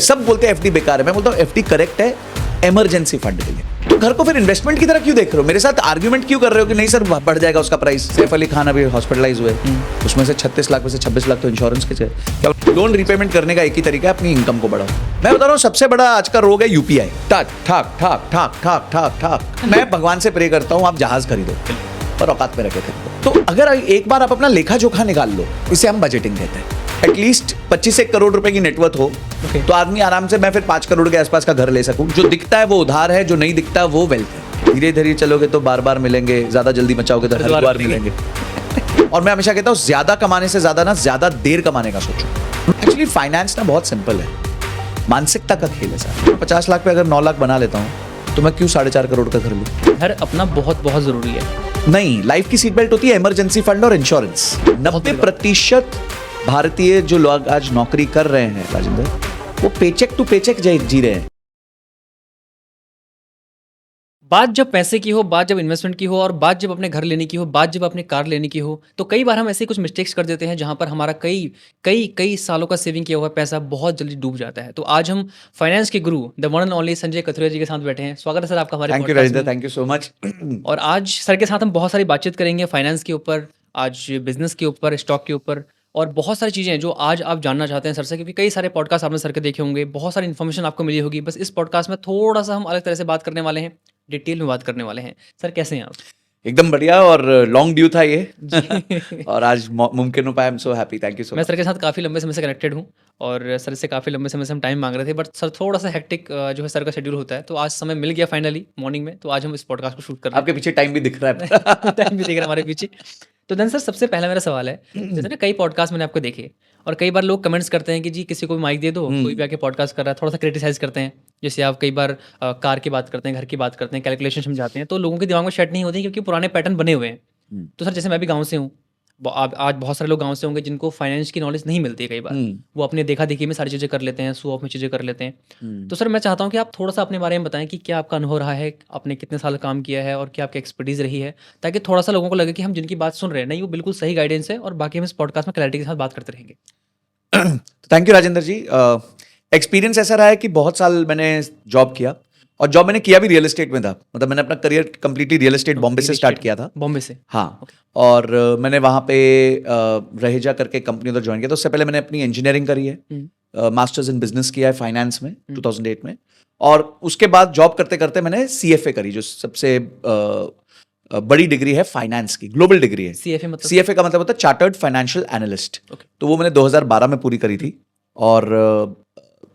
सब बोलते हैं एफडी बेकार है, मैं बोलता हूँ एफडी करेक्ट है इमरजेंसी फंड के लिए। तो घर को फिर इन्वेस्टमेंट की तरह क्यों देख रहे हो? मेरे साथ आर्ग्यूमेंट क्यों कर रहे हो कि नहीं सर बढ़ जाएगा उसका प्राइस? सैफ अली खान अभी हॉस्पिटलाइज हुए, उसमें से 36 लाख में से 26 लाख तो इंश्योरेंस के थे। क्या लोन रिपेमेंट करने का एक ही तरीका है, अपनी इनकम को बढ़ाओ। मैं बता रहा हूँ सबसे बड़ा आज का रोग है यूपीआई। ठाक ठाक ठाक ठाक ठाक ठाक ठाक। मैं भगवान से प्रे करता हूँ आप जहाज खरीदो पर औकात में रखे खरीदो। तो अगर एक बार आप अपना लेखा जोखा निकाल लो, इसे हम बजटिंग कहते हैं। एटलीस्ट 25 करोड़ रुपए की नेटवर्थ हो तो आदमी आराम से, मैं फिर 5 करोड़ के आसपास का घर ले सकूं। जो दिखता है वो उधार है, जो नहीं दिखता वो वेल्थ है। धीरे धीरे चलोगे तो बार बार मिलेंगे, ज्यादा जल्दी मचाओगे तो हर बार मिलेंगे। और मैं हमेशा कहता हूँ ज्यादा कमाने से ज्यादा ना ज्यादा देर कमाने का सोचो। एक्चुअली फाइनेंस ना बहुत सिंपल है, मानसिकता का खेल है सर। 50 लाख पे अगर 9 लाख बना लेता हूँ तो मैं क्यों 4.5 करोड़ का घर लूँ? घर अपना बहुत बहुत जरूरी है। नहीं, लाइफ की सीट बेल्ट होती है, इमरजेंसी फंड और इंश्योरेंस। 90% भारतीय जो लोग आज नौकरी कर रहे हैं राजेंद्र, वो पेचेक टू पेचेक जी रहे हैं। बात जब पैसे की हो, बात जब इन्वेस्टमेंट की हो, और बात जब अपने घर लेने की हो, बात जब अपने कार लेने की हो, तो कई बार हम ऐसे कुछ मिस्टेक्स कर देते हैं जहां पर हमारा कई कई कई सालों का सेविंग किया हुआ पैसा बहुत जल्दी डूब जाता है। तो आज हम फाइनेंस के गुरु the one and only Sanjay Kathuria ji के साथ बैठे हैं। स्वागत है सर आपका हमारे थैंक यू podcast राजेंद्र, में। Thank you so much. और आज सर के साथ हम बहुत सारी बातचीत करेंगे फाइनेंस के ऊपर, आज बिजनेस के ऊपर, स्टॉक के ऊपर, और बहुत सारी चीज़ें हैं जो आज आप जानना चाहते हैं सर से, क्योंकि कई सारे पॉडकास्ट आपने सर के देखे होंगे, बहुत सारी इन्फॉर्मेशन आपको मिली होगी। बस इस पॉडकास्ट में थोड़ा सा हम अलग तरह से बात करने वाले हैं, डिटेल में बात करने वाले हैं। सर कैसे हैं आप? एकदम बढ़िया, और लॉन्ग ड्यू था ये जी। और आज मुमकिन हो पाया। I am so happy, thank you so मैं मच। सर के साथ काफ़ी लंबे समय से कनेक्टेड हूँ, और सर से काफ़ी लंबे समय से हम टाइम मांग रहे थे, बट सर थोड़ा सा हेक्टिक जो है सर का शेड्यूल होता है, तो आज समय मिल गया फाइनली मॉर्निंग में, तो आज हम इस पॉडकास्ट को शूट कर रहे आपके पीछे टाइम भी दिख रहा है। हैं। टाइम भी दिख रहा है हमारे पीछे। तो देन सर सबसे पहला मेरा सवाल है, जैसे ना कई पॉडकास्ट मैंने आपको देखे, और कई बार लोग कमेंट्स करते हैं कि जी किसी को भी माइक दे दो, कोई भी आके पॉडकास्ट कर रहा है, थोड़ा सा क्रिटिसाइज करते हैं। जैसे आप कई बार कार की बात करते हैं, घर की बात करते हैं, कैलकुलेशन समझाते हैं, तो लोगों के दिमाग में सेट नहीं होती क्योंकि पुराने पैटर्न बने हुए हैं। तो सर जैसे मैं भी गाँव से हूँ, आज बहुत सारे लोग गाँव से होंगे जिनको फाइनेंस की नॉलेज नहीं मिलती है। कई बार वो अपने देखा देखी में सारी चीज़ें कर लेते हैं, शो ऑफ में चीज़ें कर लेते हैं। तो सर मैं चाहता हूँ कि आप थोड़ा सा अपने बारे में बताएं कि क्या आपका अनुभव रहा है, आपने कितने साल काम किया है, और क्या आपकी एक्सपर्टीज़ रही है, ताकि थोड़ा सा लोगों को लगे कि हम जिनकी बात सुन रहे हैं नहीं वो बिल्कुल सही गाइडेंस है, और बाकी हम इस पॉडकास्ट में क्लैरिटी के साथ बात करते रहेंगे। Thank you Rajendra ji. Experience ऐसा रहा है कि बहुत साल मैंने जॉब किया, और जॉब मैंने किया भी रियल एस्टेट में था। मतलब मैंने अपना career completely real estate Bombay से स्टार्ट किया था। बॉम्बे से? हाँ। और मैंने वहाँ पे रहेजा करके कंपनी उधर ज्वाइन किया। तो उससे पहले मैंने अपनी इंजीनियरिंग करी है, मास्टर्स इन बिजनेस किया है फाइनेंस में 2008 में। और उसके बाद जॉब करते करते मैंने CFA करी, जो सबसे बड़ी डिग्री है फाइनेंस की, ग्लोबल डिग्री है। CFA मतलब? CFA का मतलब होता है चार्टर्ड फाइनेंशियल एनालिस्ट। तो वो मैंने 2012 में पूरी करी थी। और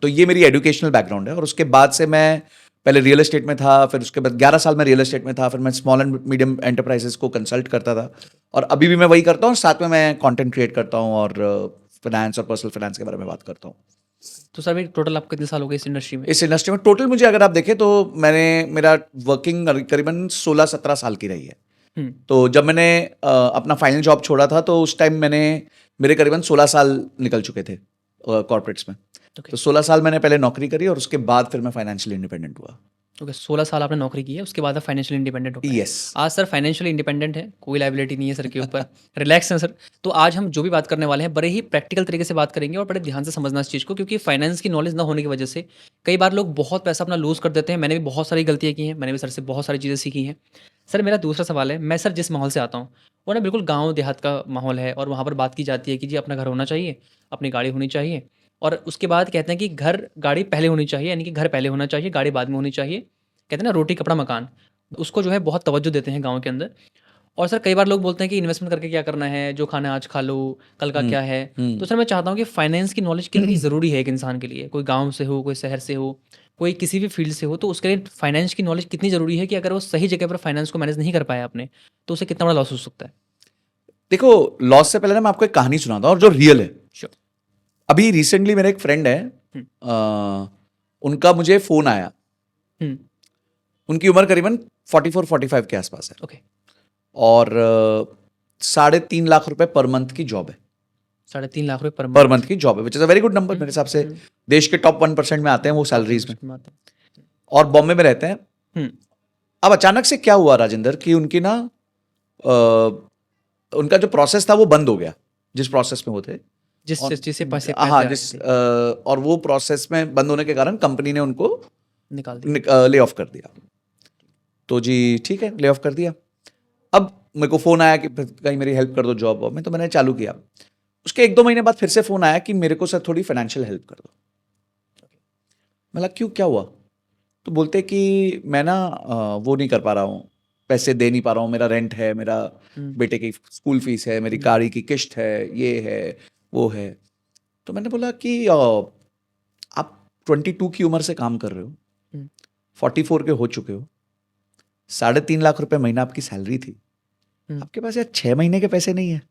तो ये मेरी एजुकेशनल बैकग्राउंड है। और उसके बाद से मैं पहले रियल एस्टेट में था, फिर उसके बाद 11 साल में रियल एस्टेट में था, फिर मैं स्मॉल एंड मीडियम एंटरप्राइजेस को कंसल्ट करता था, और अभी भी मैं वही करता हूँ। साथ में मैं कंटेंट क्रिएट करता हूँ और फाइनेंस और पर्सनल फाइनेंस के बारे में बात करता हूँ। तो सर भाई टोटल आप कितने साल हो गए इस इंडस्ट्री में? इस इंडस्ट्री में टोटल मुझे अगर आप देखें तो मेरा वर्किंग करीबन 16-17 साल की रही है। तो जब मैंने अपना फाइनल जॉब छोड़ा था तो उस टाइम मेरे करीबन 16 साल निकल चुके थे कॉर्पोरेट्स में। तो 16 साल मैंने पहले नौकरी करी, और उसके बाद फिर मैं फाइनेंशियली इंडिपेंडेंट हुआ। ओके, 16 साल आपने नौकरी की है, उसके बाद आप फाइनेंशियल इंडिपेंडेंट हो गए। Yes. आज सर फाइनेंशियली इंडिपेंडेंट है, कोई लाइबिलिटी नहीं है सर के ऊपर, रिलैक्स है सर। तो आज हम जो भी बात करने वाले हैं बड़े ही प्रैक्टिकल तरीके से बात करेंगे, और बड़े ध्यान से समझना इस चीज़ को, क्योंकि फाइनेंस की नॉलेज ना होने की वजह से कई बार लोग बहुत पैसा अपना लूज़ कर देते हैं। मैंने भी बहुत सारी गलतियाँ की हैं, मैंने भी सर से बहुत सारी चीज़ें सीखी हैं। सर मेरा दूसरा सवाल है, मैं सर जिस माहौल से आता हूँ वो ना बिल्कुल गाँव देहात का माहौल है, और वहाँ पर बात की जाती है कि जी अपना घर होना चाहिए, अपनी गाड़ी होनी चाहिए, और उसके बाद कहते हैं कि गाड़ी पहले होनी चाहिए, यानी कि घर पहले होना चाहिए, गाड़ी बाद में होनी चाहिए। कहते हैं ना रोटी कपड़ा मकान, उसको जो है बहुत तवज्जो देते हैं गाँव के अंदर। और सर कई बार लोग बोलते हैं कि इन्वेस्टमेंट करके क्या करना है, जो खाना है आज खा लो, कल का क्या है। तो सर मैं चाहता हूँ कि फाइनेंस की नॉलेज कितनी ज़रूरी है एक इंसान के लिए, कोई गाँव से हो, कोई शहर से हो, कोई किसी भी फील्ड से हो, तो उसके लिए फाइनेंस की नॉलेज कितनी ज़रूरी है कि अगर वो सही जगह पर फाइनेंस को मैनेज नहीं कर पाया आपने, तो उसे कितना बड़ा लॉस हो सकता है। देखो, लॉस से पहले ना मैं आपको एक कहानी सुनाता हूँ, और जो रियल है। श्योर। अभी रिसेंटली मेरा एक फ्रेंड है, उनका मुझे फोन आया। उनकी उम्र करीबन 44-45 के आसपास है, ओके। और 3.5 लाख रुपए पर मंथ की जॉब है। 3.5 लाख रुपए पर मंथ की जॉब है, which is a very good number मेरे हिसाब से। देश के टॉप 1% में आते हैं वो सैलरीज में, और बॉम्बे में रहते हैं। अब अचानक से क्या हुआ राजेंद्र कि उनकी ना उनका जो प्रोसेस था वो बंद हो गया, जिस प्रोसेस में वो थे। जिससे पैसे हाँ पैसे आ रहे जिस थे, और वो प्रोसेस में बंद होने के कारण कंपनी ने उनको निकाल दिया। ले ऑफ कर दिया। तो जी ठीक है, ले ऑफ कर दिया। अब मेरे को फोन आया कि कहीं मेरी हेल्प कर दो जॉब वॉब में, तो मैंने चालू किया। उसके 1-2 महीने बाद फिर से फोन आया कि मेरे को सर थोड़ी फाइनेंशियल हेल्प कर दो। मतलब क्यों, क्या हुआ? तो बोलते कि मैं ना वो नहीं कर पा रहा हूँ, पैसे दे नहीं पा रहा हूँ, मेरा रेंट है, मेरा बेटे की स्कूल फीस है, मेरी गाड़ी की किस्त है, ये है वो है। तो मैंने बोला कि आप 22 की उम्र से काम कर रहे हो, 44 के हो चुके हो, 3.5 लाख रुपए महीना आपकी सैलरी थी, आपके पास यार 6 महीने के पैसे नहीं है।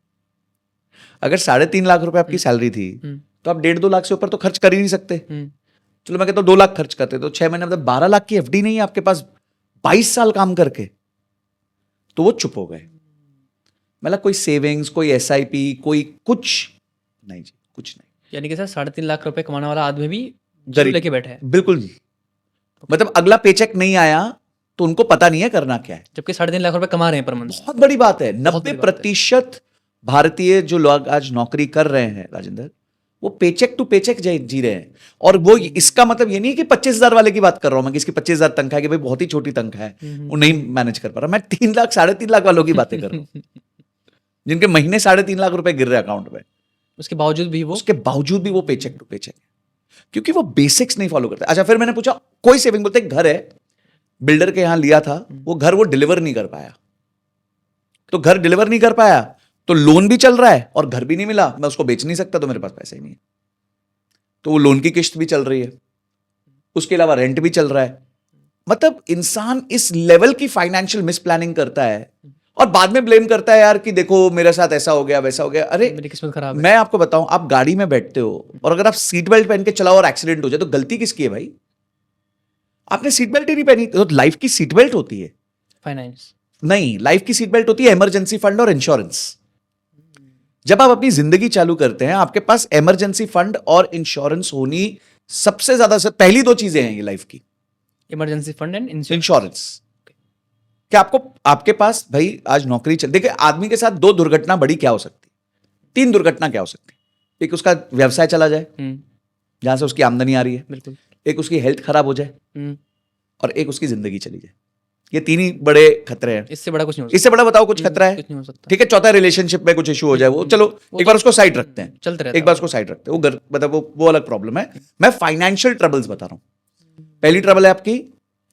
अगर 3.5 लाख रुपए आपकी सैलरी थी तो आप 1.5-2 लाख से ऊपर तो खर्च कर ही नहीं सकते। चलो मैं कहता हूँ 2 लाख खर्च करते, तो 6 महीने मतलब 12 लाख की एफडी नहीं है आपके पास 22 साल काम करके। तो वो चुप हो गए। मतलब कोई सेविंग्स, कोई एसआईपी, कोई कुछ नहीं जी, कुछ नहीं। यानी कि सर 3.5 लाख रुपए कमाने वाला आदमी भी जीरो गरीब लेके बैठा है, बिल्कुल। मतलब अगला पेचेक नहीं आया तो उनको पता नहीं है करना क्या है। जबकि 3.5 लाख रुपए कमा रहे हैं पर मंथ। बहुत बड़ी बात है। बहुत बड़ी बात है। 90% भारतीय जो लोग आज नौकरी कर रहे हैं राजेंद्र, वो पेचेक टू पेचेक जी रहे हैं। और वो इसका मतलब ये नहीं है कि 25,000 वाले की बात कर रहा हूं मैं, कि इसकी 25,000 तनख्वाह है कि भाई बहुत ही छोटी तनख्वाह है, वो नहीं मैनेज कर पा रहा। मैं 3 लाख 3.5 लाख वालों की बातें कर रहा हूं जिनके महीने 3.5 लाख रुपए गिर रहे अकाउंट में, उसके बावजूद भी वो पेचेक टू पेचेक है, क्योंकि वो बेसिक्स नहीं फॉलो करते। अच्छा, फिर मैंने पूछा कोई सेविंग? बोलते घर है, बिल्डर के यहां लिया था, वो घर वो डिलीवर नहीं कर पाया। तो घर डिलीवर नहीं कर पाया तो लोन भी चल रहा है और घर भी नहीं मिला, मैं उसको बेच नहीं सकता, तो मेरे पास पैसे ही नहीं है। तो वो लोन की किस्त भी चल रही है, उसके अलावा रेंट भी चल रहा है। मतलब इंसान इस लेवल की फाइनेंशियल मिस प्लानिंग करता है और बाद में ब्लेम करता है यार कि देखो मेरे साथ ऐसा हो गया, वैसा हो गया। अरे मेरी किस्मत खराब है। मैं आपको बताऊं, आप गाड़ी में बैठते हो और अगर आप सीट बेल्ट पहन के चलाओ और एक्सीडेंट हो जाए तो गलती किसकी है भाई? आपने सीट बेल्ट ही नहीं पहनी। तो लाइफ की सीट बेल्ट होती है फाइनेंस नहीं, लाइफ की सीट बेल्ट होती है इमरजेंसी फंड और इंश्योरेंस। जब आप अपनी जिंदगी चालू करते हैं, आपके पास इमरजेंसी फंड और इंश्योरेंस होनी सबसे ज्यादा पहली 2 चीजें हैं ये लाइफ की। Emergency fund and insurance. क्या आपके पास भाई आज नौकरी चल, देखिए आदमी के साथ 2 दुर्घटना बड़ी क्या हो सकती, 3 दुर्घटना क्या हो सकती। एक उसका व्यवसाय चला जाए जहां से उसकी आमदनी आ रही है, बिल्कुल। एक उसकी हेल्थ खराब हो जाए, और एक उसकी जिंदगी चली जाए। ये 3 ही बड़े खतरे हैं। इससे बड़ा कुछ नहीं हो सकता। इससे बड़ा बताओ कुछ खतरा है? कुछ नहीं हो सकता। ठीक है, चौथा रिलेशनशिप में कुछ इशू हो जाए, वो चलो एक बार उसको साइड रखते हैं, चलते रहता एक बार उसको साइड रखते हैं, वो मतलब वो अलग प्रॉब्लम है। मैं फाइनेंशियल ट्रबल्स बता रहा हूं। पहली ट्रबल है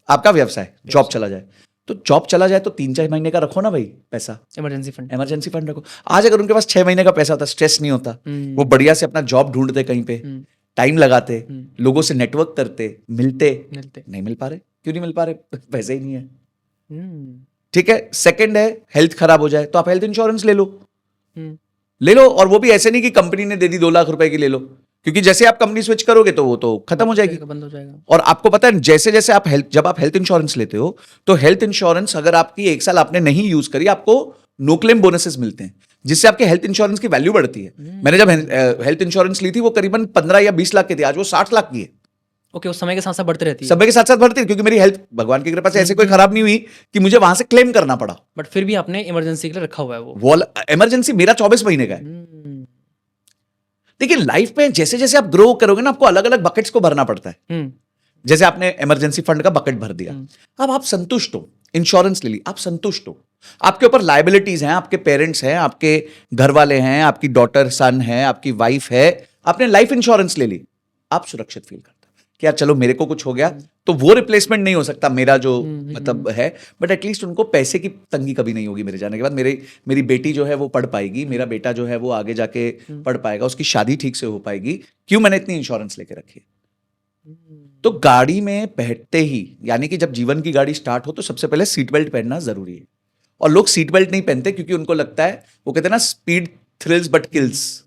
आपका व्यवसाय, जॉब चला जाए। तो जॉब चला जाए तो 3-4 महीने का रखो ना भाई पैसा, इमरजेंसी फंड रखो। आज अगर उनके पास 6 महीने का पैसा होता, स्ट्रेस नहीं होता, वो बढ़िया से अपना जॉब ढूंढते, कहीं पे टाइम लगाते, लोगों से नेटवर्क करते, मिलते, नहीं मिल पा रहे। क्यों नहीं मिल पा रहे? पैसे ही नहीं है। ठीक है। सेकंड है हेल्थ खराब हो जाए तो आप हेल्थ इंश्योरेंस ले लो, और वो भी ऐसे नहीं कि कंपनी ने दे दी 2 लाख रुपए की ले लो, क्योंकि जैसे आप कंपनी स्विच करोगे तो वो तो खत्म हो जाएगी, बंद हो जाएगा। और आपको पता है जैसे जैसे जब आप हेल्थ इंश्योरेंस लेते हो तो हेल्थ इंश्योरेंस अगर आपकी 1 साल आपने नहीं यूज करी, आपको नो क्लेम बोनसेस मिलते हैं, जिससे आपके हेल्थ इंश्योरेंस की वैल्यू बढ़ती है। मैंने जब हेल्थ इंश्योरेंस ली थी वो करीबन 15 या 20 लाख की थी, आज वो 60 लाख की है। ओके, उस समय के साथ साथ बढ़ती रहती है। समय के साथ साथ बढ़ती है, क्योंकि मेरी हेल्थ भगवान की कृपा से ऐसे कोई खराब नहीं हुई कि मुझे वहां से क्लेम करना पड़ा। बट फिर भी आपने इमरजेंसी के लिए रखा हुआ है वो इमरजेंसी मेरा 24 महीने का है। देखिए लाइफ में जैसे जैसे आप ग्रो करोगे ना, आपको अलग अलग बकेट्स को भरना पड़ता है। जैसे आपने इमरजेंसी फंड का बकेट भर दिया, अब आप संतुष्ट हो, इंश्योरेंस ले ली, आप संतुष्ट हो, आपके ऊपर लायबिलिटीज हैं, आपके पेरेंट्स हैं, आपके घर वाले हैं, आपकी डॉटर सन है, आपकी वाइफ है, आपने लाइफ इंश्योरेंस ले ली, आप सुरक्षित फील करते हो कि यार चलो मेरे को कुछ हो गया तो वो रिप्लेसमेंट नहीं हो सकता मेरा जो मतलब है, बट एटलीस्ट उनको पैसे की तंगी कभी नहीं होगी मेरे जाने के बाद। मेरी बेटी जो है वो पढ़ पाएगी, मेरा बेटा जो है वो आगे जाके पढ़ पाएगा, उसकी शादी ठीक से हो पाएगी। क्यों? मैंने इतनी इंश्योरेंस लेके रखी है। तो गाड़ी में बैठते ही, यानी कि जब जीवन की गाड़ी स्टार्ट हो तो सबसे पहले सीट बेल्ट पहनना जरूरी है। और लोग सीट बेल्ट नहीं पहनते क्योंकि उनको लगता है, वो कहते हैं ना स्पीड थ्रिल्स बट किल्स,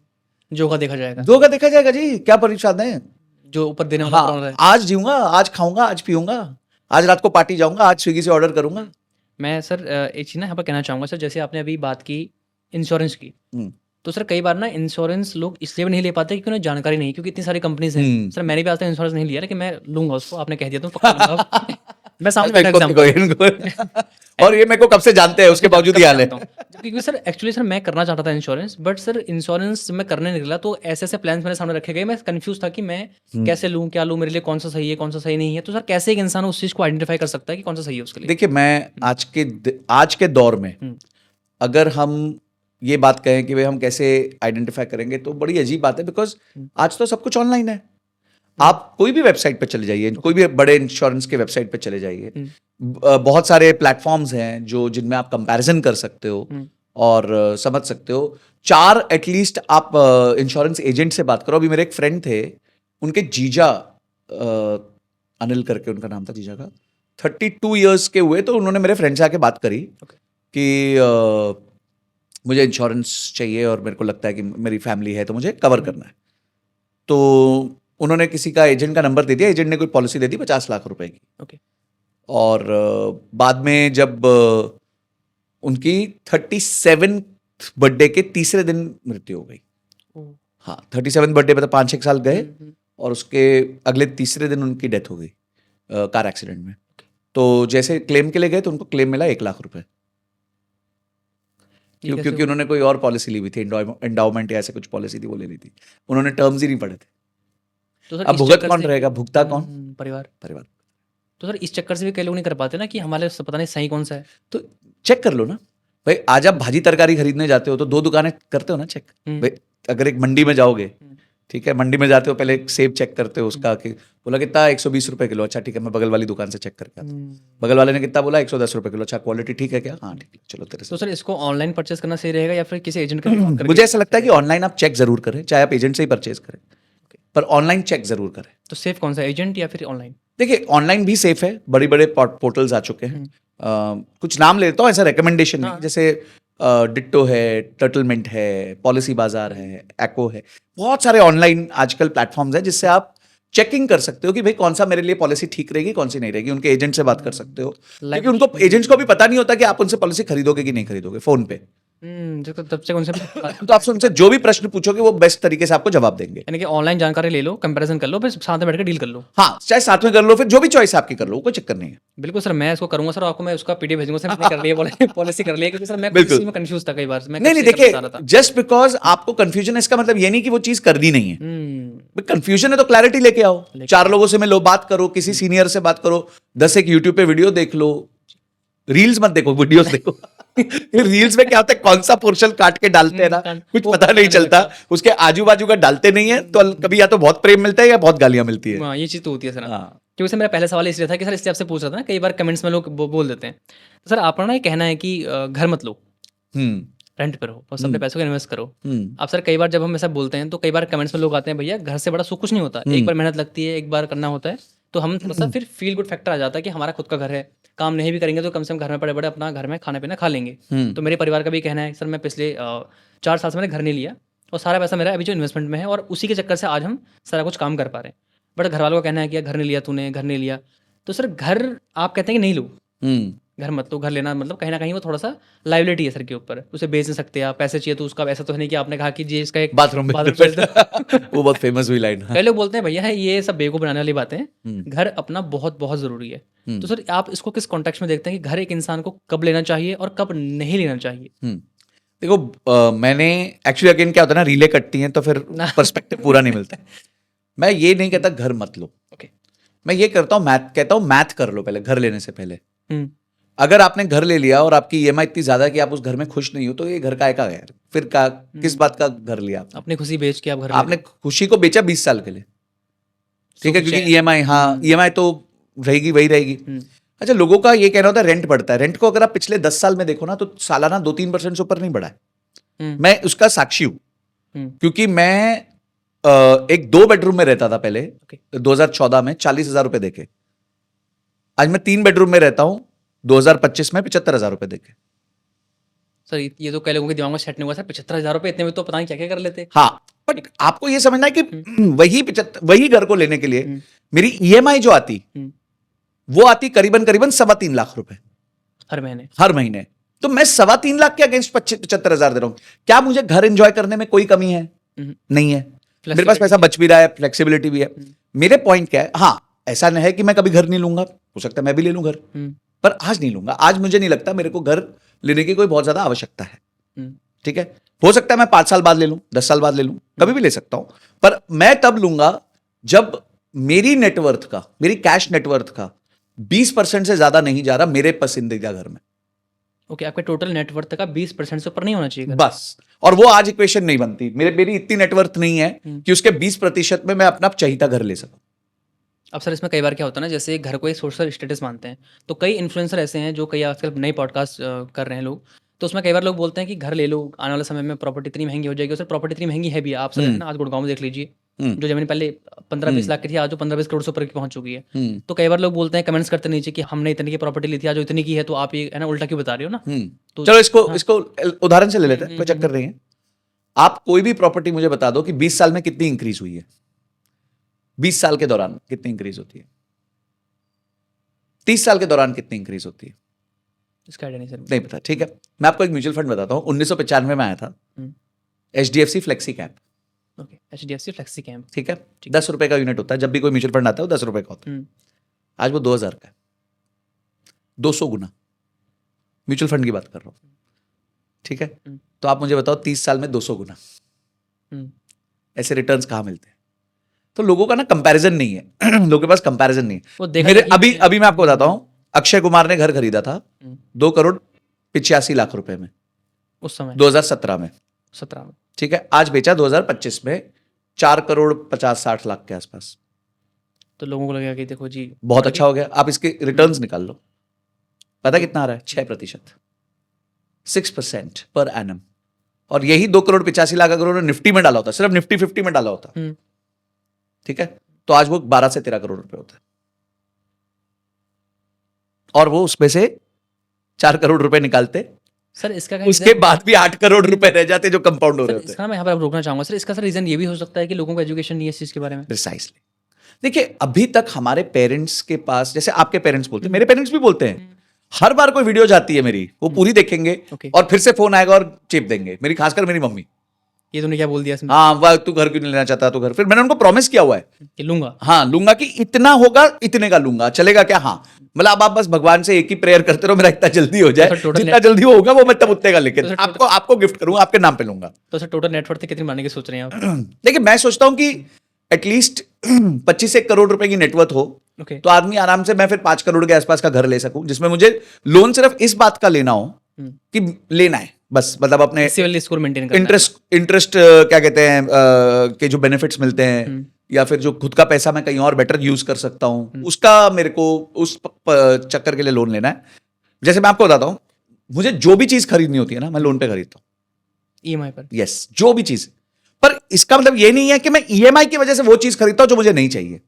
जोगा देखा जाएगा। जोगा देखा जाएगा जी, क्या परेशान है, जो ऊपर देने वाला कौन है? आज जीऊंगा, आज खाऊंगा, आज पीऊंगा, आज रात को पार्टी जाऊंगा, आज स्विगी से ऑर्डर करूंगा। मैं सर एक चीज़ ना यहाँ पर कहना चाहूँगा सर, जैसे आपने अभी बात की इंश्योरेंस की, तो सर कई बार ना इंश्योरेंस लोग इसलिए भी नहीं ले पाते क्योंकि उन्हें जानकारी नहीं, क्योंकि इतनी सारी कंपनीज हैं। सर मैंने भी आज तक इंश्योरेंस नहीं लिया, कि मैं लूंगा उसको, आपने कह दिया तो पक्का लूंगा। मैं सामने बैठा एग्जाम्पल। और ये मेरे को कब से जानते हैं, उसके बावजूद ये हाल है। क्योंकि सर एक्चुअली सर मैं करना चाहता था इंश्योरेंस, बट सर इंश्योरेंस मैं करने निकला तो ऐसे ऐसे प्लान्स मेरे सामने रखे गए, मैं कंफ्यूज था कि मैं कैसे लूँ, क्या लूँ, मेरे लिए कौन सा सही है, कौन सा सही नहीं है। तो सर कैसे एक इंसान उस चीज़ को आइडेंटिफाई कर सकता है कि कौन सा सही है उसके लिए? देखिए, मैं आज के दौर में अगर हम ये बात कहें कि भाई हम कैसे आइडेंटिफाई करेंगे, तो बड़ी अजीब बात है, बिकॉज आज तो सब कुछ ऑनलाइन है। आप कोई भी वेबसाइट पे चले जाइए, कोई भी बड़े इंश्योरेंस के वेबसाइट पे चले जाइए, बहुत सारे प्लेटफॉर्म्स हैं जो जिनमें आप कंपैरिजन कर सकते हो और समझ सकते हो। 4 एटलीस्ट आप इंश्योरेंस एजेंट से बात करो। अभी मेरे एक फ्रेंड थे, उनके जीजा अनिल करके उनका नाम था जीजा का, 32 इयर्स के हुए, तो उन्होंने मेरे फ्रेंड से आके बात करी कि मुझे इंश्योरेंस चाहिए और मेरे को लगता है कि मेरी फैमिली है तो मुझे कवर करना है। तो उन्होंने किसी का एजेंट का नंबर दे दिया, एजेंट ने कोई पॉलिसी दे दी 50 लाख रुपए की। ओके। और बाद में जब उनकी 37 बर्थडे के तीसरे दिन मृत्यु हो गई। हाँ, 37 बर्थडे पे तो 5-6 साल गए और उसके अगले तीसरे दिन उनकी डेथ हो गई कार एक्सीडेंट में। तो जैसे क्लेम के लिए गए तो उनको क्लेम मिला 1 लाख रुपए, क्योंकि उन्होंने कोई और पॉलिसी ली हुई थी, एंडाउमेंट या ऐसे कुछ पॉलिसी थी, वो ले ली थी। उन्होंने टर्म्स ही नहीं पढ़े थे। तो सर अब भुगत कौन रहेगा, भुगता कौन? परिवार। परिवार। तो सर इस चक्कर से भी कई लोग नहीं कर पाते ना कि हमारे पता नहीं सही कौन सा है। तो चेक कर लो ना भाई। आज आप भाजी तरकारी खरीदने जाते हो तो 2 दुकानें करते हो ना चेक। भाई अगर एक मंडी में जाओगे, ठीक है, मंडी में जाते हो, पहले एक सेब चेक करते हो उसका कि बोला कितना 120 रुपए किलो, अच्छा ठीक है, मैं बगल वाली दुकान से चेक करके आता हूँ। बगल वाले ने कितना बोला 110 रुपए किलो, अच्छा क्वालिटी ठीक है क्या? हाँ ठीक है, चलो तेरे से। तो सर इसको ऑनलाइन परचेस करना सही रहेगा या फिर किसी एजेंट का? मुझे ऐसा लगता है कि ऑनलाइन आप चेक जरूर करें, चाहे आप एजेंट से ही परचेज करें, पर ऑनलाइन चेक जरूर करें। तो सेफ कौन सा, एजेंट या फिर ऑनलाइन? देखिए, ऑनलाइन भी सेफ है, बड़े बड़े पोर्टल्स आ चुके हैं। कुछ नाम लेता हूँ, ऐसा रिकमेंडेशन नहीं, जैसे डिट्टो है, टर्टलमेंट है, पॉलिसी बाजार है, एको है, बहुत सारे ऑनलाइन आजकल प्लेटफॉर्म्स हैं जिससे आप चेकिंग कर सकते हो कि भाई कौन सा मेरे लिए पॉलिसी ठीक रहेगी, कौन सी नहीं रहेगी। उनके एजेंट से बात कर सकते हो, क्योंकि उनको एजेंट्स को भी पता नहीं होता कि आप उनसे पॉलिसी खरीदोगे कि नहीं खरीदोगे फोन पे। तब से उनसे तो आप उनसे जो भी प्रश्न पूछोगे वो बेस्ट तरीके से आपको जवाब देंगे। यानी कि ऑनलाइन जानकारी ले लो, कंपैरिजन कर लो, फिर साथ में बैठ कर डील कर लो। हाँ, चाहे साथ में कर लो, फिर जो भी चॉइस आपकी कर लो, कोई चक्कर नहीं है। बिल्कुल सर, मैं इसको करूंगा सर, आपको मैं उसका पीडीएफ भेजूंगा सर, मैंने कर लिया पॉलिसी कर लिया, क्योंकि सर मैं इसी में कंफ्यूज था कई बार। मैं नहीं देखिए, जस्ट बिकॉज आपको कंफ्यूजन है इसका मतलब ये नहीं कि वो चीज करनी नहीं है। कंफ्यूजन है तो क्लैरिटी लेके आओ, 4 लोगों से मिलो, बात करो, किसी सीनियर से बात करो, 10 एक यूट्यूब पे वीडियो देख लो, रील्स मत देखो, वीडियोस देखो। रील्स में क्या होता है, कौन सा पोर्शन काट के डालते हैं ना, कुछ पता नहीं चलता, उसके आजू बाजू का डालते नहीं है, तो कभी या तो बहुत प्रेम मिलता है या बहुत गालियां मिलती है। ये चीज तो होती है सर। क्योंकि सर मेरा पहला सवाल इसलिए था कि सर इसलिए आपसे पूछ रहा था ना, कई बार कमेंट्स में लोग बोल देते हैं। तो सर आपका ना ये कहना है कि घर मत लो, रेंट पे रहो और अपने पैसों को इन्वेस्ट करो। अब सर कई बार जब हम ऐसा बोलते हैं तो कई बार कमेंट्स में लोग आते हैं, भैया घर से बड़ा सुख कुछ नहीं होता, एक बार मेहनत लगती है, एक बार करना होता है। तो हम थोड़ा सा फिर फील गुड फैक्टर आ जाता है कि हमारा खुद का घर है, काम नहीं भी करेंगे तो कम से कम घर में पड़े पड़े अपना घर में खाना पीना खा लेंगे। तो मेरे परिवार का भी कहना है, सर मैं पिछले 4 साल से मैंने घर नहीं लिया और सारा पैसा मेरा अभी जो इन्वेस्टमेंट में है, और उसी के चक्कर से आज हम सारा कुछ काम कर पा रहे हैं। बट घर वालों का कहना है कि घर नहीं लिया तूने, घर नहीं लिया। तो सर घर आप कहते हैं कि नहीं लो, घर मत लो, घर लेना मतलब कहीं ना कहीं वो थोड़ा सा लाइबिलिटी है सर के ऊपर, उसे बेच नहीं सकते आप, पैसे चाहिए तो उसका ऐसा तो नहीं कि आपने कहा कि जी इसका एक बाथरूम में वो बहुत फेमस हुई लाइन। कई लोग बोलते हैं भैया है ये सब बेवकूफ बनाने वाली बातें हैं, घर अपना बहुत बहुत जरूरी है। तो सर आप इसको किस कॉन्टेक्स्ट में देखते हैं कि घर एक इंसान को कब लेना चाहिए और कब नहीं लेना चाहिए? देखो, मैंने एक्चुअली अगेन क्या होता है ना, रीले कटती हैं तो फिर पर्सपेक्टिव पूरा नहीं मिलता। मैं ये नहीं कहता घर मत लो, मैं ये कहता हूँ मैथ कर लो पहले, घर लेने से पहले। अगर आपने घर ले लिया और आपकी ईएमआई इतनी ज्यादा कि आप उस घर में खुश नहीं हो, तो ये घर का है यार, फिर किस बात का घर लिया आपने? अपनी खुशी बेच के आप घर, आपने खुशी को बेचा 20 साल के लिए, ठीक है, क्योंकि ईएमआई, हाँ ईएमआई तो रहेगी, वही रहेगी। अच्छा, लोगों का ये कहना होता है रेंट बढ़ता है। रेंट को अगर आप पिछले 10 साल में देखो ना, तो सालाना 2-3% से ऊपर नहीं बढ़ा है। मैं उसका साक्षी हूं, क्योंकि मैं एक 2 बेडरूम में रहता था पहले 2014 में 40,000 रुपए देके। आज मैं 3 बेडरूम में रहता हूं 2025 में 75,000 रुपए देके। सर ये तो कई लोगों के दिमाग में सेट नहीं हुआ सर, 75,000 रुपए इतने में तो पता नहीं क्या क्या कर लेते। हाँ, बट आपको ये समझना है कि वही घर को लेने के लिए मेरी ईएमआई जो आती, वो आती करीबन 3.25 लाख रुपए हर महीने। तो मैं 3.25 लाख के अगेंस्ट 75,000 दे रहा हूं। क्या मुझे घर एंजॉय करने में कोई कमी है? नहीं है। मेरे पास पैसा बच भी रहा है, फ्लेक्सिबिलिटी भी है। मेरे पॉइंट क्या है, हाँ ऐसा नहीं है कि मैं कभी घर नहीं लूंगा, हो सकता है मैं भी ले लूं घर, पर आज नहीं लूंगा। आज मुझे नहीं लगता मेरे को घर लेने की कोई बहुत ज्यादा आवश्यकता है। ठीक है, हो सकता है मैं 5 साल बाद ले लूं, 10 साल बाद ले लूं, कभी भी ले सकता हूं, पर मैं तब लूंगा जब मेरी नेटवर्थ का, मेरी कैश नेटवर्थ का 20% से ज्यादा नहीं जा रहा मेरे पसंदीदा घर में। ओके, आपके टोटल नेटवर्थ का 20% से ऊपर नहीं होना चाहिए घर। बस, और वो आज इक्वेशन नहीं बनती। मेरी इतनी नेटवर्थ नहीं है कि उसके 20% में मैं अपना चाहिए घर ले सकूं। अब सर इसमें कई बार क्या होता है ना, जैसे घर को एक सोशल स्टेटस मानते हैं, तो कई इन्फ्लुएंसर ऐसे हैं जो कई आजकल नए पॉडकास्ट कर रहे हैं लोग, तो उसमें कई बार लोग बोलते हैं कि घर ले लो, आने वाले समय में प्रॉपर्टी इतनी महंगी हो जाएगी। और सर प्रॉपर्टी इतनी महंगी है भी, आप सर ना आज गुड़गांव में देख लीजिए, जो जमीन पहले 15-20 लाख की थी, आज जो 15-20 करोड़ से ऊपर की पहुंच चुकी है। तो कई बार लोग बोलते हैं, कमेंट्स करते नीचे कि हमने इतनी की प्रॉपर्टी ली थी, आज जो इतनी की है, तो आप ये है ना उल्टा क्यों बता रहे हो ना। तो चलो इसको उदाहरण से ले लेते हैं, कोई चक्कर नहीं है। आप कोई भी प्रॉपर्टी मुझे बता दो कि 20 साल में कितनी इंक्रीज हुई है, 20 साल के दौरान कितनी इंक्रीज होती है, 30 साल के दौरान कितनी इंक्रीज होती है, इसका आइडिया नहीं सर। नहीं पता। ठीक है, मैं आपको एक म्यूचुअल फंड बताता हूं, 1995 में आया था, HDFC flexi cap. Okay, HDFC flexi cap. ठीक है, 10 रुपए का यूनिट होता है, जब भी कोई म्यूचुअल फंड आता है वो 10 रुपए का होता है। आज वो 2000 का है, 200 गुना। म्यूचुअल फंड की बात कर रहा हूं। ठीक है, तो आप मुझे बताओ 30 साल में 200 गुना, ऐसे रिटर्न्स कहां मिलते हैं? तो लोगों का ना कंपैरिजन नहीं है लोगों के पास कंपैरिजन नहीं है। मेरे अभी मैं आपको बताता हूं, अक्षय कुमार ने घर खरीदा था 2 करोड़ 85 लाख रुपए में उस समय 2017 में। 17 में। ठीक है, आज बेचा 2025 में 4 करोड़ 50-60 लाख के आसपास। तो लोगों को लगेगा कि देखो जी बहुत अच्छा हो गया। आप इसके रिटर्न्स निकाल लो, पता कितना आ रहा है? 6%, 6% पर एनम। और यही 2 करोड़ 85 लाख अगर उन्होंने निफ्टी में डाला होता, सिर्फ निफ्टी 50 में डाला होता, ठीक है, तो आज वो 12 से 13 करोड़ रुपए होते हैं। और वो उसमें से 4 करोड़ रुपए निकालते सर, इसका उसके बाद भी 8 करोड़ रुपए रह जाते जो कंपाउंड हो रहे होते। इसका मैं यहाँ पर रोकना चाहूंगा सर, इसका सर रीजन ये भी हो सकता है कि लोगों को एजुकेशन नहीं है इस चीज के बारे में। प्रिसाइसली, देखिए अभी तक हमारे पेरेंट्स के पास, जैसे आपके पेरेंट्स बोलते हैं, मेरे पेरेंट्स भी बोलते हैं, हर बार कोई वीडियो जाती है मेरी, वो पूरी देखेंगे और फिर से फोन आएगा और चिप देंगे। मेरी, खासकर मेरी मम्मी, ये तूने क्या बोल दिया इसमें? हाँ, वाह तू घर क्यों नहीं लेना चाहता, तो घर, फिर मैंने उनको प्रॉमिस किया हुआ है कि लूंगा, हाँ लूंगा, कि इतना होगा इतने का लूंगा, चलेगा क्या? हाँ, मतलब आप बस भगवान से एक ही प्रेयर करते रहो, मेरा इतना जल्दी हो जाए, जितना जल्दी होगा वो मैं तब उतने का लेके आपको गिफ्ट करूंगा, आपके नाम पे लूंगा। तो सर टोटल नेटवर्थ कितनी बनाने की सोच रहे हैं आप? देखिए मैं सोचता हूँ कि एटलीस्ट 25 करोड़ रुपए की नेटवर्थ हो, तो आदमी आराम से, मैं फिर 5 करोड़ के आसपास का घर ले सकूं, जिसमें मुझे लोन सिर्फ इस बात का लेना हो कि लेना है बस, मतलब अपने सिविल स्कोर मेंटेन करना, इंटरेस्ट क्या कहते हैं के जो बेनिफिट्स मिलते हैं, या फिर जो खुद का पैसा मैं कहीं और बेटर यूज कर सकता हूं, उसका मेरे को उस चक्कर के लिए लोन लेना है। जैसे मैं आपको बताता हूं, मुझे जो भी चीज खरीदनी होती है ना, मैं लोन पे खरीदता हूं, ईएमआई पर। यस, जो भी चीज, पर इसका मतलब ये नहीं है कि मैं ईएमआई की वजह से वो चीज खरीदता हूं जो मुझे नहीं चाहिए।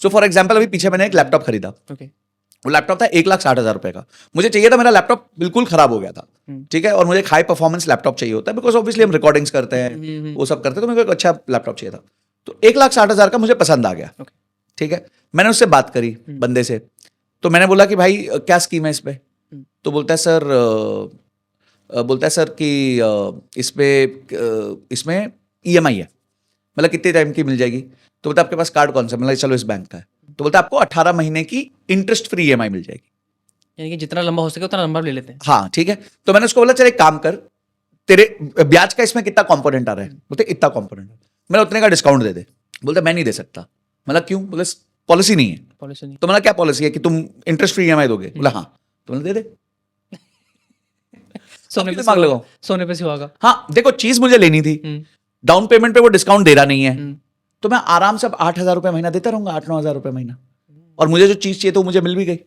सो फॉर एग्जाम्पल, अभी पीछे मैंने एक लैपटॉप खरीदा, वो लैपटॉप था 1,60,000 रुपए का। मुझे चाहिए था, मेरा लैपटॉप बिल्कुल खराब हो गया था, ठीक है, और मुझे एक हाई परफॉर्मेंस लैपटॉप चाहिए होता है, बिकॉज ऑब्वियसली हम रिकॉर्डिंग्स करते हैं, वो सब करते हैं, तो मेरे को एक अच्छा लैपटॉप चाहिए था। तो 1,60,000 का मुझे पसंद आ गया, ठीक है। मैंने उससे बात करी बंदे से, तो मैंने बोला कि भाई क्या स्कीम है इस पे? तो बोलता है सर कि इसमें ईएमआई है। मतलब कितने टाइम की मिल जाएगी? तो बोलता आपके पास कार्ड कौन सा? मतलब चलो इस बैंक का है। तो बोलता आपको 18 महीने की इंटरेस्ट फ्री ईएमआई मिल जाएगी, यानी कि जितना लंबा हो सके उतना लंबा ले लेते हैं। हाँ ठीक है। तो मैंने उसको बोला चल एक काम कर, तेरे ब्याज का इसमें कितना कंपोनेंट आ रहा है? बोलते इतना कंपोनेंट। मैंने उतने का डिस्काउंट दे दे। बोलते मैं नहीं दे सकता। मतलब क्यों? बोले पॉलिसी नहीं है। पॉलिसी नहीं। तो मतलब क्या पॉलिसी है कि तुम इंटरेस्ट फ्री ईएमआई दोगे? बोला हाँ। तो मैंने दे दे। सोने पे सुहागा। हाँ देखो, चीज मुझे लेनी थी, डाउन पेमेंट पे वो डिस्काउंट दे रहा नहीं है, तो मैं आराम से 8,000 रुपए महीना देता रहूंगा, 8-9 रुपए महीना, और मुझे जो चीज चाहिए तो मुझे मिल भी गई।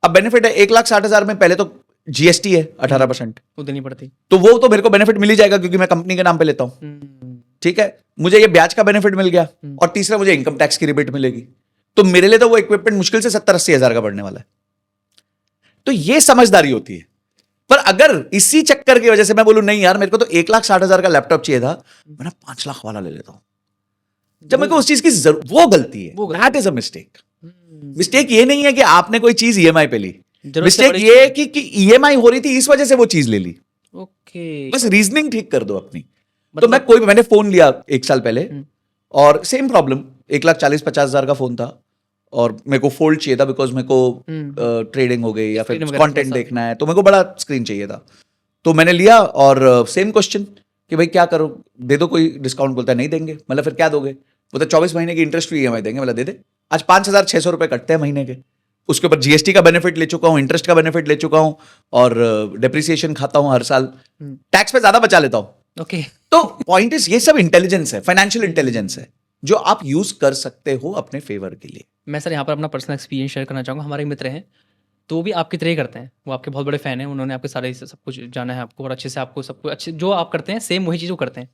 अब बेनिफिट है 1,60,000 में, पहले तो जीएसटी है 18%, वो देनी पड़ती, तो वो तो मेरे को बेनिफिट मिल ही जाएगा क्योंकि मैं कंपनी के नाम पे लेता हूं। ठीक है, मुझे ये ब्याज का बेनिफिट मिल गया, और तीसरा मुझे इनकम टैक्स की रिबेट मिलेगी। तो मेरे लिए तो वो इक्विपमेंट मुश्किल से 70-80 हजार का पड़ने वाला है। तो ये समझदारी होती है। पर अगर इसी चक्कर की वजह से मैं बोलूं नहीं यार मेरे को तो 1,60,000 का लैपटॉप चाहिए था, मैं 5 लाख वाला ले लेता हूं, जब मेरे को उस चीज की वो गलती है, that is a mistake. Mistake ये नहीं है कि आपने कोई चीज ईएमआई पे ली, मिस्टेक ये है कि ईएमआई हो रही थी इस वजह से वो चीज ले ली। ओके, बस रीजनिंग ठीक कर दो अपनी। तो मैंने फोन लिया 1 साल पहले, और सेम प्रॉब्लम, 1,40,50,000 का फोन था, और मेरे को फोल्ड चाहिए था बिकॉज मेरे को ट्रेडिंग हो गई या फिर Screen वगैरह कंटेंट थोड़ा सा। देखना है, तो मेरे को बड़ा स्क्रीन चाहिए था। तो मैंने लिया और सेम क्वेश्चन कि भाई क्या करो, दे दो कोई डिस्काउंट। बोलता है नहीं देंगे। मतलब फिर क्या दोगे? बोलता है 24 महीने की इंटरेस्ट फ्री EMI देंगे। मतलब दे दे। आज 5,600 रुपए कटते हैं महीने के, उसके ऊपर GST का बेनिफिट ले चुका हूँ, इंटरेस्ट का बेनिफिट ले चुका हूँ और डेप्रिसिएशन खाता हूँ हर साल, टैक्स पे ज्यादा बचा लेता हूँ। ओके। तो पॉइंट इज ये सब इंटेलिजेंस है, फाइनेंशियल इंटेलिजेंस है जो आप यूज कर सकते हो अपने फेवर के लिए। मैं सर यहाँ पर अपना पर्सनल एक्सपीरियंस शेयर करना चाहूँगा। हमारे एक मित्र हैं, तो वो भी आपकी तरह ही करते हैं। वो आपके बहुत बड़े फ़ैन हैं, उन्होंने आपके सारे सब कुछ जाना है आपको और अच्छे से आपको सब कुछ अच्छे जो आप करते हैं सेम वही चीज़ वो करते हैं।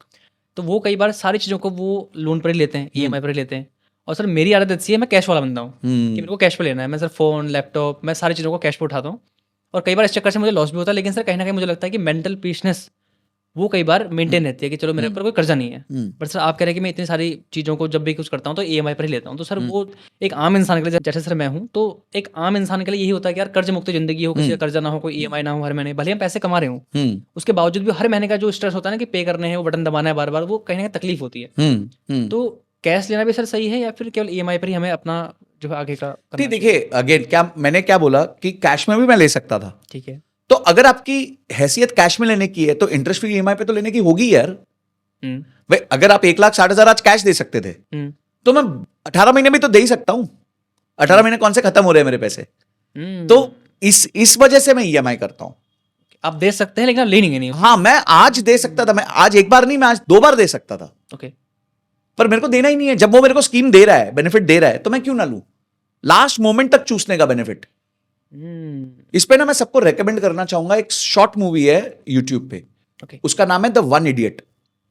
तो वो कई बार सारी चीज़ों को वो लोन पर ही लेते हैं, EMI पर ही लेते हैं। और सर मेरी आदत ऐसी है, मैं कैश वाला बंदा हूँ कि मेरे को कैश पे लेना है। मैं सर फ़ोन, लैपटॉप, मैं सारी चीज़ों को कैश पे उठाता हूँ और कई बार इस चक्कर से मुझे लॉस भी होता है। लेकिन सर कहीं ना कहीं मुझे लगता है कि मेंटल पीसनेस वो कई बार मेंटेन रहती है कि चलो मेरे ऊपर कोई कर्जा नहीं है। बट सर आप कह रहे हैं कि मैं इतनी सारी चीज़ों को जब भी कुछ करता हूँ तो EMI पर ही लेता हूँ। तो सर वो एक आम इंसान के लिए, जैसे सर मैं हूँ, तो एक आम इंसान के लिए यही होता है कि यार कर्ज मुक्त जिंदगी हो, किसी का कर्जा ना हो, कोई EMI ना हो हर महीने, भले हम पैसे कमा रहे हूँ, उसके बावजूद भी हर महीने का जो स्ट्रेस होता है ना कि पे करने हैं, वो बटन दबाना है बार बार, वो कहीं ना कहीं तकलीफ होती है। तो कैश लेना भी सर सही है या फिर केवल EMI पर ही हमें अपना जो है आगे का करना नहीं देखिए, अगेन क्या मैंने क्या बोला कि कैश में भी मैं ले सकता था। ठीक है। तो अगर आपकी हैसियत कैश में लेने की है तो इंटरेस्ट फ्री EMI पे तो लेने की होगी यार। हम्म, भाई अगर आप 1,60,000 आज कैश दे सकते थे हम्म, तो मैं 18 महीने में तो दे ही सकता हूं। 18 महीने कौन से खत्म हो रहे हैं मेरे पैसे? हम्म। तो इस वजह से मैं EMI करता हूं। आप दे सकते हैं लेकिन आप लेंगे नहीं। हाँ, मैं आज दे सकता था, मैं आज एक बार नहीं, मैं आज 2 बार दे सकता था, ओके। पर मेरे को देना ही नहीं है। जब वो मेरे को स्कीम दे रहा है, बेनिफिट दे रहा है, तो मैं क्यों ना लूं? लास्ट मोमेंट तक चूसने का बेनिफिट। इस पे ना मैं सबको रेकमेंड करना चाहूंगा, एक शॉर्ट मूवी है यूट्यूब पे, ओके। उसका नाम है the one idiot.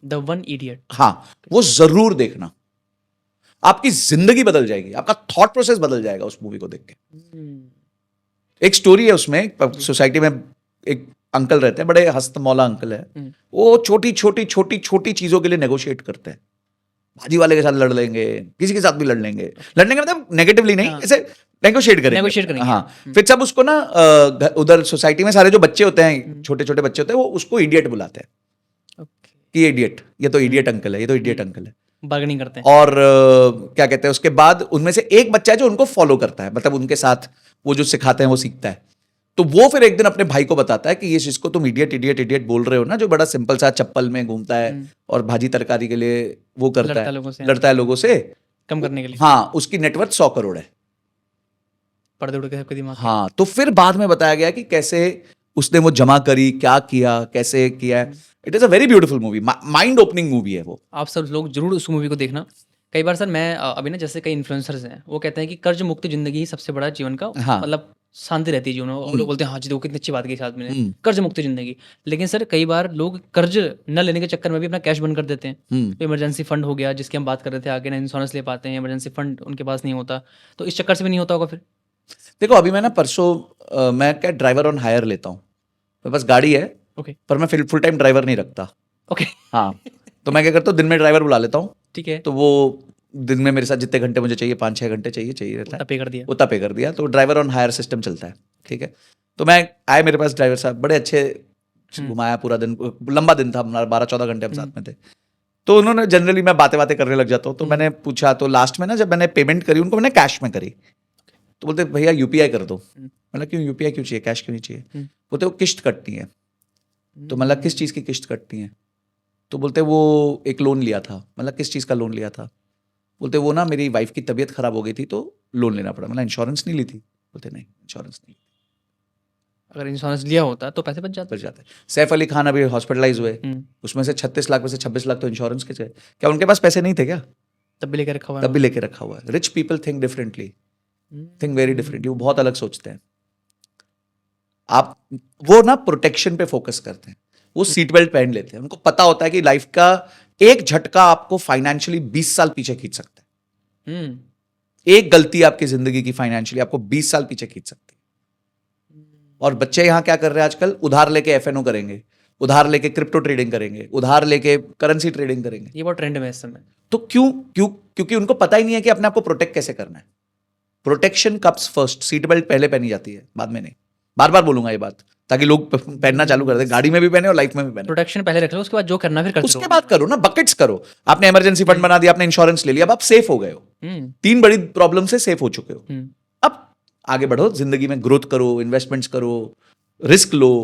The one idiot. हाँ, वो जरूर देखना, आपकी जिंदगी बदल जाएगी, आपका थॉट प्रोसेस बदल जाएगा उस मूवी को देख के। एक स्टोरी है उसमें, सोसाइटी में एक अंकल रहते हैं, बड़े हस्त मौला अंकल है। वो छोटी छोटी छोटी छोटी चीजों के लिए नेगोशिएट करते हैं। भाजी वाले के साथ लड़ लेंगे, किसी के साथ भी लड़ लेंगे, लड़ने का मतलब नेगेटिवली नहीं, ऐसे नेगोशिएट Negotiate करेंगे। करेंगे। हाँ, फिर सब उसको ना उधर सोसाइटी में सारे जो बच्चे होते हैं, छोटे छोटे बच्चे होते हैं, वो उसको इडियट बुलाते हैं कि ये इडियट, ये तो इडियट अंकल है, ये तो इडियट अंकल है। बार्गेनिंग करते हैं। और क्या कहते हैं, उसके बाद उनमें से एक बच्चा है जो उनको फॉलो करता है, मतलब उनके साथ वो जो सिखाते हैं वो सीखता है। तो वो फिर एक दिन अपने भाई को बताता है कि ये जिसको तुम इडियट इडियट इडियट बोल रहे हो ना, जो बड़ा सिंपल सा चप्पल में घूमता है और भाजी तरकारी के लिए वो करता लड़ता है, लोगों से। लड़ता है लोगों से, कम करने के लिए। हाँ, उसकी नेटवर्थ 100 करोड़ है। पर्दे उड़ के सबके दिमाग। हाँ, तो फिर बाद में बताया गया कि कैसे उसने वो जमा करी, क्या किया, कैसे किया है। It is a very beautiful movie, mind opening movie है वो। आप सब लोग जरूर उस मूवी को देखना। कई बार सर मैं अभी ना, जैसे कई इन्फ्लुएंसर्स हैं, वो कहते हैं कि कर्ज मुक्त जिंदगी ही सबसे बड़ा जीवन का हाँ। मतलब शांति रहती है जीवन में। वो लोग बोलते हैं हाँ जी, देखो कितनी अच्छी बात की साथ में कर्ज मुक्त जिंदगी। लेकिन सर कई बार लोग कर्ज न लेने के चक्कर में भी अपना कैश बंद कर देते हैं। तो इमरजेंसी फंड हो गया, जिसकी हम बात कर रहे थे आगे, ना इंश्योरेंस ले पाते हैं, इमरजेंसी फंड उनके पास नहीं होता, तो इस चक्कर से भी नहीं होता होगा फिर। देखो अभी मैं ना परसों मैं क्या ड्राइवर ऑन हायर लेता हूँ, मेरे पास गाड़ी है, ओके। पर मैं फुल टाइम ड्राइवर नहीं रखता। ओके। हाँ, तो मैं क्या करता हूँ, दिन में ड्राइवर बुला लेता हूँ, ठीक है। तो वो दिन में मेरे साथ जितने घंटे मुझे चाहिए, 5-6 घंटे चाहिए रहता है, पे कर दिया। उतना पे कर दिया। तो ड्राइवर ऑन हायर सिस्टम चलता है, ठीक है। तो मैं आए, मेरे पास ड्राइवर साहब बड़े अच्छे, घुमाया पूरा दिन, लंबा दिन था हमारा, 12-14 घंटे हम साथ में थे। तो उन्होंने, जनरली मैं बातें बातें करने लग जाता हूँ, तो मैंने पूछा, तो लास्ट में ना जब मैंने पेमेंट करी उनको, मैंने कैश में करी, तो बोलते भैया UPI कर दो। मतलब क्यों UPI क्यों चाहिए, कैश क्यों नहीं चाहिए? बोलते वो किस्त कटनी है। तो मतलब किस चीज़ की किस्त कटनी है? तो बोलते वो एक लोन लिया था। मतलब किस चीज़ का लोन लिया था? बोलते वो ना मेरी वाइफ की तबीयत खराब हो गई थी तो लोन लेना पड़ा। मतलब इंश्योरेंस नहीं ली थी? बोलते नहीं, इंश्योरेंस नहीं। अगर इंश्योरेंस लिया होता तो पैसे बच जाते। बच जाते। सैफ अली खान अभी हॉस्पिटलाइज हुए, उसमें से 36 लाख में से 26 लाख तो इंश्योरेंस के थे। क्या उनके पास पैसे नहीं थे क्या? तब भी लेकर रखा हुआ है। तब भी लेके रखा हुआ है। Rich people think differently, think very differently, वो बहुत अलग सोचते हैं। आप वो ना प्रोटेक्शन पे फोकस करते हैं, वो सीट बेल्ट पहन लेते हैं, उनको पता होता है कि लाइफ का एक झटका आपको फाइनेंशियली 20 साल पीछे खींच सकता है। एक गलती आपकी जिंदगी की फाइनेंशियली आपको 20 साल पीछे खींच सकती है। और बच्चे यहां क्या कर रहे हैं आजकल? उधार लेके FNO करेंगे, उधार लेके क्रिप्टो ट्रेडिंग करेंगे, उधार लेके करेंसी ट्रेडिंग करेंगे। ये बहुत ट्रेंड में है इस समय। तो क्योंकि उनको पता ही नहीं है कि अपने आप को प्रोटेक्ट कैसे करना है। Protection comes first, seat belt पहले पहनी जाती है, बाद में नहीं। बार बार बोलूंगा ये बात, ताकि लोग पहनना चालू कर दे, गाड़ी में भी पहने और लाइफ में भी पहने। प्रोटेक्शन पहले रख लो, उसके बाद जो करना फिर करते उसके बाद करो ना, बकेट्स करो। आपने इमरजेंसी फंड बना दिया, आपने इंश्योरेंस ले लिया, अब आप सेफ हो गए हो, रहो। 3 बड़ी प्रॉब्लम से सेफ हो चुके हो। हम्म। अब आगे बढ़ो, जिंदगी में ग्रोथ करो, इन्वेस्टमेंट्स करो, रिस्क लो।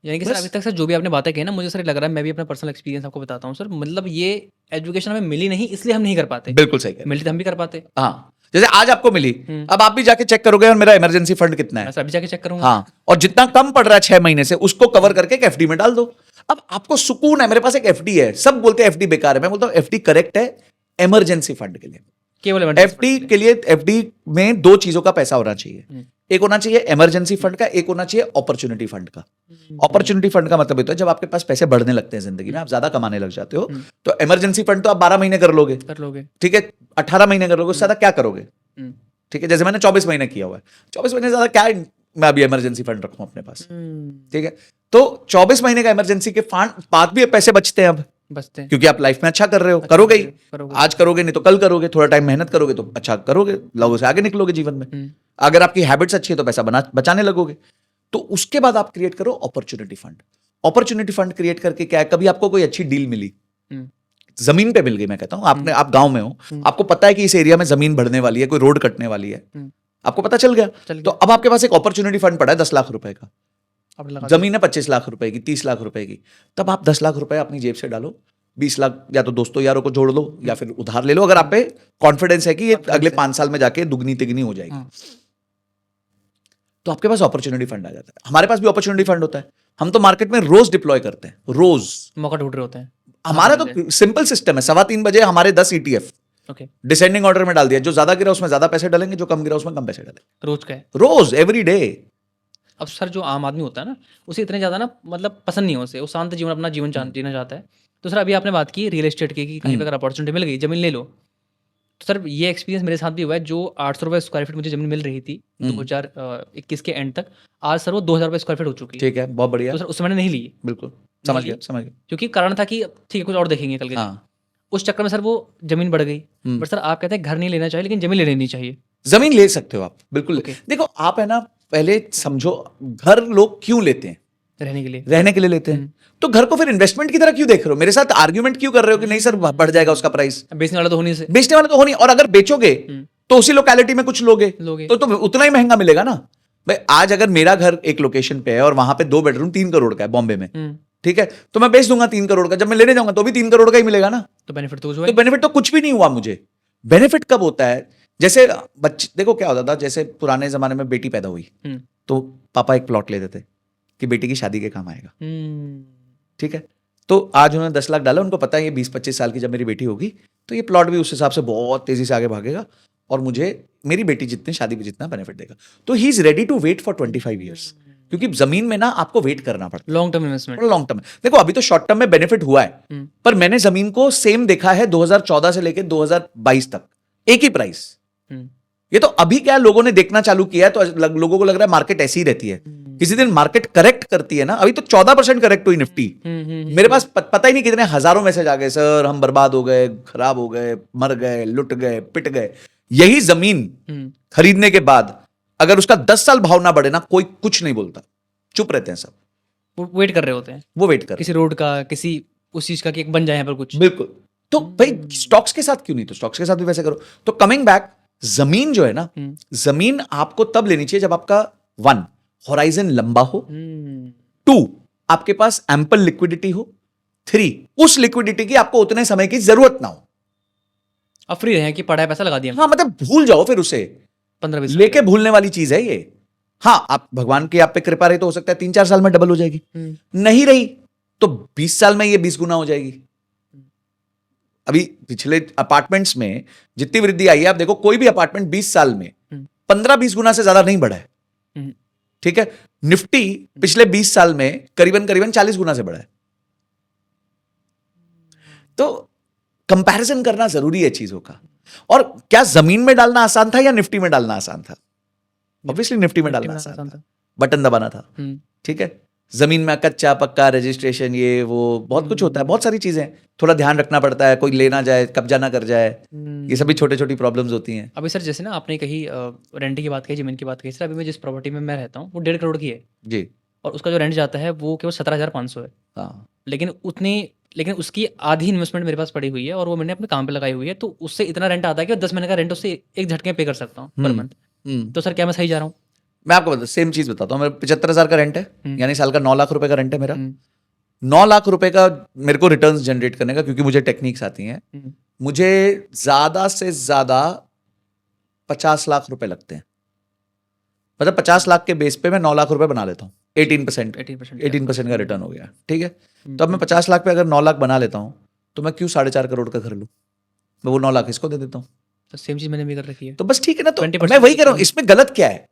यानी कि सर अभी तक सर जो भी आपने बातें कही ना, मुझे सर लग रहा है, मैं भी अपना पर्सनल एक्सपीरियंस आपको बताता हूँ सर, मतलब ये एजुकेशन हमें मिली नहीं इसलिए हम नहीं कर पाते, बिल्कुल सही कह रहे मिलती तो हम भी कर पाते। हैं। हाँ, जैसे आज आपको मिली, अब आप भी जाके चेक करोगे और मेरा इमरजेंसी फंड कितना मैं है। सर अभी जाके चेक करूंगा। हाँ, और जितना कम पड़ रहा है 6 महीने से, उसको कवर करके एक एफडी में डाल दो। अब आपको सुकून है, मेरे पास एक एफडी है। सब बोलते हैं एफडी बेकार है, मैं बोलता हूँ एफडी करेक्ट है इमरजेंसी फंड के लिए। केवल एफडी के लिए, एफडी में 2 चीजों का पैसा होना चाहिए। एक होना चाहिए इमरजेंसी फंड का, एक होना चाहिए अपॉर्चुनिटी फंड का। अपॉर्चुनिटी फंड का मतलब होता है जब आपके पास पैसे बढ़ने लगते हैं जिंदगी में, आप ज्यादा कमाने लग जाते हो, तो इमरजेंसी फंड तो आप 12 महीने कर लोगे, ठीक है, 18 महीने कर लोगे, उससे ज्यादा क्या करोगे? ठीक है, जैसे मैंने 24 महीने किया हुआ है, 24 महीने से ज्यादा क्या मैं अभी इमरजेंसी फंड रखूं अपने पास? ठीक है, तो 24 महीने का इमरजेंसी के फंड बाद भी पैसे बचते हैं अब, बचते हैं, क्योंकि आप लाइफ में अच्छा कर रहे हो, करोगे ही, करोगे। आज करोगे नहीं तो कल करोगे, थोड़ा टाइम मेहनत करोगे तो अच्छा करोगे, लोगों से आगे निकलोगे जीवन में। अगर आपकी हैबिट्स अच्छी है तो पैसा बचाने लगोगे। तो उसके बाद आप क्रिएट करो opportunity fund. Opportunity fund create करके क्या है, कभी आपको कोई अच्छी डील मिली, जमीन पे मिल गई, मैं कहता हूं आप गांव में हो, आपको पता है कि इस एरिया में जमीन बढ़ने वाली है, कोई रोड कटने वाली है, आपको पता चल गया, तो अब आपके पास एक अपॉर्चुनिटी फंड पड़ा है 10 लाख रुपए का, जमीन है 25 लाख रुपए की, 30 लाख रुपए की, तब आप 10 लाख रुपए अपनी जेब से डालो, 20 लाख या तो दोस्तों यारों को जोड़ लो या फिर उधार ले लो, अगर आप पे कॉन्फिडेंस है कि ये अगले 5 साल में जाके दुगनी तिगनी हो जाएगी, तो आपके पास अपॉर्चुनिटी फंड आ जाता है। हमारे पास भी अपॉर्चुनिटी फंड होता है, हम तो मार्केट में रोज डिप्लॉय करते हैं, रोज मौका ढूंढ रहे होते हैं। हमारा तो सिंपल सिस्टम है, 3:15 बजे हमारे 10 ETF डिसेंडिंग ऑर्डर में डाल दिया, जो ज्यादा गिरा उसमें ज्यादा पैसे डालेंगे, जो कम गिरा उसमें कम पैसे डालेंगे, रोज का है, रोज, एवरी डे। अब सर जो आम आदमी होता है ना, उसे इतने ज्यादा ना मतलब पसंद नहीं है, उसे वो शांत जीवन अपना जीवन जीना चाहता है। तो सर अभी आपने बात की रियल एस्टेट की, कि कहीं पर अगर अपॉर्चुनिटी मिल गई, जमीन ले लो, तो सर ये एक्सपीरियंस मेरे साथ भी हुआ है। जो 800 रुपये स्क्वायर फीट मुझे जमीन मिल रही थी 2021 के एंड तक, आज सर वो 2000 रुपये स्क्वायर फीट हो चुकी है। ठीक है, बहुत बढ़िया। तो सर उसमें मैंने नहीं ली, बिल्कुल समझ गया, क्योंकि कारण था कि ठीक है कुछ और देखेंगे कल के दिन। उस चक्कर में सर वो जमीन बढ़ गई। बट सर आप कहते हैं घर नहीं लेना चाहिए, लेकिन जमीन ले लेनी चाहिए। जमीन ले सकते हो आप, बिल्कुल। देखो आप है ना, पहले समझो घर लोग क्यों लेते हैं? रहने के लिए, रहने के लिए लेते हैं। तो घर को फिर इन्वेस्टमेंट की तरह क्यों देख रहे हो? मेरे साथ आर्ग्यूमेंट क्यों कर रहे हो कि नहीं सर बढ़ जाएगा उसका प्राइस? बेचने वाला तो होनी से, बेचने वाला तो हो नहीं, और अगर बेचोगे तो उसी लोकेलिटी में कुछ लोगे तो उतना ही महंगा मिलेगा ना भाई। आज अगर मेरा घर एक लोकेशन पे है और वहां पे 2 बेडरूम 3 करोड़ का है बॉम्बे में, ठीक है, तो मैं बेच दूंगा 3 करोड़ का, जब मैं लेने जाऊंगा तो भी 3 करोड़ का ही मिलेगा ना। तो बेनिफिट तो कुछ भी नहीं हुआ मुझे। बेनिफिट कब होता है? जैसे बच्चे, देखो क्या होता था, जैसे पुराने जमाने में बेटी पैदा हुई तो पापा एक प्लॉट ले देते कि बेटी की शादी के काम आएगा, ठीक है। तो आज उन्होंने 10 लाख डाला, उनको पता है ये 20-25 साल की जब मेरी बेटी होगी तो ये प्लॉट भी उस हिसाब से बहुत तेजी से आगे भागेगा और मुझे मेरी बेटी जितनी शादी पे जितना बेनिफिट देगा। तो he is ready to wait for 25 years, क्योंकि जमीन में ना आपको वेट करना पड़ता है, long term investment, long term. देखो अभी तो शॉर्ट टर्म में बेनिफिट हुआ है, पर मैंने जमीन को सेम देखा है 2014 से लेकर 2022 तक, एक ही प्राइस। ये तो अभी क्या लोगों ने देखना चालू किया है, तो लोगों को लग रहा है मार्केट ऐसी ही रहती है। किसी दिन मार्केट करेक्ट करती है ना, अभी तो 14% करेक्ट हुई निफ्टी। मेरे पास पता ही नहीं कितने हजारों मैसेज आ गए, सर हम बर्बाद हो गए, खराब हो गए, मर गए, लुट गए, पिट गए। यही जमीन खरीदने के बाद अगर उसका 10 साल भाव ना बढ़े ना, कोई कुछ नहीं बोलता, चुप रहते हैं सब, वो वेट कर रहे होते हैं, वो वेट कर किसी रोड का, किसी उस चीज का कि बन जाए यहाँ पर कुछ। बिल्कुल। तो भाई स्टॉक्स के साथ क्यों नहीं? तो स्टॉक्स के साथ भी वैसे करो। तो कमिंग बैक, जमीन जो है ना, जमीन आपको तब लेनी चाहिए जब आपका 1 होराइजन लंबा हो, 2 आपके पास एम्पल लिक्विडिटी हो, 3 उस लिक्विडिटी की आपको उतने समय की जरूरत ना हो। अब फ्री रहे कि पढ़ा है पैसा लगा दिया, हाँ, मतलब भूल जाओ फिर उसे, 15-20 लेके भूलने वाली चीज है ये। हाँ, आप भगवान की आप पे कृपा रही तो हो सकता है 3-4 साल में डबल हो जाएगी, नहीं रही तो 20 साल में ये 20 गुना हो जाएगी। अभी पिछले अपार्टमेंट्स में जितनी वृद्धि आई है, आप देखो कोई भी अपार्टमेंट 20 साल में 15-20 गुना से ज्यादा नहीं बढ़ा है, ठीक है। निफ्टी पिछले 20 साल में करीबन 40 गुना से बढ़ा है। तो कंपैरिजन करना जरूरी है चीजों का। और क्या जमीन में डालना आसान था या निफ्टी में डालना आसान था? ऑब्वियसली निफ्टी में डालना आसान था, बटन दबाना था, ठीक है। जमीन में कच्चा पक्का रजिस्ट्रेशन, ये वो बहुत कुछ होता है, बहुत सारी चीजें थोड़ा ध्यान रखना पड़ता है, कोई ले ना जाए, कब्जा ना कर जाए, ये सभी छोटी छोटी प्रॉब्लम्स होती हैं। अभी सर जैसे ना आपने कही रेंट की बात कही, जमीन की बात कही, सर अभी मैं जिस प्रॉपर्टी में मैं रहता हूँ वो 1.5 करोड़ की है जी। और उसका जो रेंट जाता है वो केवल 17,500 है। हाँ लेकिन उसकी आधी इन्वेस्टमेंट मेरे पास पड़ी हुई है और वो मैंने अपने काम पे लगाई हुई है, तो उससे इतना रेंट आता है कि 10 महीने का रेंट उससे एक झटके में पे कर सकता हूँ पर मंथ। तो सर क्या मैं सही जा रहा हूँ? मैं आपको बता सेम चीज बताता हूँ। मेरा 75,000 का रेंट है, यानी साल का 9 लाख रुपए का रेंट है मेरा। 9 लाख रुपए का मेरे को रिटर्न्स जनरेट करने का, क्योंकि मुझे टेक्निक्स आती हैं, मुझे ज्यादा से ज्यादा 50 लाख रुपए लगते हैं। मतलब 50 लाख के बेस पे मैं 9 लाख रुपए बना लेता हूँ। 18% का रिटर्न हो गया, ठीक है। तो अब मैं 50 लाख पे अगर 9 लाख बना लेता हूँ, तो मैं क्यों 4.5 करोड़ का घर लूँ? मैं वो 9 लाख इसको दे देता हूँ। तो सेम चीज मैंने भी कर रखी है। तो बस ठीक है ना। तो 20% मैं वही कह रहा हूँ, इसमें गलत क्या है?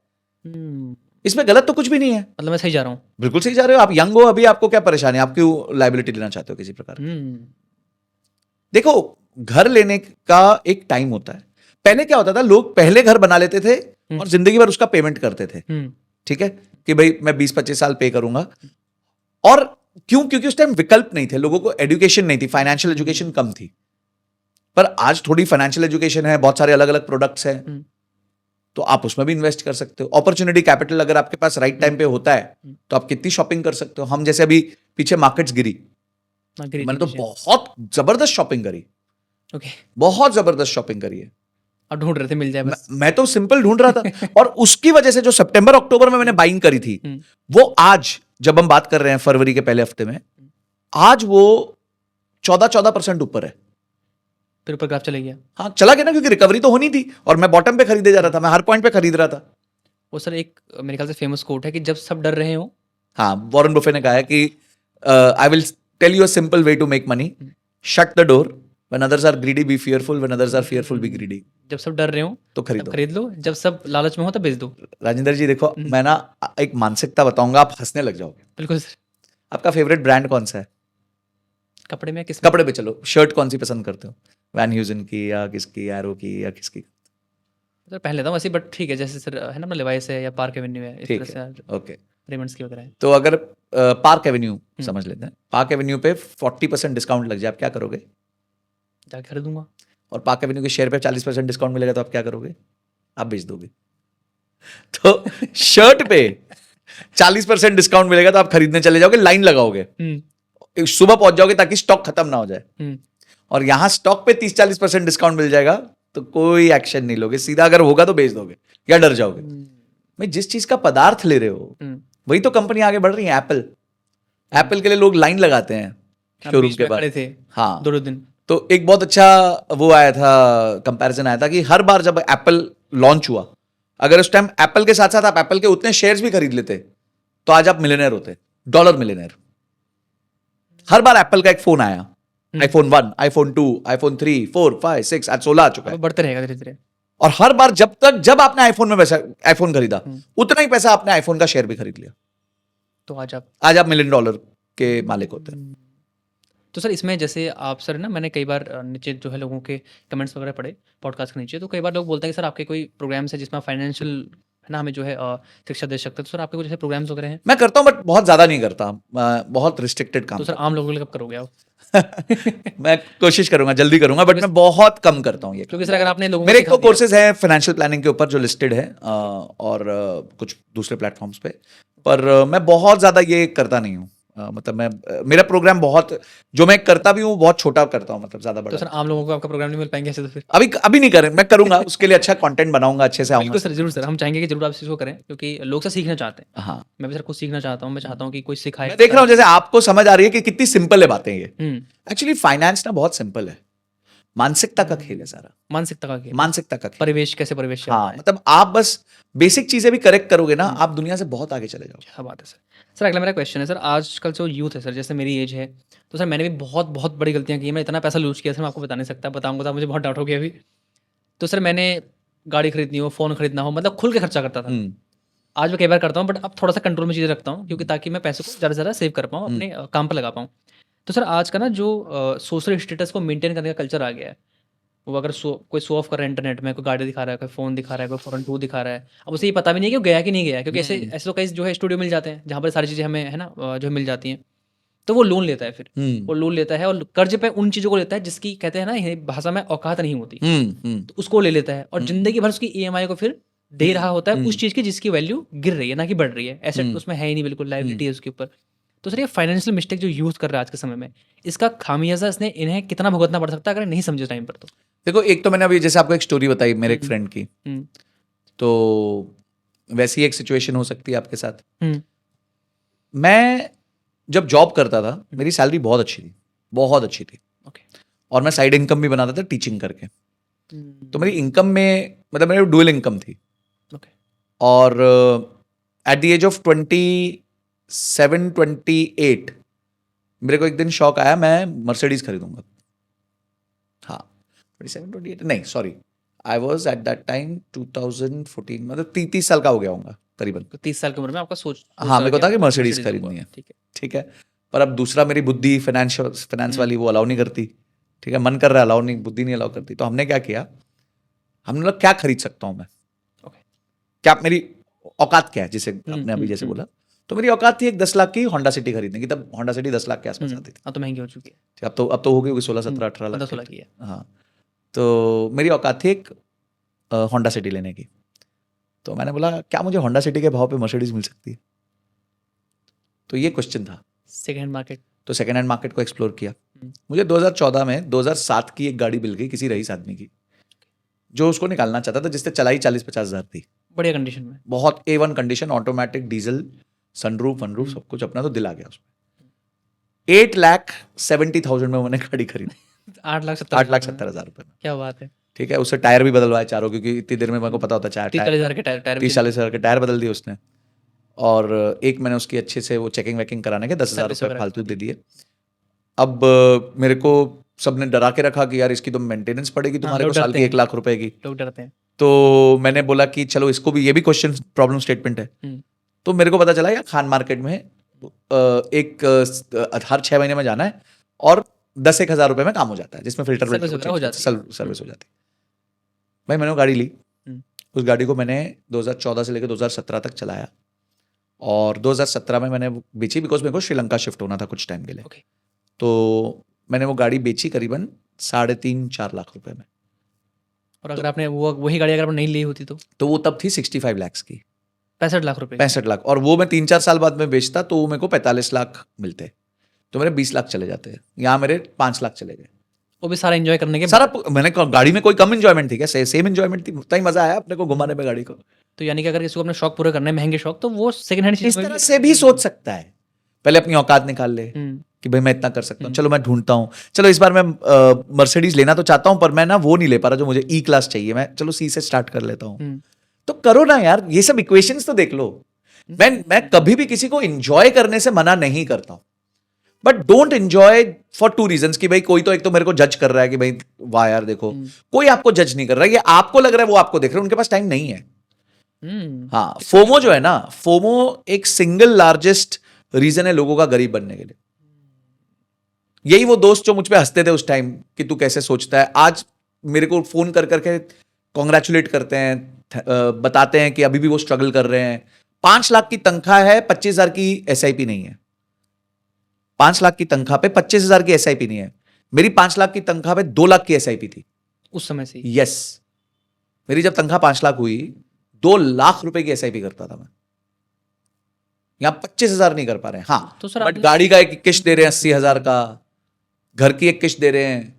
हम्म, इसमें गलत तो कुछ भी नहीं है। मतलब मैं सही जा रहा हूँ। बिल्कुल सही जा रहे हो। आप यंग हो अभी, आपको क्या परेशानी है? आप क्यों लाइबिलिटी लेना चाहते हो किसी प्रकार की? देखो, घर लेने का एक टाइम होता है। पहले क्या होता था, लोग पहले घर बना लेते थे और जिंदगी भर उसका पेमेंट करते थे, ठीक है, कि भाई मैं 20-25 साल पे करूंगा। और क्यों? क्योंकि उस टाइम विकल्प नहीं थे, लोगों को एजुकेशन नहीं थी, फाइनेंशियल एजुकेशन कम थी। पर आज थोड़ी फाइनेंशियल एजुकेशन है, बहुत सारे अलग अलग प्रोडक्ट्स हैं, तो आप उसमें भी इन्वेस्ट कर सकते हो। अपॉर्चुनिटी कैपिटल अगर आपके पास राइट टाइम पे होता है, तो आप कितनी शॉपिंग कर सकते हो। हम जैसे अभी पीछे मार्केट्स गिरी, मैंने तो बहुत जबरदस्त शॉपिंग करी, ओके। बहुत जबरदस्त शॉपिंग करी है। अब ढूंढ रहे थे मिल जाए बस। मैं तो सिंपल ढूंढ रहा था। और उसकी वजह से जो सितंबर अक्टूबर में मैंने बाइंग करी थी, वो आज जब हम बात कर रहे हैं फरवरी के पहले हफ्ते में, आज वो 14% ऊपर है। फिर ऊपर ग्राफ चले गया। हाँ चला गया ना, क्योंकि रिकवरी तो होनी थी और मैं बॉटम पे खरीदे जा रहा था, मैं हर पॉइंट पे खरीद रहा था। वो सर एक मेरे ख्याल से फेमस कोट है कि जब सब डर रहे हो। हाँ, वॉरेन बफे ने कहा है कि I will tell you a simple way to make money, shut the door, when others are greedy be fearful, when others are fearful be greedy. जब सब डर रहे हो तो तब खरीद लो, जब सब लालच में हो तब बेच दो। राजेंद्र जी देखो, मैं ना एक मानसिकता बताऊंगा, आप हंसने लग जाओगे। बिल्कुल सर। आपका फेवरेट ब्रांड कौन सा है? कपड़े में किस कपड़े पे चलो, शर्ट कौन सी पसंद करते हो? वैन ह्यूजन की या किसकी, एरो की या किसकी? सर पहन लेता हूँ वैसे, बट ठीक है, जैसे सर है ना अपना लिवाइस है या पार्क एवेन्यू है, इस ठीक तरह है, से ओके। रेमंड्स की वगैरह है। तो अगर पार्क एवेन्यू समझ लेते हैं, पार्क एवेन्यू पे 40% डिस्काउंट लग जाए, आप क्या करोगे? जाके खरीदूंगा। और पार्क एवेन्यू के शेयर पे 40% डिस्काउंट मिलेगा, तो आप क्या करोगे? आप बेच दोगे। तो शर्ट पे 40% डिस्काउंट मिलेगा, तो आप खरीदने चले जाओगे, लाइन लगाओगे, सुबह पहुंच जाओगे ताकि स्टॉक खत्म ना हो जाए। और यहां स्टॉक पे 30-40% डिस्काउंट मिल जाएगा, तो कोई एक्शन नहीं लोगे, सीधा अगर होगा तो बेच दोगे या डर जाओगे। भाई जिस चीज का पदार्थ ले रहे हो, वही तो कंपनी आगे बढ़ रही है। एप्पल के लिए लोग लाइन लगाते हैं शोरूम के बाद। थे हाँ, 2 दिन। तो एक बहुत अच्छा वो आया था, कंपैरिजन आया था कि हर बार जब एप्पल लॉन्च हुआ, अगर उस टाइम एप्पल के साथ साथ आप एप्पल के उतने शेयर्स भी खरीद लेते, तो आज आप मिलियनर होते, डॉलर मिलियनर। हर बार एप्पल का एक फोन आया, iPhone 1, iPhone 2, iPhone 3, 4, 5, 6, आज 16 आ चुका है। बढ़ते रहेगा धीरे धीरे। और हर बार जब आपने आईफोन खरीदा, उतना ही पैसा आपने आईफोन का शेयर भी खरीद लिया, तो आज आप $1 मिलियन के मालिक होते हैं। तो सर इसमें जैसे आप सर ना, मैंने कई बार नीचे जो है लोगों के कमेंट्स वगैरह पढ़े पॉडकास्ट के नीचे, तो कई बार लोग बोलते हैं कि सर आपके कोई प्रोग्राम्स है जिसमें फाइनेंशियल है ना हमें जो है शिक्षा दे सकते हैं, तो सर आपके कुछ ऐसे प्रोग्राम्स वगैरह हैं? मैं करता हूं, बट बहुत ज्यादा नहीं करता, बहुत रिस्ट्रिक्टेड काम। तो सर आम लोगों के लिए कब करोगे आप? मैं कोशिश करूंगा, जल्दी करूंगा, बट मैं बहुत कम करता हूं ये। क्योंकि सर अगर आपने लोगों मेरे एक तो कोर्सेज हैं फाइनेंशियल प्लानिंग के ऊपर जो लिस्टेड है, और कुछ दूसरे प्लेटफॉर्म्स पे, पर मैं बहुत ज्यादा ये करता नहीं हूँ। मतलब मेरा प्रोग्राम बहुत, जो मैं करता भी हूँ बहुत छोटा करता हूँ, मतलब ज्यादा बड़ा। तो सर आम लोगों को आपका प्रोग्राम नहीं मिल पाएंगे ऐसे तो फिर? अभी नहीं करें, मैं करूंगा, उसके लिए अच्छा कंटेंट बनाऊंगा, अच्छे से आऊंगा। बिल्कुल सर, जरूर सर, हम चाहेंगे कि जरूर आप इस चीज़ को करें, क्योंकि लोग सर सीखना चाहते हैं। हाँ, मैं भी सर कुछ सीखना चाहता हूँ, मैं चाहता हूँ कि कोई सिखाए। मैं देख रहा हूँ जैसे आपको समझ आ रही है कि कितनी सिंपल है बातें ये। एक्चुअली फाइनेंस ना बहुत सिंपल है, मानसिकता का खेल है सारा। मानसिकता का खेल, मानसिकता का खेल। परिवेश कैसे परिवेश चल रहा हाँ, है। मतलब आप बस बेसिक चीजें भी करेक्ट करोगे ना, आप दुनिया से बहुत आगे चले जाओगे। क्या बात है सर। सर अगला मेरा क्वेश्चन है सर, आजकल जो यूथ है सर, जैसे मेरी एज है, तो सर मैंने भी बहुत बहुत बड़ी गलतियाँ की हैं। मैं इतना पैसा लूज किया सर, मैं आपको बता नहीं सकता, बताऊंगा तो आप मुझे बहुत डाउट होगी अभी। तो सर मैंने गाड़ी खरीदनी हो, फ़ोन खरीदना हो, मतलब खुल के खर्चा करता था। आज मैं कई बार करता हूँ, बट अब थोड़ा सा कंट्रोल में चीज़ें रखता हूँ, क्योंकि ताकि मैं पैसे को ज़्यादा से ज़्यादा सेव कर पाऊँ, अपने काम पर लगा पाऊँ। तो सर आज का ना जो सोशल स्टेटस को मेंटेन करने का कल्चर आ गया है, वो अगर कोई शो ऑफ कर रहा है इंटरनेट में, कोई गाड़ी दिखा रहा है, कोई फ़ोन दिखा रहा है, कोई फॉरेन टूर दिखा रहा है, अब उसे ये पता भी नहीं है कि वो गया कि नहीं गया, क्योंकि ऐसे तो कई जो है स्टूडियो मिल जाते हैं जहाँ पर सारी चीज़ें हमें है ना जो मिल जाती हैं। तो वो लोन लेता है, फिर वो लोन लेता है और कर्ज पे उन चीज़ों को लेता है जिसकी कहते हैं ना ये भाषा में औकात नहीं होती, तो उसको ले लेता है और ज़िंदगी भर उसकी ईएमआई को फिर दे रहा होता है उस चीज़ की जिसकी वैल्यू गिर रही है, ना कि बढ़ रही है। एसेट उसमें है ही नहीं, बिल्कुल लायबिलिटी है उसके ऊपर। तो सर ये फाइनेंशियल मिस्टेक जो यूज़ कर रहा है आज के समय में, इसका खामियाजा इन्हें कितना भुगतना पड़ सकता है अगर नहीं समझे टाइम पर तो? देखो, एक तो मैंने अभी जैसे आपको एक स्टोरी बताई मेरे एक फ्रेंड की, हुँ, तो वैसी एक सिचुएशन हो सकती है आपके साथ। हुँ, मैं जब जॉब करता था, मेरी सैलरी बहुत अच्छी थी, बहुत अच्छी थी, ओके। और मैं साइड इनकम भी बनाता था टीचिंग करके। हुँ, तो मेरी इनकम में मतलब मेरी डुअल इनकम थी। ओके। और एट द एज ऑफ 27-28 मेरे को एक दिन शौक आया, मैं मर्सिडीज खरीदूंगा। हाँ, 27-28 नहीं, sorry, I was at that time 2014, मतलब 30 साल का हो गया होगा करीबन। तो 30 साल की उम्र में आपका हाँ, मेरे को था कि मर्सिडीज लूँगा, खरीदनी है, ठीक है। ठीक है। पर अब दूसरा, मेरी बुद्धि फाइनेंस वाली वो अलाउ नहीं करती, ठीक है, मन कर रहा है अलाउ नहीं, बुद्धि नहीं अलाउ करती। तो हमने क्या किया, हमने बोला क्या खरीद सकता हूँ मैं, ओके। क्या मेरी औकात क्या है, जिसे आपने अभी जैसे बोला। तो मेरी औकात थी एक 10 लाख की होंडा सिटी खरीदने की, तब होंडा सिटी 10 लाख के आसपास आती थी। अब तो महंगी हो चुकी है। अब तो हो गई होगी 16-17-18 लाख 15-16 की। की है। हाँ, तो मेरी औकात थी एक होंडा सिटी लेने की। तो मैंने बोला क्या मुझे होंडा सिटी के भाव पे मर्सिडीज मिल सकती है, तो ये क्वेश्चन था। Second hand market. तो सेकेंड हैंड मार्केट को एक्सप्लोर किया। हुँ, मुझे 2014 में 2007 की एक गाड़ी मिल गई किसी रईस आदमी की, जो उसको निकालना चाहता था, जिससे चलाई 40-50 हज़ार थी, बढ़िया कंडीशन में। बहुत A1 condition, automatic, diesel, sunroof वनरूफ सब कुछ अपना, तो दिल आ गया उसमें। 8,70,000 में मैंने गाड़ी खरीदी, 8,70,000 रुपए में। क्या बात है! ठीक है, उससे टायर भी बदलवाए चारों, क्योंकि इतनी देर में मेरे को पता होता है 30-40 हज़ार के टायर 30-40 हज़ार के टायर बदल दिए उसने। और एक मैंने उसकी अच्छे से वो चेकिंग वेकिंग कराने के 10,000 सर्विस रुपये वगैरह फालतू करवा दे दिए। अब मेरे को सबने डरा के रखा कि यार इसकी तो मेंटेनेंस पड़ेगी तुम्हारे लोग को साल डरते की हैं। 1 लाख रुपए की। लोग डरते हैं। तो मैंने बोला कि चलो इसको भी, ये भी क्वेश्चन प्रॉब्लम स्टेटमेंट है। हुँ, तो मेरे को पता चला यार खान मार्केट में हर 6 महीने में जाना है, और 10-1 हज़ार रुपए में काम हो जाता है, जिसमें फिल्टर सर्विस वगैरह हो जाती है। सर्विस हो जाती है। भाई मैंने वो गाड़ी ली, हुँ, उस गाड़ी को मैंने 2014 से लेकर 2017 तक चलाया, और 2017 में मैंने वो बेची, बिकॉज मेरे को श्रीलंका शिफ्ट होना था कुछ टाइम के लिए। ओके। तो मैंने वो गाड़ी बेची करीबन 3.5-4 लाख रुपए में। और अगर आपने वही गाड़ी अगर आपने नहीं ली होती तो वो तब थी 65 लाख की, 65 लाख रुपए की। 65 लाख, और वो मैं 3-4 साल बाद में बेचता तो वो मेरे को 45 लाख मिलते, तो मेरे 20 लाख चले जाते हैं, यहाँ मेरे 5 लाख चले गए। वो भी सारा एन्जॉय करने के सारा मैंने गाड़ी में कोई कम इंजॉयमेंट थी क्या, सेम इंजॉयमेंट थी, उतना ही मजा आया अपने को घुमाने में गाड़ी को। तो यानी कि अगर किसी को अपने शौक पूरे करने हैं, महंगे शौक, तो वो सेकंड हैंड इस चीज़ में तरह से भी सोच सकता है, पहले अपनी औकात निकाल ले हुँ, कि भाई मैं इतना कर सकता हूँ, चलो मैं ढूंढता हूँ, चलो इस बार मैं मर्सिडीज लेना तो चाहता हूँ, पर मैं ना वो नहीं ले पा रहा जो मुझे ई क्लास चाहिए, मैं चलो सी से स्टार्ट कर लेता हूँ। हुँ, तो करो ना यार, ये सब इक्वेशंस तो देख लो। मैं कभी भी किसी को इंजॉय करने से मना नहीं करता हूं, but don't enjoy for 2 reasons कि भाई कोई तो एक तो मेरे को जज कर रहा है कि भाई वाह यार देखो, कोई आपको जज नहीं कर रहा है, ये आपको लग रहा है वो आपको देख रहे हैं, उनके पास टाइम नहीं है। हुँ, हाँ, फोमो जो है ना, फोमो एक सिंगल लार्जेस्ट रीजन है लोगों का गरीब बनने के लिए। यही वो दोस्त जो मुझ पे हंसते थे उस टाइम कि तू कैसे सोचता है, आज मेरे को फोन कर करके कॉन्ग्रेचुलेट करते हैं, बताते हैं कि अभी भी वो स्ट्रगल कर रहे हैं। 5 लाख की तनख्वाह है, 25,000 की SIP नहीं है। 5 लाख की तनख्वाह पे 25,000 की SIP नहीं है। मेरी 5 लाख की तनख्वाह पे 2 लाख की SIP थी उस समय से ही। यस। मेरी जब तनख्वाह 5 लाख हुई, 2 लाख रुपए की SIP करता था मैं। यहां 25,000 नहीं कर पा रहे हैं। हाँ, तो सर बट आपने गाड़ी का एक किस्त दे रहे हैं 80,000 का, घर की एक किस्त दे रहे हैं,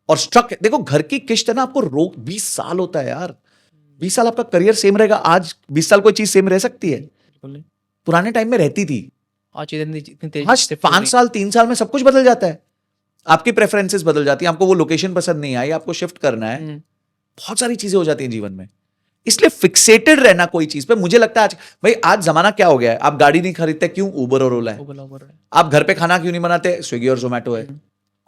और स्ट्रक देखो, घर की किस्त है ना, आपको रोक 20 साल होता है यार, 20 साल आपका करियर सेम रहेगा। आज 20 साल कोई चीज सेम रह सकती है? बिल्कुल नहीं। पुराने टाइम में रहती थी। आज चीज़ें इतनी तेज़ी हाँ, से शिफ्ट हो 5 रही हैं। साल 3 साल में सब कुछ बदल जाता है। आपकी प्रेफरेंसेस बदल जाती हैं, आपको वो लोकेशन पसंद नहीं आई, आपको शिफ्ट करना है, हुँ, बहुत सारी चीजें हो जाती हैं जीवन में। इसलिए फिक्सेटेड रहना कोई चीज पे, मुझे लगता है आज, भाई आज जमाना क्या हो गया है, आप गाड़ी नहीं खरीदते क्यों? उबर और ओला है। ओवर है। आप घर पे खाना क्यों नहीं बनाते? स्विगी और जोमेटो है।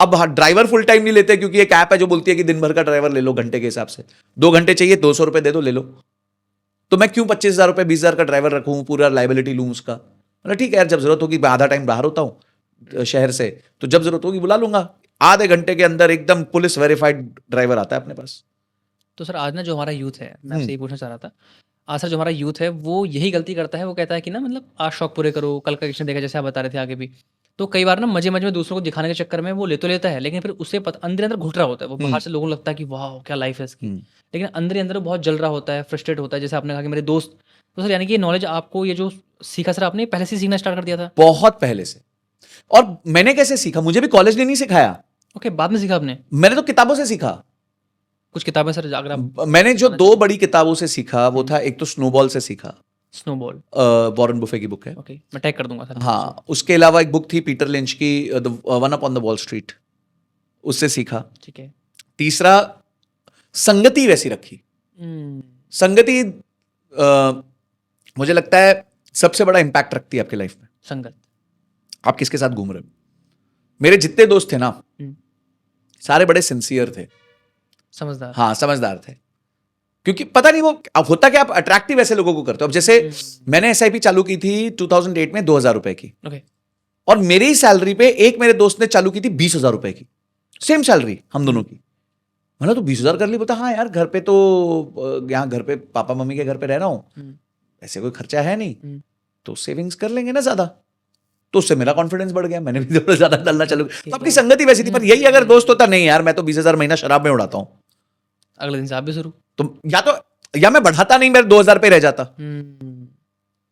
अब ड्राइवर फुल टाइम नहीं लेते क्योंकि एक ऐप है जो बोलती है कि दिन भर का ड्राइवर ले लो, घंटे के हिसाब से 2 घंटे चाहिए, 200 रुपए दे दो, ले लो। तो मैं क्यों 25,000 रुपए 20,000 का ड्राइवर रखूं, पूरा लाइबिलिटी लूं उसका? मतलब ठीक है यार, जब जरूरत होगी, मैं आधा टाइम बाहर होता हूं शहर से, तो जब जरूरत होगी बुला लूंगा, आधे घंटे के अंदर एकदम पुलिस वेरीफाइड ड्राइवर आता है अपने पास। तो सर आज ना जो हमारा यूथ है, मैं आपसे ये पूछना चाह रहा था, आज सर जो हमारा यूथ है वो यही गलती करता है, वो कहता है कि ना मतलब आज शौक पूरे करो, कल का किसने देखा, जैसे आप बता रहे थे आगे भी। तो कई बार ना मजे-मजे में दूसरों को दिखाने के चक्कर में वो ले तो लेता है, लेकिन फिर उससे अंदर-अंदर घुट रहा होता है, वो बाहर से लोगों को लगता है कि वाह! क्या लाइफ है इसकी। लेकिन अंदर ही अंदर वो बहुत जल रहा होता है, फ्रस्ट्रेट होता है, जैसे आपने कहा कि मेरे दोस्त। तो सर यानी कि ये नॉलेज आपको ये जो सीखा सर आपने पहले से ही सीखना स्टार्ट कर दिया था? बहुत पहले से। और मैंने कैसे सीखा, मुझे भी कॉलेज ने नहीं सिखाया, ओके, बाद में सीखा आपने? मैंने तो किताबों से सीखा। कुछ किताबें सर अगर आप मैंने जो 2 बड़ी किताबों से सीखा वो था, एक तो स्नोबॉल से सीखा, स्नोबॉल, वॉरेन बुफे की बुक है। ओके, मैं टैग कर दूंगा सर। हाँ, उसके अलावा एक बुक थी पीटर लिंच की, one up on the wall street, उससे सीखा। ठीक है। तीसरा, संगति वैसी रखी। हम्म, संगति मुझे लगता है सबसे बड़ा इंपैक्ट रखती है आपकी लाइफ में। संगत। आप किसके साथ घूम रहे हो। मेरे जितने दोस्त थे ना, हम्म, सारे बड़े सिंसियर थे। समझदार। हाँ, समझदार थे। क्योंकि पता नहीं वो अब होता क्या, आप अट्रैक्टिव ऐसे लोगों को करते हो। अब जैसे मैंने एसआईपी चालू की थी 2008 में 2,000 रुपए की, ओके, और मेरी सैलरी पे एक मेरे दोस्त ने चालू की थी 20,000 रुपए की, सेम सैलरी हम दोनों की। मैंने तो 20,000 कर ली। बोलता हाँ यार, घर पे तो यहाँ घर पे पापा मम्मी के घर पे रह रहा हूँ, ऐसे कोई खर्चा है नहीं, तो सेविंग्स कर लेंगे ना ज्यादा। तो उससे मेरा कॉन्फिडेंस बढ़ गया, मैंने भी थोड़ा ज्यादा डालना चालू किया। तो आपकी संगति वैसी थी। पर यही अगर दोस्त होता, नहीं यार मैं तो 20,000 महीना शराब में उड़ाता हूं, अगले दिन से आप भी शुरू। तो या मैं बढ़ाता नहीं, मेरे 2,000 पे रह जाता।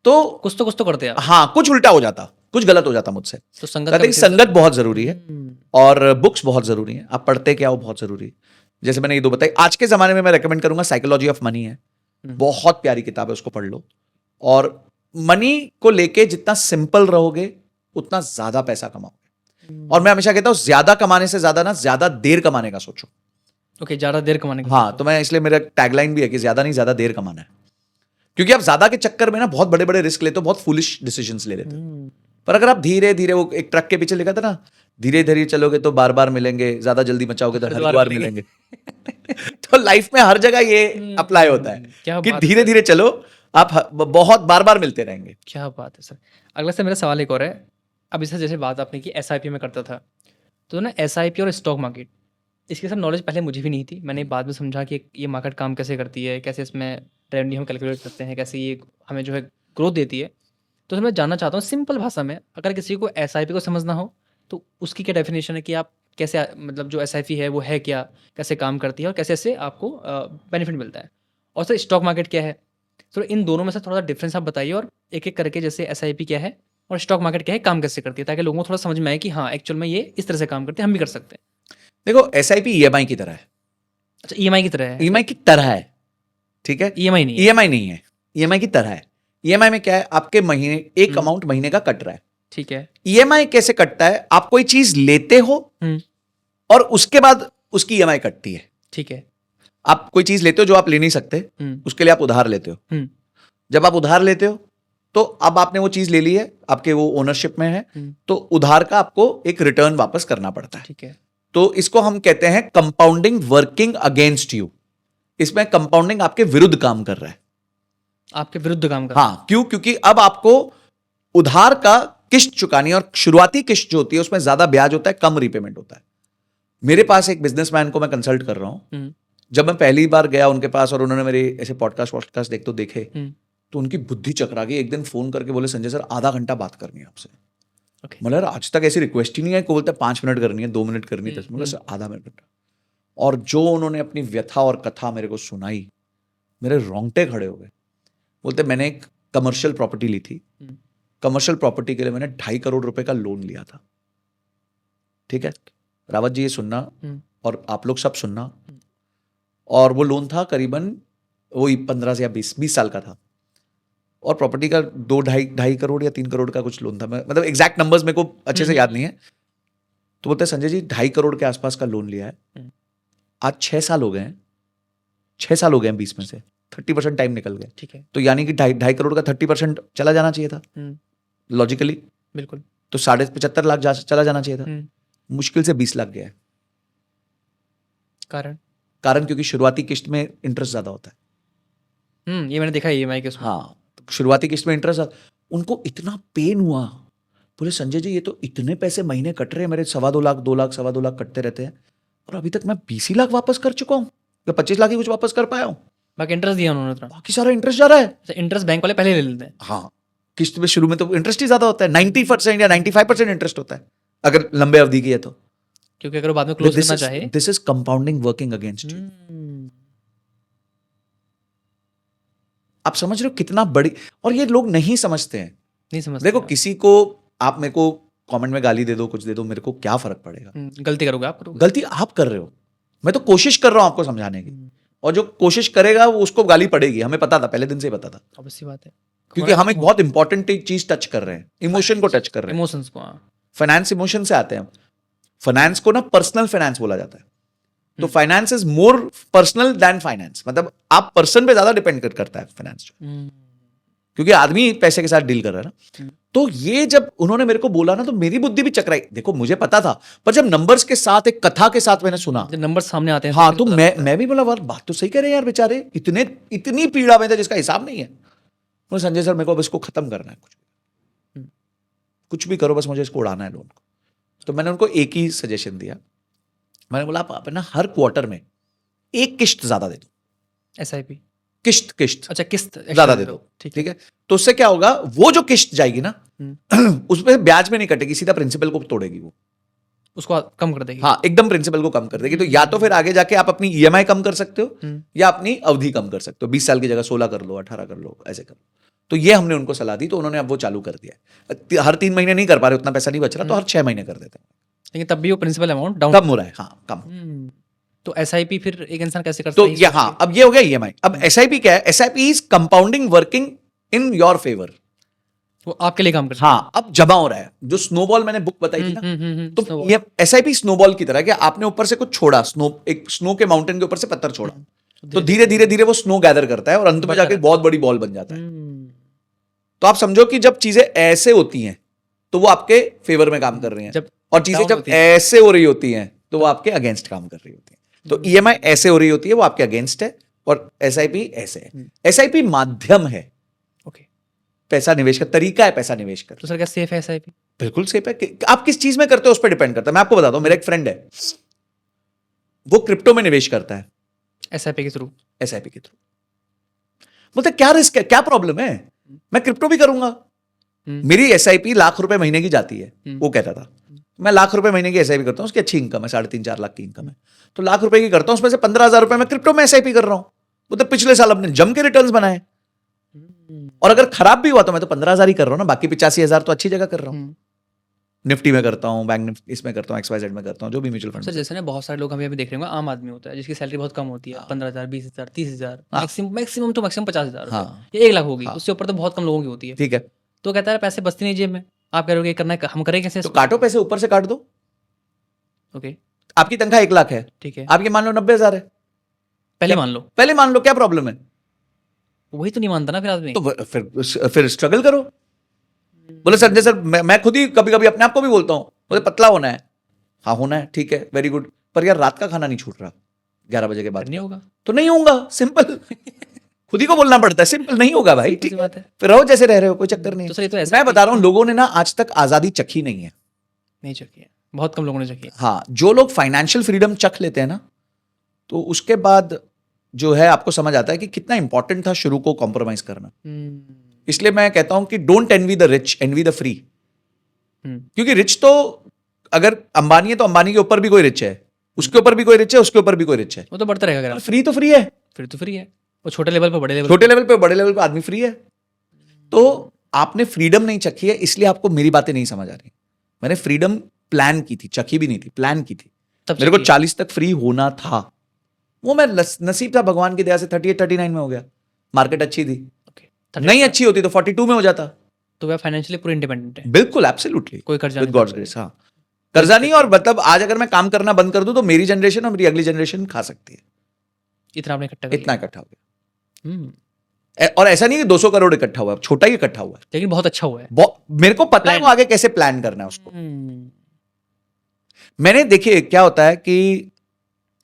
तो कुछ तो करते आप। हाँ, कुछ उल्टा हो जाता, कुछ गलत हो जाता मुझसे। तो संगत कहते का हैं कि संगत बहुत जरूरी है, हम्म, और बुक्स बहुत जरूरी है। आप पढ़ते क्या हो बहुत जरूरी है। जैसे मैंने ये 2 बताई। आज के जमाने में मैं रेकमेंड करूंगा, साइकोलॉजी ऑफ मनी है, बहुत प्यारी किताब है, उसको पढ़ लो। और मनी को लेके जितना सिंपल रहोगे उतना ज्यादा पैसा कमाओगे। और मैं हमेशा कहता हूं, ज्यादा कमाने से ज्यादा ना, ज्यादा देर कमाने का सोचो। ओके, ज्यादा देर कमाने का। हाँ, तो मैं इसलिए, मेरा टैगलाइन भी है कि ज्यादा नहीं, ज्यादा देर कमाना है। क्योंकि आप ज्यादा के चक्कर में ना बहुत बड़े बड़े रिस्क लेते हो, बहुत फूलिश डिसीजंस ले लेते हो। पर अगर आप धीरे धीरे, वो एक ट्रक के पीछे लिखा था ना, धीरे धीरे चलोगे तो बार बार मिलेंगे, ज्यादा जल्दी मचाओगे तो हरिद्वार मिलेंगे। तो लाइफ में हर जगह ये अप्लाई होता है क्या कि बात है धीरे धीरे चलो, आप बहुत बार बार मिलते रहेंगे। क्या बात है सर। अगला से मेरा सवाल एक और है। अब इससे जैसे बात आपने की एसआईपी में करता था, तो ना एसआईपी और स्टॉक मार्केट, इसके सब नॉलेज पहले मुझे भी नहीं थी। मैंने बाद में समझा कि ये मार्केट काम कैसे करती है, कैसे इसमें रेवेन्यू हम कैलकुलेट करते हैं, कैसे ये हमें जो है ग्रोथ देती है। तो सर मैं जानना चाहता हूँ सिंपल भाषा में, अगर किसी को एसआईपी को समझना हो तो उसकी क्या डेफिनेशन है, कि आप कैसे, मतलब जो एसआईपी है वो है क्या, कैसे काम करती है और कैसे इससे आपको बेनिफिट मिलता है। और सर स्टॉक मार्केट क्या है। तो इन दोनों में से थोड़ा सा डिफरेंस आप बताइए, और एक एक करके, जैसे एसआईपी क्या है और स्टॉक मार्केट क्या है, काम कैसे करती है, ताकि लोगों को थोड़ा समझ में आए कि हाँ एक्चुअल में ये इस तरह से काम करते हैं, हम भी कर सकते हैं। देखो, एसआईपी ईएमआई की तरह है। अच्छा, ईएमआई की तरह है। ईएमआई की तरह है, ठीक है। ईएमआई नहीं है। ईएमआई नहीं है, ईएमआई की तरह है। ईएमआई में क्या है, आपके महीने एक अमाउंट महीने का कट रहा है। ठीक है। ईएमआई कैसे कटता है, आप कोई चीज लेते हो और उसके बाद उसकी ईएमआई कटती है। ठीक है। आप कोई चीज लेते हो जो आप ले नहीं सकते, उसके लिए आप उधार लेते हो। जब आप उधार लेते हो तो अब आपने वो चीज ले ली है, आपके वो ओनरशिप में है, तो उधार का आपको एक रिटर्न वापस करना पड़ता है। ठीक है। तो इसको हम कहते हैं कंपाउंडिंग वर्किंग अगेंस्ट यू। इसमें कंपाउंडिंग आपके विरुद्ध काम कर रहा है। आपके विरुद्ध काम कर रहा है। हाँ, क्यों? क्योंकि अब आपको उधार का किस्त चुकानी है, और शुरुआती किस्त जो होती है उसमें ज्यादा ब्याज होता है, कम रीपेमेंट होता है। मेरे पास एक बिजनेसमैन को मैं कंसल्ट कर रहा हूं। जब मैं पहली बार गया उनके पास और उन्होंने मेरे ऐसे पॉडकास्ट देखे, तो उनकी बुद्धि चकरा गई। एक दिन फोन करके बोले, संजय सर आधा घंटा बात करनी है आपसे। मतलब आज तक ऐसी रिक्वेस्ट ही नहीं है कि बोलते 5 मिनट करनी है, 2 मिनट करनी है, 10 मिनट, सर आधा मिनट। और जो उन्होंने अपनी व्यथा और कथा मेरे को सुनाई, मेरे रोंगटे खड़े हो गए। बोलते मैंने एक कमर्शियल प्रॉपर्टी ली थी, कमर्शियल प्रॉपर्टी के लिए मैंने 2.5 करोड़ रुपए का लोन लिया था। ठीक है रावत जी, ये सुनना और आप लोग सब सुनना। और वो लोन था करीबन वही 15 से या 20 साल का था, और प्रॉपर्टी का 2-2.5 करोड़ या 3 करोड़ का कुछ लोन था। मतलब एग्जैक्ट नंबर्स मेरे को अच्छे से याद नहीं है। तो बोलते संजय जी 2.5 करोड़ के आसपास का लोन लिया है, आज 6 साल हो गए हैं, 6 साल हो गए हैं, 20 में से 30% टाइम निकल गया। ठीक है। तो यानी कि 2.5 करोड़ का 30% चला जाना चाहिए था लॉजिकली। बिल्कुल। तो 75.5 लाख चला जाना चाहिए था। मुश्किल से 20 लाख गया है। कारण क्योंकि शुरुआती किस्त में इंटरेस्ट ज्यादा होता है। ये मैंने देखा है ईएमआई के उसमें। हाँ, शुरुआती किस्त में इंटरेस्ट, उनको इतना पेन हुआ। बोले संजय जी ये तो इतने पैसे महीने कट रहे हैं मेरे, 2.25 लाख 2 लाख 2.25 लाख कटते रहते हैं, और अभी तक मैं 20 लाख वापस कर चुका हूँ, या 25 लाख ही कुछ वापस कर पाया हूँ। बाकी इंटरेस्ट दिया उन्होंने, बाकी सारा इंटरेस्ट जा रहा है। इंटरेस्ट बैंक वाले पहले ले लेते हैं। हाँ, किस्त में शुरू में तो इंटरेस्ट ही ज्यादा होता है, 90% या 95% इंटरेस्ट होता है अगर लंबे अवधि की है तो, क्योंकि अगर बाद में क्लोज करना चाहे। This is compounding working against you. आप समझ रहे हो कितना बड़ी, और ये लोग नहीं समझते हैं। नहीं समझते देखो आप। किसी को आप मेरे को कमेंट में गाली दे दो, कुछ दे दो, मेरे को क्या फर्क पड़ेगा? गलती करोगे आप करोगे। गलती आप कर रहे हो, मैं तो कोशिश कर रहा हूं आपको समझाने की, और जो कोशिश करेगा वो उसको गाली पड़ेगी। हमें पता था, पहले दिन से ही पता था, ऑब्वियस सी बात है। क्योंकि हम एक बहुत इंपॉर्टेंट चीज टच कर रहे हैं, इमोशन को टच कर रहे हैं। इमोशंस को, हाँ। फाइनेंस इमोशन से आते हैं। फाइनेंस को ना पर्सनल फाइनेंस बोला जाता है। तो finance is more personal than finance, मतलब आप पर्सन पे ज्यादा डिपेंड करता है फाइनेंस, क्योंकि आदमी पैसे के साथ डील कर रहा है ना। तो ये जब उन्होंने मेरे को बोला ना, तो मेरी बुद्धि भी चकराई। देखो मुझे पता था, पर जब नंबर्स के साथ, एक कथा के साथ मैंने सुना, जब नंबर सामने आते हैं हाँ, फिर तो पता मैं भी बोला, वाह, बात तो सही कह रहे हैं यार, बेचारे इतनी पीड़ा में थे जिसका हिसाब नहीं है। बोले संजय सर, मेरे को अब इसको खत्म करना है, कुछ भी करो, बस मुझे इसको उड़ाना है लोन को। तो मैंने उनको एक ही सजेशन दिया, मैंने बोला आप ना हर क्वार्टर में एक किश्त ज्यादा दे दो। SIP, किश्त अच्छा किस्त ज्यादा दे दो, ठीक है? तो उससे क्या होगा, वो जो किश्त जाएगी ना, उसमें ब्याज में नहीं कटेगी, सीधा प्रिंसिपल को तोड़ेगी वो, उसको कम कर देगी। हाँ, एकदम प्रिंसिपल को कम कर देगी। तो या तो फिर आगे जाके आप अपनी EMI कम कर सकते हो, या अपनी अवधि कम कर सकते हो, 20 साल की जगह 16 कर लो, 18 कर लो, ऐसे कर लो। तो ये हमने उनको सलाह दी, तो उन्होंने अब वो चालू कर दिया। हर 3 महीने नहीं कर पा रहे, उतना पैसा नहीं बच रहा, तो हर 6 महीने कर देते हैं। लेकिन तब भी वो प्रिंसिपल अमाउंट डाउन कम हो रहा है, हाँ, कम। तो SIP फिर एक इंसान कैसे कर तो सकता है? ये, हाँ, अब ये हो गया EMI। अब SIP क्या है? SIP is compounding working in your favour. वो आपके लिए काम करता हाँ, अब जमा हो रहा है। जो स्नोबॉल मैंने बुक बताई थी ना, तो snowball। ये SIP स्नोबॉल की तरह, कि आपने ऊपर से कुछ छोड़ा, एक स्नो के माउंटेन के ऊपर से पत्थर छोड़ा, तो धीरे धीरे धीरे वो स्नो गैदर करता है और अंत में जाके एक बहुत बड़ी बॉल बन जाता है। तो आप समझो कि जब चीजें ऐसे होती हैं तो वो आपके फेवर में काम कर रही हैं, और चीजें down जब होती हैं। ऐसे हो रही होती हैं तो वो आपके अगेंस्ट काम कर रही होती हैं। तो EMI ऐसे हो रही होती है, वो आपके अगेंस्ट है, और SIP ऐसे है। SIP माध्यम है, ओके। पैसा निवेश का तरीका है, पैसा निवेश कर। तो सर क्या सेफ है SIP? बिल्कुल सेफ है। आप किस चीज में करते हो उस पर डिपेंड करता है। मैं आपको बताता हूं, मेरा एक फ्रेंड है, वो क्रिप्टो में निवेश करता है SIP के थ्रू। SIP के थ्रू। बोलते क्या रिस्क है, क्या प्रॉब्लम है, मैं क्रिप्टो भी करूंगा, मेरी SIP लाख रुपए महीने की जाती है। वो कहता था मैं लाख रुपए महीने की SIP करता हूं, उसकी अच्छी इनकम है, 3.5-4 लाख की इनकम है, तो लाख रुपए की करता हूं, उसमें से 15,000 रुपए मैं क्रिप्टो में SIP कर रहा हूं। वो तो पिछले साल अपने जम के रिटर्न्स बनाए, और अगर खराब भी हुआ तो मैं तो 15,000 ही कर रहा हूं ना, बाकी 85,000 तो अच्छी जगह कर रहा हूं। निफ्टी में करता हूं, बैंक निफ्टी इसमें करता हूं, XYZ में करता हूं, जो भी म्यूचुअल फंड। सर जैसे ना बहुत सारे लोग हमें अभी देख रहे होंगे, आम आदमी होता है जिसकी सैलरी बहुत कम होती है, 15,000, 20,000, 30,000, मैक्सिमम तो मैक्सिमम 50,000 या 1 लाख होगी, उससे ऊपर तो बहुत कम लोगों की होती है। ठीक है, तो कहता है पैसे बचते नहीं जेब में, आप कह रहे हो करना है, हम करें कैसे? तो काटो पैसे, ऊपर से काट दो। ओके, आपकी तनख्वाह 1 लाख है, ठीक है, आप ये मान लो 90,000 है, पहले मान लो, पहले मान लो, क्या प्रॉब्लम है? वही तो नहीं मानता ना फिर आदमी। तो फिर स्ट्रगल करो। बोले संजय सर, मैं खुद ही कभी कभी अपने आप को भी बोलता हूं, बोले पतला होना है, हाँ होना है, ठीक है, वेरी गुड, पर यार रात का खाना नहीं छूट रहा 11 बजे के बाद, नहीं होगा तो नहीं होगा, सिंपल। खुद ही को बोलना पड़ता है, सिंपल, नहीं होगा भाई, ठीक बात है, है। फिर रहो जैसे रह रहे हो, कोई चक्कर नहीं तो सर ये तो ऐसा मैं बता रहा हूं, लोगों ने ना आज तक आजादी चखी नहीं है। नहीं चकी है, बहुत कम लोगों ने चकी है। हाँ, जो लोग फाइनेंशियल फ्रीडम चख लेते हैं ना, तो उसके बाद जो है आपको समझ आता है कि कितना इंपॉर्टेंट था शुरू को कॉम्प्रोमाइज करना। इसलिए मैं कहता हूं कि don't envy the rich, envy the free. क्योंकि रिच तो अगर अंबानी है तो अंबानी के ऊपर भी कोई रिच है, उसके ऊपर भी कोई रिच है, उसके ऊपर भी कोई रिच है, वो तो बढ़ता रहेगा। अगर फ्री तो फ्री है, फिर तो फ्री है, वो छोटे लेवल पे बड़े लेवल, छोटे लेवल पे बड़े लेवल पे आदमी फ्री है। तो आपने फ्रीडम नहीं चखी है, इसलिए आपको मेरी बातें नहीं समझ आ रही। मैंने फ्रीडम प्लान की थी, चखी भी नहीं थी, प्लान की थी। मेरे को 40 तक फ्री होना था, वो मैं नसीब था भगवान की दया से 38-39 में हो गया। मार्केट अच्छी थी, नहीं अच्छी होती तो 42 में हो जाता। तो वह फाइनेंशियली पूरे इंडिपेंडेंट है, बिल्कुल, एब्सोल्युटली, कोई कर्जा विद गॉड्स ग्रेस। हाँ, कर्जा नहीं, और मतलब आज अगर मैं काम करना बंद कर दूं तो मेरी जनरेशन और मेरी अगली जनरेशन खा सकती है। इतना आपने इकट्ठा, इतना इकट्ठा हो गया। और ऐसा नहीं कि 200 करोड़ इकट्ठा हुआ, छोटा ही इकट्ठा हुआ है, लेकिन बहुत अच्छा हुआ है। मेरे को पता है वो आगे कैसे प्लान करना है उसको। मैंने देखिए क्या होता है कि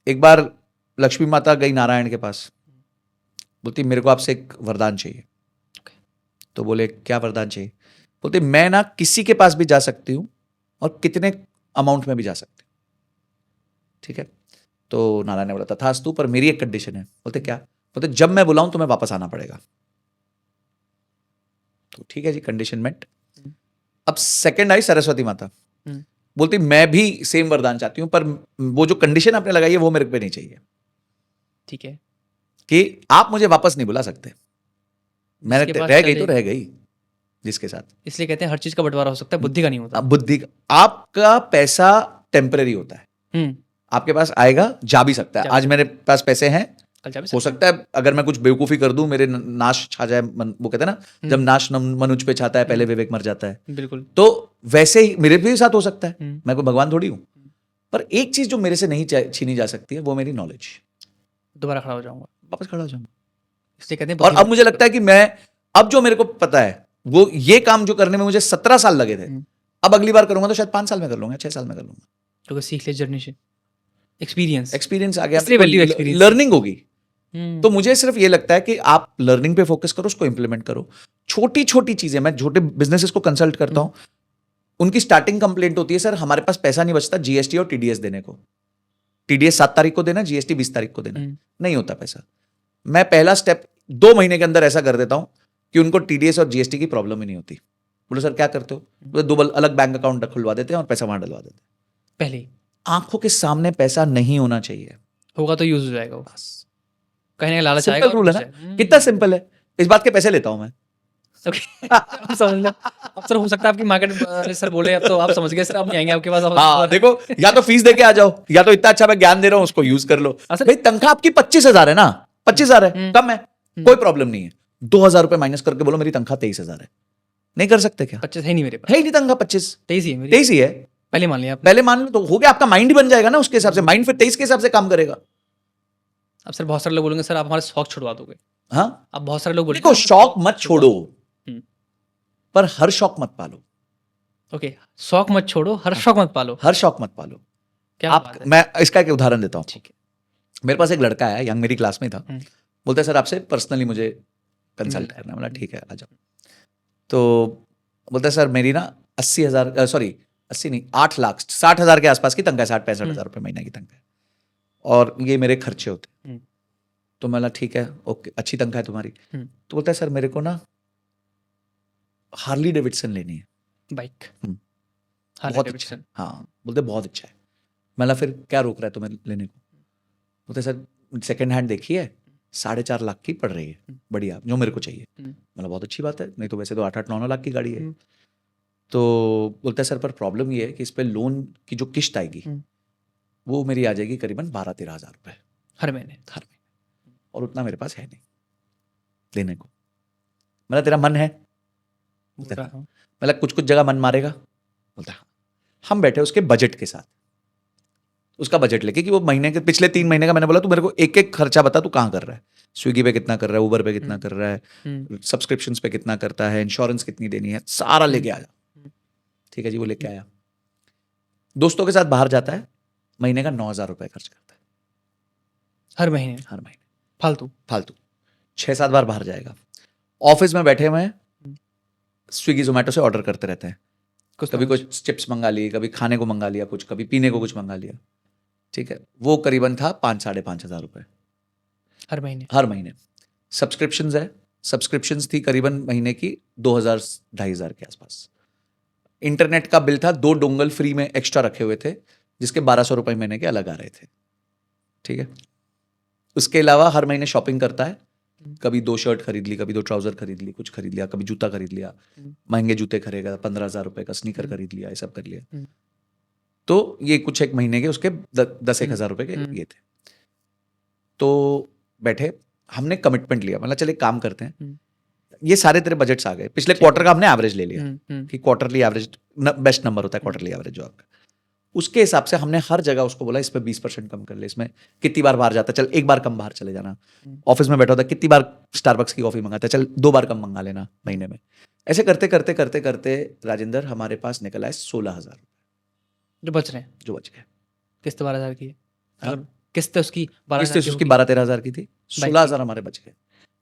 एक बार लक्ष्मी माता गई नारायण के पास, बोलती मेरे को आपसे एक वरदान चाहिए। तो बोले क्या वरदान चाहिए? बोलते मैं ना किसी के पास भी जा सकती हूं और कितने अमाउंट में भी जा सकती हूं, ठीक है? तो नारायण ने बोला तथास्तु, पर मेरी एक कंडीशन है। बोलते क्या? बोलते जब मैं बुलाऊं तो मैं वापस आना पड़ेगा। तो ठीक है जी, कंडीशन मेट। अब सेकंड आई सरस्वती माता, बोलती मैं भी सेम वरदान चाहती हूं, पर वो जो कंडीशन आपने लगाई है वो मेरे पे नहीं चाहिए। ठीक है, कि आप मुझे वापस नहीं बुला सकते, मैंने जिसके पास रह गई तो चले- रह गई जिसके साथ। इसलिए कहते हैं हर चीज का बंटवारा हो सकता है, बुद्धि का नहीं होता। अब बुद्धि आपका पैसा टेम्परेरी होता है, हम्म। आपके पास आएगा जा भी सकता है। जा आज मेरे पास पैसे हैं, कल जा भी हो सकता है अगर मैं कुछ बेवकूफी कर दूं मेरे नाश छा जाए वो कहते हैं ना जब नाश मनुज पे छाता है पहले विवेक मर जाता है। सकते हैं। बिल्कुल। तो वैसे ही मेरे भी साथ हो सकता है, हम्म। मैं कोई भगवान थोड़ी हूं। पर एक चीज जो मेरे से नहीं छीनी जा सकती है वो मेरी नॉलेज। दोबारा खड़ा हो जाऊंगा। वापस खड़ा हो जाऊंगा। इसलिए कहते हैं और बुद्धि- अब मुझे लगता है कि मैं अब जो मेरे को पता है वो ये काम जो करने में मुझे 17 साल लगे थे, अब अगली बार करूंगा तो शायद 5 साल में कर लूंगा, 6 साल में कर लूंगा। क्योंकि सीख ले जर्नी से, एक्सपीरियंस। एक्सपीरियंस आ गया, इसलिए value experience। लर्निंग होगी। तो मुझे सिर्फ ये लगता है कि आप लर्निंग पे फोकस करो, उसको इंप्लीमेंट करो। छोटी छोटी चीजें, मैं छोटे बिजनेसेस को कंसल्ट करता हूं, उनकी स्टार्टिंग कंप्लेंट होती है सर हमारे पास पैसा नहीं बचता जीएसटी और टीडीएस देने को। टीडीएस 7 तारीख को देना, जीएसटी 20 तारीख को देना। नहीं होता पैसा। मैं पहला स्टेप 2 महीने के अंदर ऐसा कर देता हूं कि उनको टीडीएस और जीएसटी की प्रॉब्लम ही नहीं होती। बोलो सर क्या करते हो? बोले 2 अलग बैंक अकाउंट खुलवा देते हैं और पैसा वहां डलवा देते हैं। पहले आंखों के सामने पैसा नहीं होना चाहिए, होगा तो यूज हो जाएगा वो। बस कहीं ना कहीं लालच सिंपल आएगा और रूल है घुस ना। जाएगा। कितना सिंपल है, इस बात के पैसे लेता हूं मैं। Okay। अब समझ लो। अब सर हो सकता है आपकी मार्केट सर बोले अब तो आप समझ गए सर, अब नहीं आएंगे आपके पास। हाँ देखो, या तो फीस देके आ जाओ या तो इतना अच्छा मैं ज्ञान दे रहा हूं उसको यूज कर लो। असल- भाई तनख्वाह आपकी 25,000 है ना, 25,000 है, कम है, कोई प्रॉब्लम नहीं है। 2,000 रुपए माइनस करके बोलो मेरी तनख्वाह 23,000 है, नहीं कर सकते क्या? 25 है नहीं मेरे पास, है ही नहीं तनख्वाह 25, 23 ही है मेरी। 23 ही है। पहले मान लिया आपने। पहले मान लो तो हो गया, आपका माइंड ही बन जाएगा ना उसके हिसाब से। माइंड फिर 23 के हिसाब से काम करेगा। अब सर बहुत सारे लोग बोलेंगे सर आप हमारे शौक छुड़वा दोगे। हाँ अब बहुत सारे लोग बोलेंगे देखो, शौक मत छोड़ो हम्म। पर हर शौक मत पालो। ओके, शौक मत छोड़ो, हर शौक मत पालो। हर शौक मत पालो। क्या आप बात है। मैं इसका एक उदाहरण देता हूँ। ठीक है। मेरे पास एक लड़का है, यंग, मेरी क्लास में था। बोलता है सर आपसे पर्सनली मुझे कंसल्ट मिलना है। करना है। बोला ठीक है आ जाओ। तो बोलता है सर मेरी ना 80,000 सॉरी 80 नहीं 8 लाख 60,000 के आसपास की तनख्वाह, 60-65,000 रुपए महीने की तनख्वाह है और ये मेरे खर्चे होते हैं। तो मैं बोला ठीक है ओके, अच्छी तनख्वाह है तुम्हारी। तो बोलता है सर मेरे को ना हार्ली डेविडसन लेनी है, बाइक। बहुत अच्छा है। हाँ बोलते बहुत अच्छा है। मैं बोला फिर क्या रोक रहा है तुम्हें लेने को? बोलते सर सेकंड हैंड देखी है, 4.5 लाख की पड़ रही है, बढ़िया जो मेरे को चाहिए। मतलब बहुत अच्छी बात है, नहीं तो वैसे तो 8-9 लाख की गाड़ी है। तो बोलता है सर पर प्रॉब्लम ये है कि इस पे लोन की जो किश्त आएगी वो मेरी आ जाएगी करीबन 12-13 हज़ार रुपए हर महीने। और उतना मेरे पास है नहीं देने को। मतलब तेरा मन है? मतलब कुछ कुछ जगह मन मारेगा? बोलता हाँ। हम बैठे उसके बजट के साथ, उसका बजट लेके कि वो महीने के पिछले 3 महीने का। मैंने बोला तू मेरे को एक एक खर्चा बता, तू कहाँ कर रहा है, स्विगी पे कितना कर रहा है, उबर पे कितना कर रहा है, सब्सक्रिप्शंस पे कितना करता है, इंश्योरेंस कितनी देनी है, सारा लेके आ जा। ठीक है जी, वो लेके आया। दोस्तों के साथ बाहर जाता है, महीने का 9,000 रुपए खर्च करता है हर महीने। हर महीने फालतू 6-7 बार बाहर जाएगा। ऑफिस में बैठे हुए हैं, स्विगी जोमेटो से ऑर्डर करते रहते हैं। कभी कुछ चिप्स मंगा लिए, कभी खाने को मंगा लिया, कुछ कभी पीने को कुछ मंगा लिया। ठीक है, वो करीबन था 5-5.5 हज़ार रुपए हर महीने। सब्सक्रिप्शंस है, सब्सक्रिप्शंस थी करीबन महीने की 2,000-2,500 के आसपास। इंटरनेट का बिल था, 2 डोंगल फ्री में एक्स्ट्रा रखे हुए थे जिसके 1,200 रुपए महीने के अलग आ रहे थे। ठीक है, उसके अलावा हर महीने शॉपिंग करता है। कभी 2 शर्ट खरीद ली, कभी 2 ट्राउजर खरीद ली, कुछ खरीद लिया, कभी जूता खरीद लिया, महंगे जूते खरीदेगा, 15,000 रुपए का स्नीकर खरीद लिया, ये सब कर लिया। तो ये कुछ एक महीने के उसके 10-1 हज़ार रुपए के ये थे। तो बैठे, हमने कमिटमेंट लिया, मतलब चले काम करते हैं। ये सारे तेरे बजट्स आ गए, पिछले क्वार्टर का हमने एवरेज ले लिया कि क्वार्टरली एवरेज बेस्ट नंबर होता है, क्वार्टरली एवरेज जो आपका। उसके हिसाब से हमने हर जगह उसको बोला इस पे 20% कम कर ले, इसमें कितनी बार बाहर जाता है, चल 1 बार कम बाहर चले जाना। ऑफिस में बैठा होता है, कितनी बार स्टारबक्स की कॉफी मंगाता है, चल 2 बार कम मंगा लेना महीने में। ऐसे करते करते करते करते राजेंद्र हमारे पास निकला है 16,000 जो बच रहे हैं, जो बच गए। किस्त 12,000 की है। हाँ? अगर किस्त उसकी 12,000 किस्त उसकी 12-13 हज़ार की थी, 16,000 हमारे बच गए।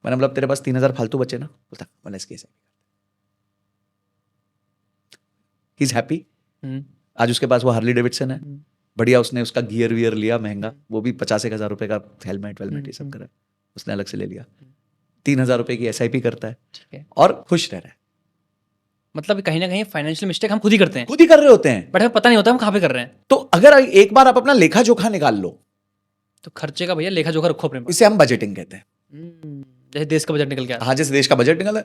मैंने मतलब तेरे पास 3,000 फालतू बचे ना? बोलता मैंने इसकी ही इज हैप्पी। आज उसके पास वो हार्ली डेविडसन है, बढ़िया। उसने उसका गियर वियर लिया महंगा, वो भी 50-1 हज़ार रुपए का हेलमेट वेलमेट ये सब करा, उसने अलग से ले लिया। 3,000 रुपए की SIP करता है और खुश रह रहा है। मतलब कहीं ना कहीं फाइनेंशियल मिस्टेक हम खुद ही करते हैं, खुद ही कर रहे होते हैं, बट हमें पता नहीं होता हम कहाँ पे कर रहे हैं। तो अगर एक बार आप अपना लेखा जोखा निकाल लो, तो खर्चे का भैया लेखा जोखा रखो अपने पास। इसे हम बजटिंग कहते हैं। जैसे देश का बजट निकल गया। हाँ, जैसे देश का बजट निकला,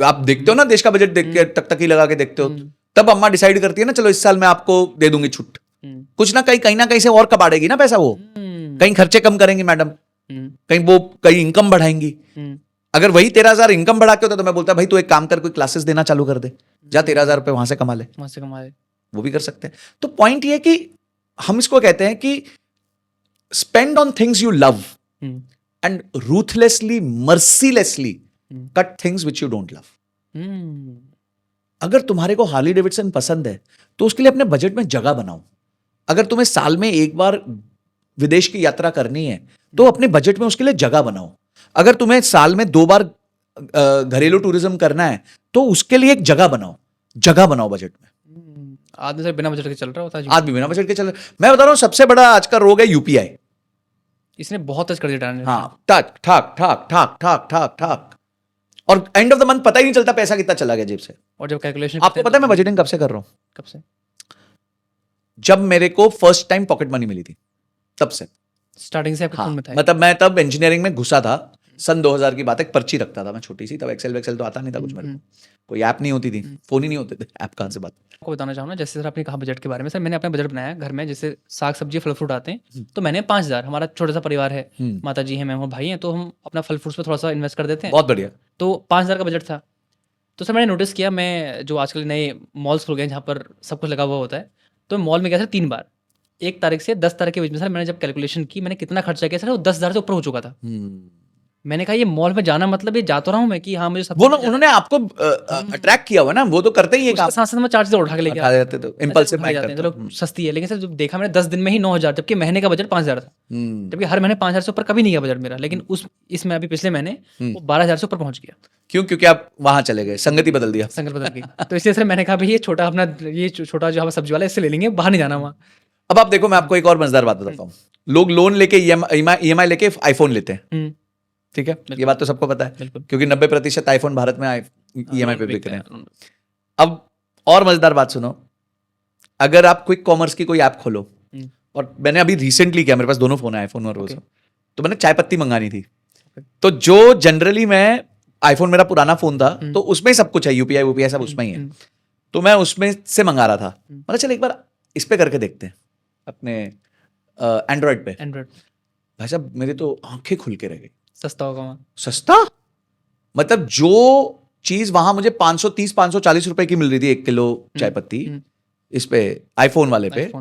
आप देखते हो ना देश का बजट देख के टकटकी लगा के देखते हो, तब अम्मा डिसाइड करती है ना, चलो इस साल मैं आपको दे दूंगी छूट, कुछ ना कहीं से और कबाड़ेगी ना पैसा, वो कहीं खर्चे कम करेंगी मैडम, कहीं इनकम बढ़ाएंगी। अगर वही 13,000 इनकम बढ़ा के होता तो मैं बोलता भाई तू एक काम कर, कोई क्लासेस देना चालू कर दे, जा 13,000 रुपए वहां से कमा ले, वहां से कमा ले। वो भी कर सकते हैं। तो पॉइंट ये कि हम इसको कहते हैं कि spend on things you love and ruthlessly mercilessly cut things which you don't love. अगर तुम्हारे को हार्ली डेविडसन पसंद है तो उसके लिए अपने बजट में जगह बनाओ। अगर तुम्हें साल में एक बार विदेश की यात्रा करनी है तो अपने बजट में उसके लिए जगह बनाओ। अगर तुम्हें साल में 2 बार घरेलू टूरिज्म करना है तो उसके लिए एक जगह बनाओ बजट में। आदमी सर बिना बजट के चल रहा होता है। आदमी बिना बजट के चल रहा। मैं बता रहा हूं सबसे बड़ा आज का रोग है यूपीआई। इसने बहुत टच कर दिया ट्रांजैक्शन। हाँ, ठक ठक ठक ठक ठक ठक ठक, और एंड ऑफ द मंथ पता ही नहीं चलता पैसा कितना चला गया जेब से। और जब कैलकुलेशन आपको पता है मैं बजटिंग कब से कर रहा हूं? कब से? जब मेरे को फर्स्ट टाइम पॉकेट मनी मिली थी तब से। स्टार्टिंग से आपके हाँ, खून में था। मतलब मैं तब इंजीनियरिंग में घुसा था, सन 2000 की बात है, एक पर्ची रखता था मैं छोटी सी, तब एक्सेल वेक्सेल तो आता नहीं था कुछ मेरे को, कोई ऐप नहीं होती थी, फोन ही नहीं होते थे, ऐप कहाँ से बात। आपको बताना चाहूँगा, जैसे सर आपने कहा बजट के बारे में, सर मैंने अपना बजट बनाया घर में, जैसे साग सब्जी फल फ्रूट आते हैं तो मैंने 5,000, हमारा छोटा सा परिवार है, माता जी है, मैं हूँ, भाई हैं, तो हम अपना फल फ्रूट्स पे थोड़ा सा इन्वेस्ट कर देते हैं। बहुत बढ़िया। तो 5,000 का बजट था। तो सर मैंने नोटिस किया, मैं जो आजकल नए मॉल्स खुल गए हैं जहाँ पर सब कुछ लगा हुआ होता है, तो मॉल में गया सर 3 बार, 1 तारीख से 10 तारीख के बीच में। सर मैंने जब कैलकुलेशन की, मैंने कितना खर्चा किया सर, वो 10,000 से ऊपर हो चुका था। मैंने कहा ये मॉल में जाना मतलब ये जा तो रहा हूँ मैं कि हाँ मुझे सब वो उन्होंने आपको अट्रैक्ट किया हुआ ना, वो तो करते ही ये काम। साथ साथ में चार्जेस उठा के लेके उठा देते तो इम्पल्सिव उठा के जाते हैं, चलो सस्ती है। लेकिन सर जब देखा मैंने 10 दिन में ही 9,000, जबकि महीने का बजट 5,000 था। जबकि हर महीने 5,000 से ऊपर कभी नहीं गया बजट मेरा, लेकिन इसमें अभी पिछले महीने वो 12,000 से ऊपर पहुंच गया। क्यों? क्योंकि आप वहां चले गए, संगति बदल दिया, संगत बदल गई। तो इसलिए सर मैंने कहा भाई ये छोटा अपना ये छोटा जो हमारा सब्जी वाला, इससे ले लेंगे, बाहर नहीं जाना वहाँ। अब आप देखो, मैं आपको एक और मजेदार बात बताता हूँ। लोग लोन लेके ईएमआई लेके आईफोन लेते हैं, ठीक है, ये बात तो सबको पता है, क्योंकि 90% आईफोन भारत में ईएमआई पे बिक रहे हैं। अब और मजेदार बात सुनो, अगर आप क्विक कॉमर्स की कोई ऐप खोलो, और मैंने अभी रिसेंटली किया, मेरे पास दोनों फोन है, आईफोन और रोज, तो मैंने चाय पत्ती मंगानी थी। तो जो जनरली मैं आईफोन मेरा पुराना फोन था तो उसमें ही सब कुछ है, यूपीआई सब उसमें ही है, तो मैं उसमें से मंगा रहा था। मतलब चल एक बार इस पे करके देखते हैं अपने एंड्रॉइड पे। भाई साहब मेरी तो आंखें खुल के रह गई। सस्ता होगा वहाँ। सस्ता मतलब जो चीज वहां मुझे 530-540 रुपए की मिल रही थी 1 किलो चाय पत्ती, इस पे आईफोन वाले पे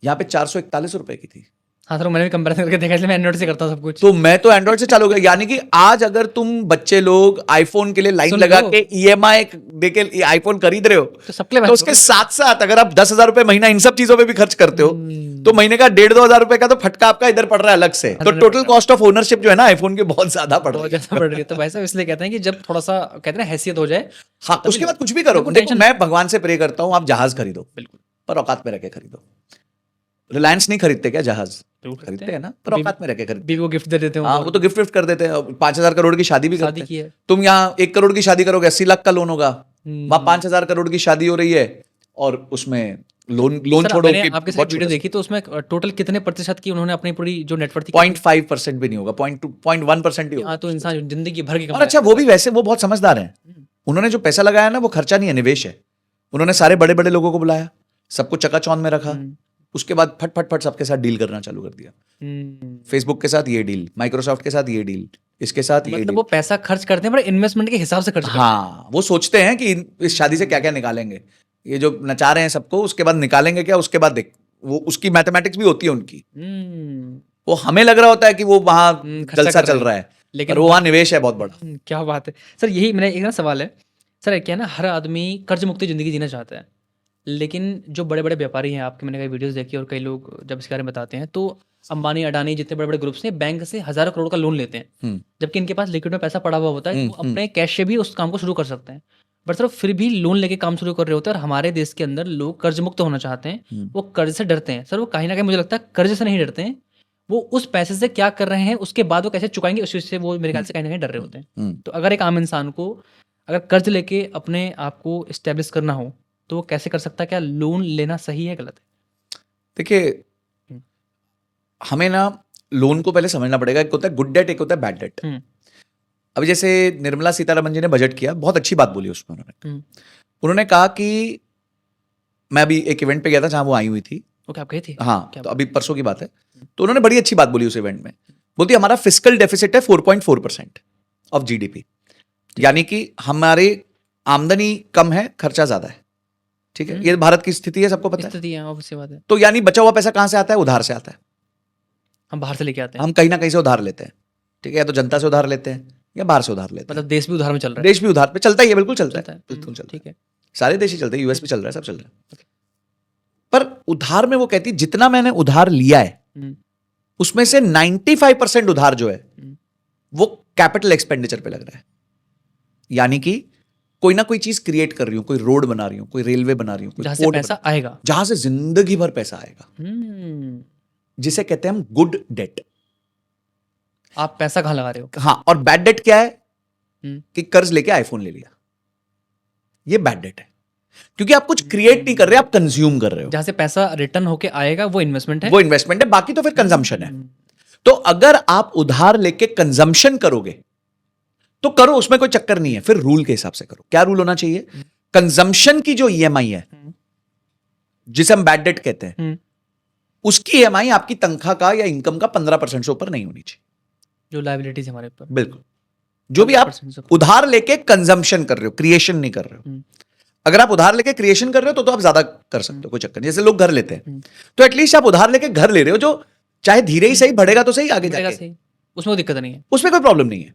यहाँ पे 441 रुपए की थी। हाँ सर, मैंने भी कंपैरिजन करके देखा, इसलिए मैं एंड्रॉइड से करता हूँ सब कुछ। तो मैं तो एंड्रॉइड से चालू गया, यानी कि आज अगर तुम बच्चे लोग आईफोन के लिए लाइन लगा के ईएमआई देके आईफोन खरीद रहे हो तो सबके लिए, तो उसके साथ साथ अगर आप 10,000 रुपए महीना इन सब चीजों पे भी खर्च करते हो तो महीने का 1,500-2,000 रुपए का तो फटका आपका इधर पड़ रहा है अलग से। तो टोटल कॉस्ट ऑफ ओनरशिप जो है ना आईफोन की बहुत ज्यादा पड़ रही है। तो वैसे इसलिए कहते हैं कि जब थोड़ा सा कहते हैं हैसियत हो जाए, हाँ, उसके बाद कुछ भी करो। देखो मैं भगवान से प्रे करता हूँ आप जहाज खरीदो, बिल्कुल, पर औकात में रह के खरीदो। रिलायंस नहीं खरीदते क्या जहाज? खरीदते हैं ना, पर औकात में रह के खरीदते। बीवी को गिफ्ट दे देते हैं। हाँ, वो तो गिफ्ट करते हैं। 5,000 करोड़ की शादी भी करते हैं। तुम यहाँ 1 करोड़ की शादी करोगे, 80 लाख का लोन होगा, वहां 5,000 करोड़ की शादी हो रही है और उसमें लोन छोड़ो। आपके साथ वीडियो देखी तो उसमें टोटल कितने प्रतिशत की उन्होंने अपनी पूरी जो नेटवर्थ 0.5% भी नहीं होगा, 0.1% ही होगा। तो इंसान जिंदगी भर की। और अच्छा वो भी वैसे वो बहुत समझदार हैं, उन्होंने जो पैसा लगाया ना वो खर्चा नहीं है, निवेश है। उन्होंने सारे बड़े बड़े लोगों को बुलाया, सबको चकाचौंध में रखा, उसके बाद फट फट फट सबके साथ डील करना चालू कर दिया। फेसबुक के साथ ये डील, माइक्रोसॉफ्ट के साथ ये डील, इसके साथ ये डील। वो पैसा खर्च करते हैं पर इन्वेस्टमेंट के हिसाब से खर्च करते हैं। हाँ, वो सोचते हैं कि इस शादी से क्या क्या निकालेंगे, ये जो नचा रहे हैं सबको उसके बाद निकालेंगे क्या, उसके बाद देख वो उसकी मैथमेटिक्स भी होती है उनकी। वो हमें लग रहा होता है कि वो वहां जलसा चल रहा है, लेकिन वो वहां निवेश है बहुत बड़ा। क्या बात है सर। यही मेरा एक ना सवाल है सर, क्या है ना, हर आदमी कर्ज मुक्ति जिंदगी जीना चाहता है, लेकिन जो बड़े बड़े व्यापारी हैं, आपके मैंने कई वीडियोस देखी और कई लोग जब इसके बारे में बताते हैं तो अंबानी अडानी जितने बड़े बड़े ग्रुप्स हैं बैंक से हजारों करोड़ का लोन लेते हैं, जबकि इनके पास लिक्विड में पैसा पड़ा हुआ होता है, वो अपने कैश से भी उस काम को शुरू कर सकते हैं। बट सर फिर भी लोन लेके काम शुरू कर रहे होते हैं। और हमारे देश के अंदर लोग कर्ज मुक्त होना चाहते हैं, वो कर्ज से डरते हैं सर। वो कहीं ना कहीं मुझे लगता है कर्ज से नहीं डरते हैं, वो उस पैसे से क्या कर रहे हैं उसके बाद वो कैसे चुकाएंगे उस चीज से वो मेरे ख्याल से कहीं ना कहीं डर रहे होते हैं। तो अगर एक आम इंसान को अगर कर्ज लेके अपने आप को इस्टेब्लिश करना हो तो वो कैसे कर सकता है? क्या लोन लेना सही है, गलत है? देखिए, हमें ना लोन को पहले समझना पड़ेगा। एक होता है गुड डेट, एक होता है बैड डेट। अभी जैसे निर्मला सीतारमण जी ने बजट किया, बहुत अच्छी बात बोली उसमें उन्होंने। उन्होंने कहा कि मैं अभी एक इवेंट पे गया था जहां वो आई हुई थी। ओके, आप गए थे? हाँ, क्या तो अभी परसों की बात है। तो उन्होंने बड़ी अच्छी बात बोली उस इवेंट में। बोलती हमारा फिस्कल डेफिसिट है 4.4% ऑफ जीडीपी, यानी कि हमारी आमदनी कम है, खर्चा ज्यादा है। ठीक है, ये भारत की स्थिति है, सबको पता है। स्थिति है, ऑब्वियस बात है। तो यानी बचा हुआ पैसा कहां से आता है? उधार से आता है। हम बाहर से लेके आते हैं, हम कहीं ना कहीं से उधार लेते हैं। ठीक है, या तो जनता से उधार लेते हैं या बाहर से उधार लेते हैं। मतलब देश भी उधार में चल रहा है। देश भी उधार पे चलता ही है, बिल्कुल चलता चलता है, है। बिल्कुल चलता है। ठीक है। सारे देश ही चलते हैं, यूएस भी चल रहा है, सब चल रहा है। पर उधार में वो कहती है जितना मैंने उधार लिया है हम्म, उसमें से 95% उधार जो है हम्म, वो कैपिटल एक्सपेंडिचर पे लग रहा है। यानी कि कोई ना कोई चीज क्रिएट कर रही हूं, कोई रोड बना रही हूं, कोई रेलवे बना रही हूं, कोई जहाँ से पोर्ट पैसा आएगा। जहां से जिंदगी भर पैसा आएगा, हम्म, जिसे कहते हैं हम गुड डेट। आप पैसा कहाँ लगा रहे हो? हाँ, और बैड डेट क्या है? हम्म, कि कर्ज लेके आईफोन ले लिया, ये बैड डेट है। क्योंकि आप कुछ क्रिएट नहीं कर रहे, आप कंज्यूम कर रहे हो। जहाँ से पैसा रिटर्न होके आएगा वो इन्वेस्टमेंट है। वो इन्वेस्टमेंट है, बाकी तो फिर कंजम्पशन है। तो अगर आप उधार लेके कंजम्पशन करोगे तो करो, उसमें कोई चक्कर नहीं है, फिर रूल के हिसाब से करो। क्या रूल होना चाहिए? कंजम्पशन की जो ईएमआई है, जिसे हम बैड डेट कहते हैं, उसकी ईएमआई आपकी तनख्वाह का या इनकम का 15% से ऊपर नहीं होनी चाहिए। जो लायबिलिटीज हमारे ऊपर, बिल्कुल, जो भी आप 15% से ऊपर। उधार लेके कंजम्पशन कर रहे हो, क्रिएशन नहीं कर रहे हो। अगर आप उधार लेके क्रिएशन कर रहे हो तो आप ज्यादा कर सकते हो, कोई चक्कर नहीं। जैसे लोग घर लेते हैं, तो एटलीस्ट आप उधार लेके घर ले रहे हो, जो चाहे धीरे ही सही बढ़ेगा तो सही आगे मिलेगा जाके, सही, उसमें कोई दिक्कत नहीं है। उसमें कोई प्रॉब्लम नहीं है,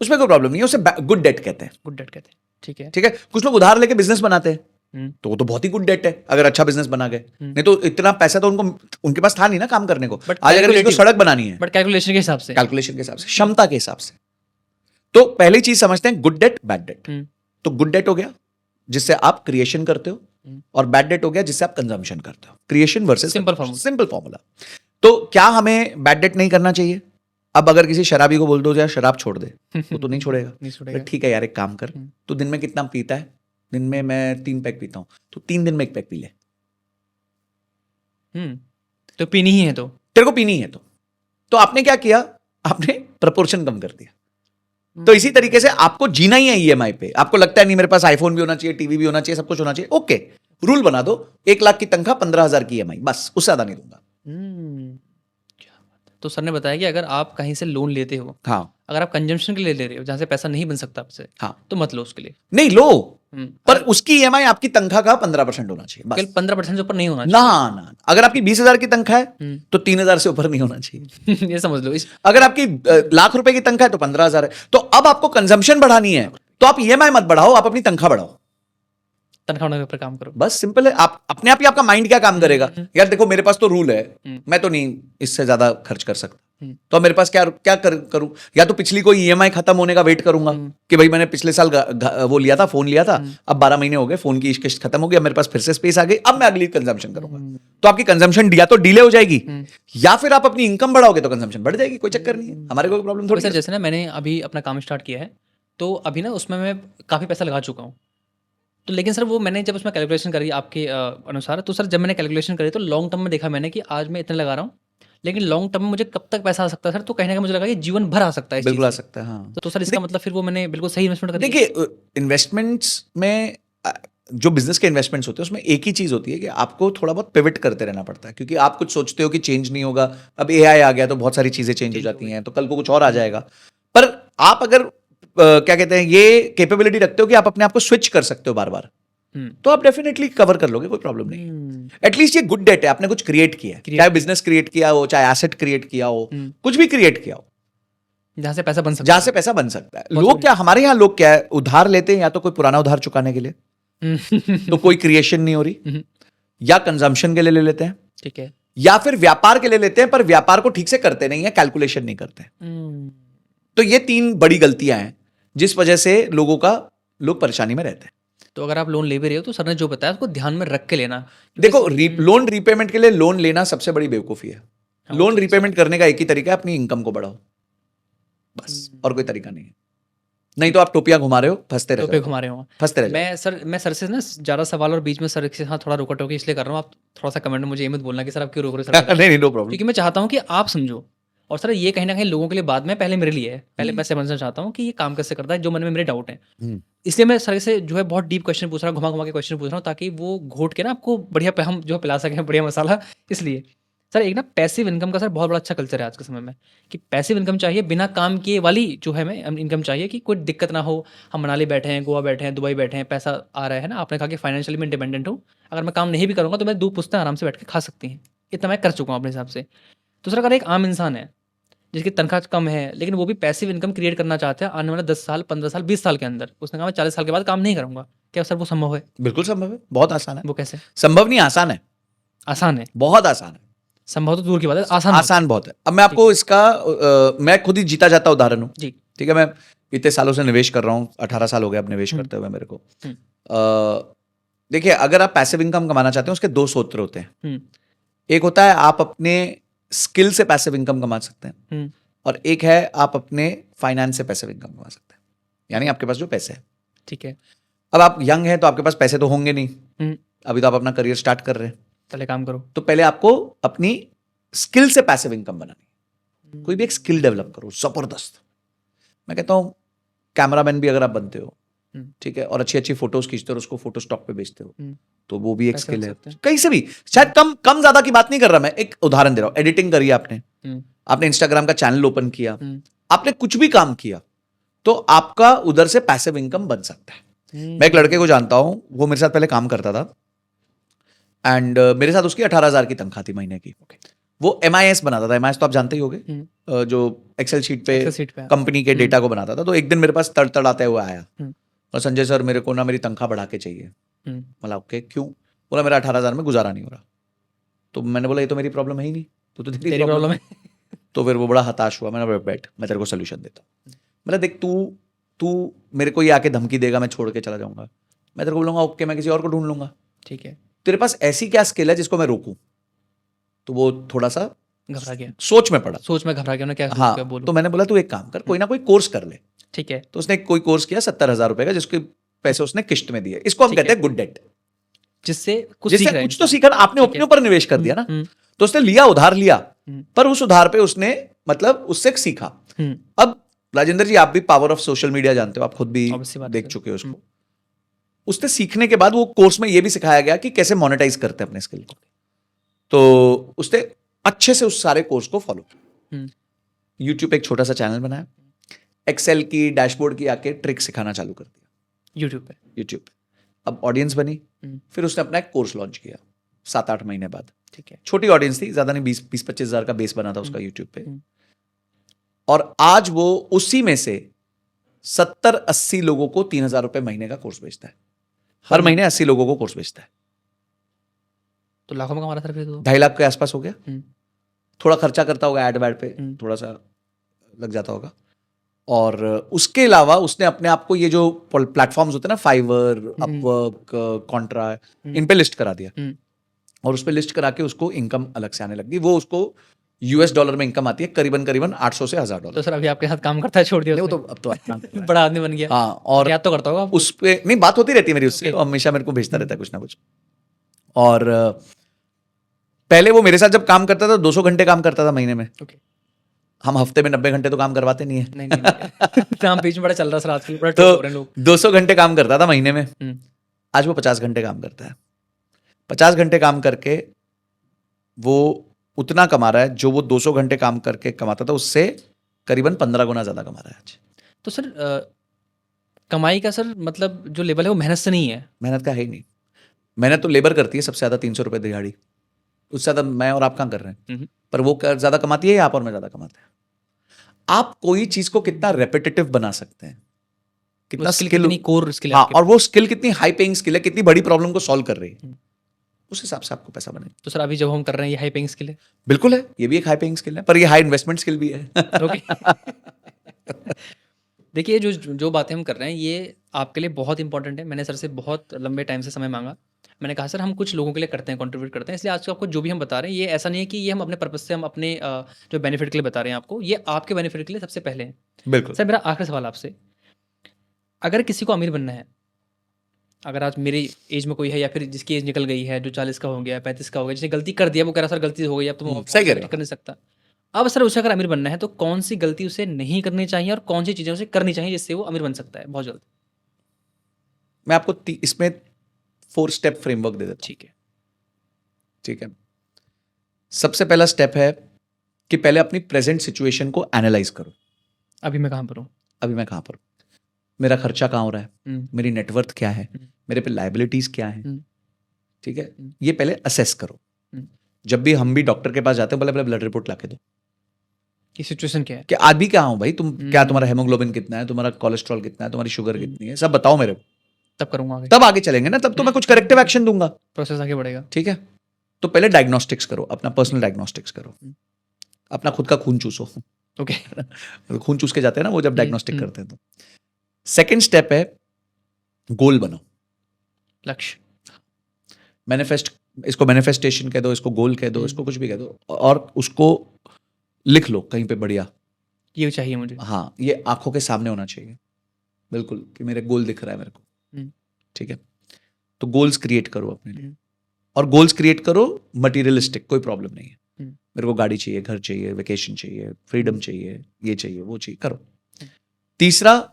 उसमें कोई प्रॉब्लम नहीं है। उसे गुड डेट कहते हैं। गुड डेट कहते हैं। ठीक है। ठीक है, कुछ लोग उधार लेके बिजनेस बनाते हैं, हम्म, तो वो तो बहुत ही गुड डेट है अगर अच्छा बिजनेस बना गए। नहीं तो इतना पैसा तो उनके पास था नहीं ना काम करने को। But आज अगर किसी को calculative- सड़क बनानी है, बट कैलकुलेशन के हिसाब से। कैलकुलेशन के हिसाब से, क्षमता के हिसाब से, तो पहली चीज समझते हैं गुड डेट बैड डेट। हम्म, तो गुड डेट हो गया जिससे आप क्रिएशन करते हो, और बैड डेट हो गया जिससे आप कंजम्पशन करते हो। Creation versus Simple formula. Simple formula. तो क्या हमें बैड डेट नहीं करना चाहिए? अब अगर किसी शराबी को बोल दो यार शराब छोड़ दे, वो तो नहीं छोड़ेगा। नहीं छोड़ेगा। ठीक है यार, एक काम कर, तो दिन में कितना पीता है? दिन में मैं 3 पैक पीता हूं, तो 3 दिन में 1 पैक पी ले। तो पीनी ही है तो। तेरे को पीनी है तो आपने क्या किया? आपने प्रपोर्शन कम कर दिया। तो इसी तरीके से आपको जीना ही है ईएमआई पे। आपको लगता है नहीं मेरे पास आईफोन भी होना चाहिए, टीवी भी होना चाहिए, सब कुछ होना चाहिए, ओके, रूल बना दो, 1 लाख की तनख्वाह, 15,000 की ईएमआई, बस, उससे ज्यादा नहीं दूंगा। क्या बात है। तो सर ने बताया कि अगर आप कहीं से लोन लेते हो, हाँ अगर आप कंजम्पशन के लिए ले रहे हो जहाँ से पैसा नहीं बन सकता आपसे, हाँ, तो मत लो उसके लिए। नहीं लो, हम्म, पर उसकी ईएमआई आपकी तनख्वाह का 15% होना चाहिए, केवल बस। 15% से ऊपर नहीं होना ना ना, अगर आपकी 20,000 की तनख्वाह है तो 3,000 से ऊपर नहीं होना चाहिए। चाहिए। ये समझ लो। अगर आपकी लाख रुपए की तनख्वाह है तो 15,000 है। तो अब आपको कंजम्पशन बढ़ानी है तो आप ईएमआई मत बढ़ाओ, आप अपनी तनख्वाह बढ़ाओ, तनख्वाह के ऊपर काम करो। बस सिंपल है। आप अपने आप ही, आपका माइंड क्या काम करेगा? यार देखो मेरे पास तो रूल है, मैं तो नहीं इससे ज्यादा खर्च कर सकता, तो अब मेरे पास क्या क्या करूं? या तो पिछली कोई ईएमआई खत्म होने का वेट करूंगा कि भाई मैंने पिछले साल वो लिया था, फोन लिया था, अब 12 महीने हो गए, फोन की किस्त खत्म हो गई, अब मेरे पास फिर से स्पेस आ गई, अब मैं अगली कंजम्पशन करूंगा। तो आपकी कंजम्पशन या तो डिले हो जाएगी, या फिर आप अपनी इनकम बढ़ाओगे तो कंजम्पशन बढ़ जाएगी, कोई चक्कर नहीं है, हमारे कोई प्रॉब्लम थोड़ी सर है। जैसे ना मैंने अभी अपना काम स्टार्ट किया है, तो अभी ना उसमें मैं काफ़ी पैसा लगा चुका हूँ। तो लेकिन सर वो मैंने जब उसमें कैलकुलेशन करी आपके अनुसार, तो सर जब मैंने कैलकुलेशन करी तो लॉन्ग टर्म में देखा मैंने कि आज मैं इतने लगा रहा हूँ, लेकिन लॉन्ग टर्म में मुझे कब तक पैसा आ सकता है सर? तो कहीं ना कहीं मुझे लगा कि जीवन भर आ सकता है इस बिल्कुल आ चीज़ से। सकता है, हाँ। तो सर इसका मतलब फिर वो मैंने बिल्कुल सही इन्वेस्टमेंट करी। देखिए, इन्वेस्टमेंट्स में जो बिजनेस के इन्वेस्टमेंट्स होते हैं उसमें एक ही चीज होती है कि आपको थोड़ा बहुत पिवट करते रहना पड़ता है, क्योंकि आप कुछ सोचते हो कि चेंज नहीं होगा, अब एआई आ गया तो बहुत सारी चीजें चेंज हो जाती हैं, तो कल को कुछ और आ जाएगा। पर आप अगर क्या कहते हैं, ये कैपेबिलिटी रखते हो कि आप अपने आप को स्विच कर सकते हो बार बार, तो आप डेफिनेटली कवर कर लोगे, कोई प्रॉब्लम नहीं। एटलीस्ट ये गुड डेट है, आपने कुछ क्रिएट किया है, चाहे बिजनेस क्रिएट किया हो, चाहे एसेट क्रिएट किया हो, कुछ भी क्रिएट किया हो जहाँ से पैसा बन सकता जहां से पैसा बन सकता है। लोग क्या, हमारे यहाँ लोग क्या है, उधार लेते हैं या तो कोई पुराना उधार चुकाने के लिए, है। तो कोई क्रिएशन नहीं हो रही, या कंजम्पशन के लिए ले लेते हैं, ठीक है। या फिर व्यापार के लिए लेते हैं, पर व्यापार को ठीक से करते नहीं है, कैलकुलेशन नहीं करते हैं। तो ये 3 बड़ी गलतियां हैं जिस वजह से लोग परेशानी में रहते हैं। तो अगर आप लोन ले भी रहे हो तो सर ने जो बताया उसको ध्यान में रख के लेना। देखो, लोन रीपेमेंट के लिए लोन लेना सबसे बड़ी बेवकूफी है। लोन रीपेमेंट करने का एक ही तरीका है, अपनी इनकम को बढ़ाओ, बस, और कोई तरीका नहीं है। नहीं तो आप टोपियां घुमा रहे हो, फंसते रह टोपे जाओगे, घुमा रहे हो। फंसते रह जाओगे। मैं सर से ना ज़्यादा सवाल और बीच में सर के साथ थोड़ा रोका टोकी इसलिए कर रहा हूँ। आप थोड़ा सा कमेंट में मुझे ये मत बोलना कि सर आप क्यों रोक रहे हो सर, नहीं नो प्रॉब्लम। क्योंकि मैं चाहता हूँ कि आप समझो और सर ये कहीं ना कहीं लोगों के लिए बाद में, पहले मेरे लिए है। पहले मैं समझना चाहता हूँ कि ये काम कैसे करता है, जो मन में मेरे डाउट हैं। इसलिए मैं सर से जो है बहुत डीप क्वेश्चन पूछ रहा हूँ, घुमा घुमा के क्वेश्चन पूछ रहा हूँ, ताकि वो घोट के ना आपको बढ़िया हम जो है पिला सकें बढ़िया मसाला। इसलिए सर एक ना पैसिव इनकम का सर बहुत बड़ा अच्छा कल्चर है आज के समय में, कि पैसिव इनकम चाहिए, बिना काम किए वाली जो है हमें इनकम चाहिए, कि कोई दिक्कत ना हो। हम मनाली बैठे हैं, गोवा बैठे हैं, दुबई बैठे हैं, पैसा आ रहा है ना, आपने कहा कि फाइनेंशियली मैं इंडिपेंडेंट हूँ, अगर मैं काम नहीं भी करूँगा तो मैं 2 पुश्तें आराम से बैठ के खा सकती हैं। इतना मैं कर चुका हूँ अपने हिसाब से। तो सर अगर एक आम इंसान है जिसकी तनख्वाह कम है, लेकिन वो भी पैसिव इनकम क्रिएट करना चाहता है आने वाले 10 साल, 15 साल, 20 साल के अंदर, उसने कहा मैं 40 साल के बाद काम नहीं करूँगा, क्या सर वो संभव है? बिल्कुल संभव है, बहुत आसान है। वो कैसे? संभव नहीं, आसान है, आसान है? बहुत आसान है। संभव तो दूर की बात है, आसान बहुत है। आसान बहुत है। अब मैं आपको इसका मैं खुद ही जीता जाता उदाहरण हूँ। जी। ठीक है, मैं इतने सालों से निवेश कर रहा हूँ, 18 साल हो गए अब निवेश करते हुए मेरे को। देखिए, अगर आप पैसिव इनकम कमाना चाहते हैं, उसके 2 सूत्र होते हैं। एक होता है आप अपने स्किल से पैसिव इनकम कमा सकते हैं, और एक है आप अपने फाइनेंस से पैसिव इनकम कमा सकते हैं, यानी आपके पास जो पैसे हैं। ठीक है। अब आप यंग हैं तो आपके पास पैसे तो होंगे नहीं, अभी तो आप अपना करियर स्टार्ट कर रहे हैं, पहले काम करो। तो पहले आपको अपनी स्किल से पैसिव इनकम बनानी। कोई भी एक स्किल डेवलप करो जबरदस्त। मैं कहता हूं कैमरामैन भी अगर आप बनते हो, ठीक है, और अच्छी अच्छी फोटोज खींचते हो, उसको फोटो स्टॉक पे बेचते हो, तो वो भी एक पैसे स्किल हो है। सकते हैं। कहीं से भी, शायद कम ज्यादा की बात नहीं कर रहा, मैं एक उदाहरण दे रहा हूं। एडिटिंग करी आपने इंस्टाग्राम का चैनल ओपन किया, आपने कुछ भी काम किया, तो आपका उधर से पैसिव इनकम बन सकता है। मैं एक लड़के को जानता हूं, वो मेरे साथ पहले काम करता था, एंड मेरे साथ उसकी 18,000 की तनख्वाह थी महीने की। वो MIS बनाता था। MIS तो आप जानते ही होंगे, जो एक्सेल शीट पे कंपनी के डेटा को बनाता था। तो एक दिन मेरे पास तड़तड़ाते हुए आया, और संजय सर मेरे को ना मेरी तनख्वाह बढ़ा के चाहिए। मतलब ओके, क्यों? बोला मेरा 18,000 में गुजारा नहीं हो रहा। तो मैंने बोला ये तो मेरी प्रॉब्लम है ही नहीं, तो तेरी प्रॉब्लम है। तो फिर वो बड़ा हताश हुआ। मैंने बोला बैठ, मैं तेरे को सोल्यूशन देता हूँ। मतलब देख, तू मेरे को ये आके धमकी देगा, मैं छोड़ के चला जाऊंगा, मैं तेरे को बोलूंगा ओके, मैं किसी और को ढूंढ लूंगा। ठीक है। तेरे पास ऐसी क्या स्किल है जिसको मैं रोकूं? तो वो थोड़ा सा घबरा गया, सोच में पड़ा। सोच में घबरा गया, उन्हें क्या हाँ, बोलूं? तो मैंने बोला तू एक काम कर, कोई ना कोई कोर्स कर ले। ठीक है। तो उसने कोई कोर्स किया 70,000 रुपए का, जिसके पैसे उसने किश्त में दिए। इसको हम कहते हैं गुड डेट, जिससे कुछ तो सीखा ना आपने, अपने ऊपर निवेश कर दिया ना। तो उसने लिया, उधार लिया, पर उस उधार पे उसने मतलब उससे सीखा। अब राजेंद्र जी, आप भी पावर ऑफ सोशल मीडिया जानते हो, आप खुद भी देख चुके हो उसको। उसने सीखने के बाद वो कोर्स में ये भी सिखाया गया कि कैसे मोनेटाइज करते हैं अपने स्किल को। तो उसने अच्छे से उस सारे कोर्स को फॉलो किया। यूट्यूब पे एक छोटा सा चैनल बनाया, एक्सेल की डैशबोर्ड की आके ट्रिक सिखाना चालू कर दिया यूट्यूब पे। अब ऑडियंस बनी, फिर उसने अपना एक कोर्स लॉन्च किया 7-8 महीने बाद। ठीक है, छोटी ऑडियंस थी, ज्यादा नहीं, 20-25 हजार का बेस बना था उसका यूट्यूब पे। और आज वो उसी में से 70-80 लोगों को 3,000 रुपए महीने का कोर्स बेचता है। हर महीने 80 लोगों को कोर्स बेचता है, तो लाखों में कमा रहा था। फिर तो 2.5 लाख के आसपास हो गया। थोड़ा खर्चा करता होगा एड पे, थोड़ा सा लग जाता होगा। और उसके अलावा उसने अपने आप को ये जो प्लेटफॉर्म्स होते हैं ना, फाइवर, अपवर्क, कॉन्ट्रा, इन पे लिस्ट करा दिया। और उस पे लिस्ट करा के उसको इनकम अलग से आने लग गई। वो उसको $US में इनकम आती है करीबन 800 से $1,000। तो सर अभी आपके साथ काम करता है, छोड़ दिया? वो तो अब तो बड़ा आदमी बन गया। हाँ, और याद तो करता होगा उस पे नहीं, बात होती रहती है मेरी उससे, हमेशा मेरे को भेजता रहता है कुछ ना कुछ। और पहले वो मेरे साथ जब काम करता था 200 घंटे काम करता था महीने में। हम हफ्ते में 90 घंटे तो काम करवाते नहीं है। नहीं। बीच में बड़ा चल रहा सर आजकल, बड़ा तो 200 घंटे काम करता था महीने में, आज वो 50 घंटे काम करता है। 50 घंटे काम करके वो उतना कमा रहा है जो वो 200 घंटे काम करके कमाता था, उससे करीबन 15 गुना ज्यादा कमा रहा है आज। तो सर कमाई का सर मतलब जो लेवल है वो मेहनत से नहीं है? मेहनत का है ही नहीं। मेहनत तो लेबर करती है सबसे ज्यादा, 300 रुपए दिहाड़ी। उससे ज्यादा मैं और आप कहाँ कर रहे हैं? पर वो ज्यादा कमाती है या आप और मैं ज्यादा कमाते हैं? आप कोई चीज को कितना रेपिटेटिव बना सकते हैं, कितना स्किल, कोर स्किल, हाँ, और वो स्किल कितनी हाई पेइंग स्किल है, कितनी बड़ी प्रॉब्लम को सॉल्व कर रही है, उस हिसाब से आपको पैसा बने। तो सर अभी जब हम कर रहे हैं ये हाई पेइंग स्किल है? बिल्कुल है, ये भी एक हाई पेइंग स्किल है, पर ये हाई इन्वेस्टमेंट स्किल भी है। देखिए जो बातें हम कर रहे हैं ये आपके लिए बहुत इंपॉर्टेंट है। मैंने सर से बहुत लंबे टाइम से समय मांगा। मैंने कहा सर हम कुछ लोगों के लिए करते हैं, कंट्रीब्यूट करते हैं, इसलिए आज आपको जो भी हम बता रहे हैं ये ऐसा नहीं है कि ये हम अपने पर्पस से, हम अपने जो बेनिफिट के लिए बता रहे हैं आपको, ये आपके बेनिफिट के लिए सबसे पहले है। बिल्कुल सर मेरा आखिरी सवाल आपसे, अगर किसी को अमीर बनना है, अगर आज मेरी एज में कोई है या फिर जिसकी एज निकल गई है, जो 40 का हो गया, 35 का हो गया, जिसने गलती कर दिया, वो कह रहा सर गलती हो गई, अब तो कर नहीं सकता, अब सर उसे अगर अमीर बनना है तो कौन सी गलती उसे नहीं करनी चाहिए और कौन सी चीज़ें उसे करनी चाहिए जिससे वो अमीर बन सकता है बहुत जल्द? मैं आपको इसमें 4 स्टेप फ्रेमवर्क दे देता हूं। ठीक है। ठीक है, सबसे पहला स्टेप है कि पहले अपनी प्रेजेंट सिचुएशन को एनालाइज करो। अभी मैं कहाँ पर हूँ? अभी मैं कहाँ पर हूँ, मेरा खर्चा कहाँ हो रहा है, हम्म, मेरी नेटवर्थ क्या है, हम्म, मेरे पे लाइबिलिटीज क्या है। हम्म, ठीक है, हम्म, ये पहले असेस करो। हम्म। जब भी हम भी डॉक्टर के पास जाते हैं, बोले पहले ब्लड रिपोर्ट लाके दो कि सिचुएशन क्या है? कि आज भी कहाँ हो भाई तुम, क्या तुम्हारा हम्म, हेमोग्लोबिन कितना है, तुम्हारा कोलेस्ट्रॉल कितना है, तुम्हारी शुगर हम्म, कितनी है, सब बताओ मेरे को। तब करूँगा आगे। तब आगे चलेंगे ना, तब तो मैं कुछ करेक्टिव एक्शन दूंगा। प्रोसेस आगे बढ़ेगा। ठीक है, तो पहले डायग्नोस्टिक्स करो, अपना पर्सनल डायग्नोस्टिक्स करो, हम्म। अपना खुद का खून चूसो। ओके। खून चूस के जाते हैं ना वो जब डायग्नोस्टिक हम्म। करते हैं तो। सेकेंड स्टेप है गोल बनाओ, लक्ष्य। मैनिफेस्ट, इसको मैनिफेस्टेशन कह दो, इसको गोल कह दो, हम्म। इसको कुछ भी कह दो, और उसको लिख लो कहीं पे बढ़िया। ये चाहिए मुझे। हाँ, ये आंखों के सामने होना चाहिए बिल्कुल कि मेरे गोल दिख रहा है मेरे को। हम्म, ठीक है, तो गोल्स क्रिएट करो अपने लिए, हम्म, और गोल्स क्रिएट करो मटीरियलिस्टिक, कोई प्रॉब्लम नहीं है। हम्म, मेरे को गाड़ी चाहिए, घर चाहिए, वेकेशन चाहिए, फ्रीडम चाहिए, ये चाहिए, वो चाहिए, करो। हम्म। तीसरा,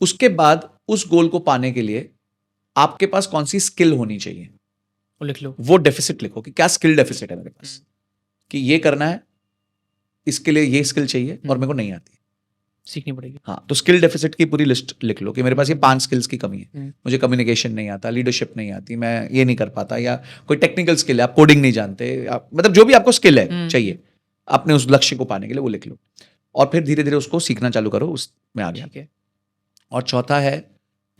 उसके बाद उस गोल को पाने के लिए आपके पास कौन सी स्किल होनी चाहिए, वो लिख लो। वो डेफिसिट लिखो कि क्या स्किल डेफिसिट है मेरे पास, कि ये करना है, इसके लिए ये स्किल चाहिए और मेरे को नहीं आती। सीखनी पड़ेगी। हाँ, तो स्किल डेफिसिट की पूरी लिस्ट लिख लो कि मेरे पास ये 5 स्किल्स की कमी है। हम्म, मुझे कम्युनिकेशन नहीं आता, लीडरशिप नहीं आती, मैं ये नहीं कर पाता, या कोई टेक्निकल स्किल है, आप कोडिंग नहीं जानते, आप मतलब जो भी आपको स्किल है चाहिए अपने उस लक्ष्य को पाने के लिए, वो लिख लो, और फिर धीरे धीरे उसको सीखना चालू करो, उसमें आ गया। ठीक है। और चौथा है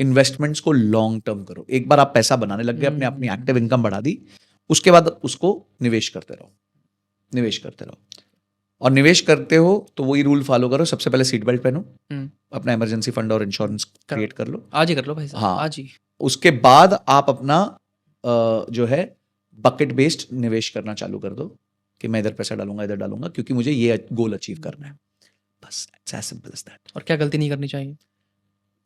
इन्वेस्टमेंट्स को लॉन्ग टर्म करो। एक बार आप पैसा बनाने लग गए, अपने अपनी एक्टिव इनकम बढ़ा दी, उसके बाद उसको निवेश करते रहो, निवेश करते रहो। और निवेश करते हो तो वही रूल फॉलो करो, सबसे पहले सीट बेल्ट पहनो, अपना इमरजेंसी फंड और इंश्योरेंस क्रिएट कर लो, आज ही कर लो भाई साहब। हाँ, आज ही। उसके बाद आप अपना जो है बकेट बेस्ड निवेश करना चालू कर दो कि मैं इधर पैसा डालूंगा, इधर डालूंगा, क्योंकि मुझे ये गोल अचीव करना है। बस it's as simple as that. और क्या गलती नहीं करनी चाहिए?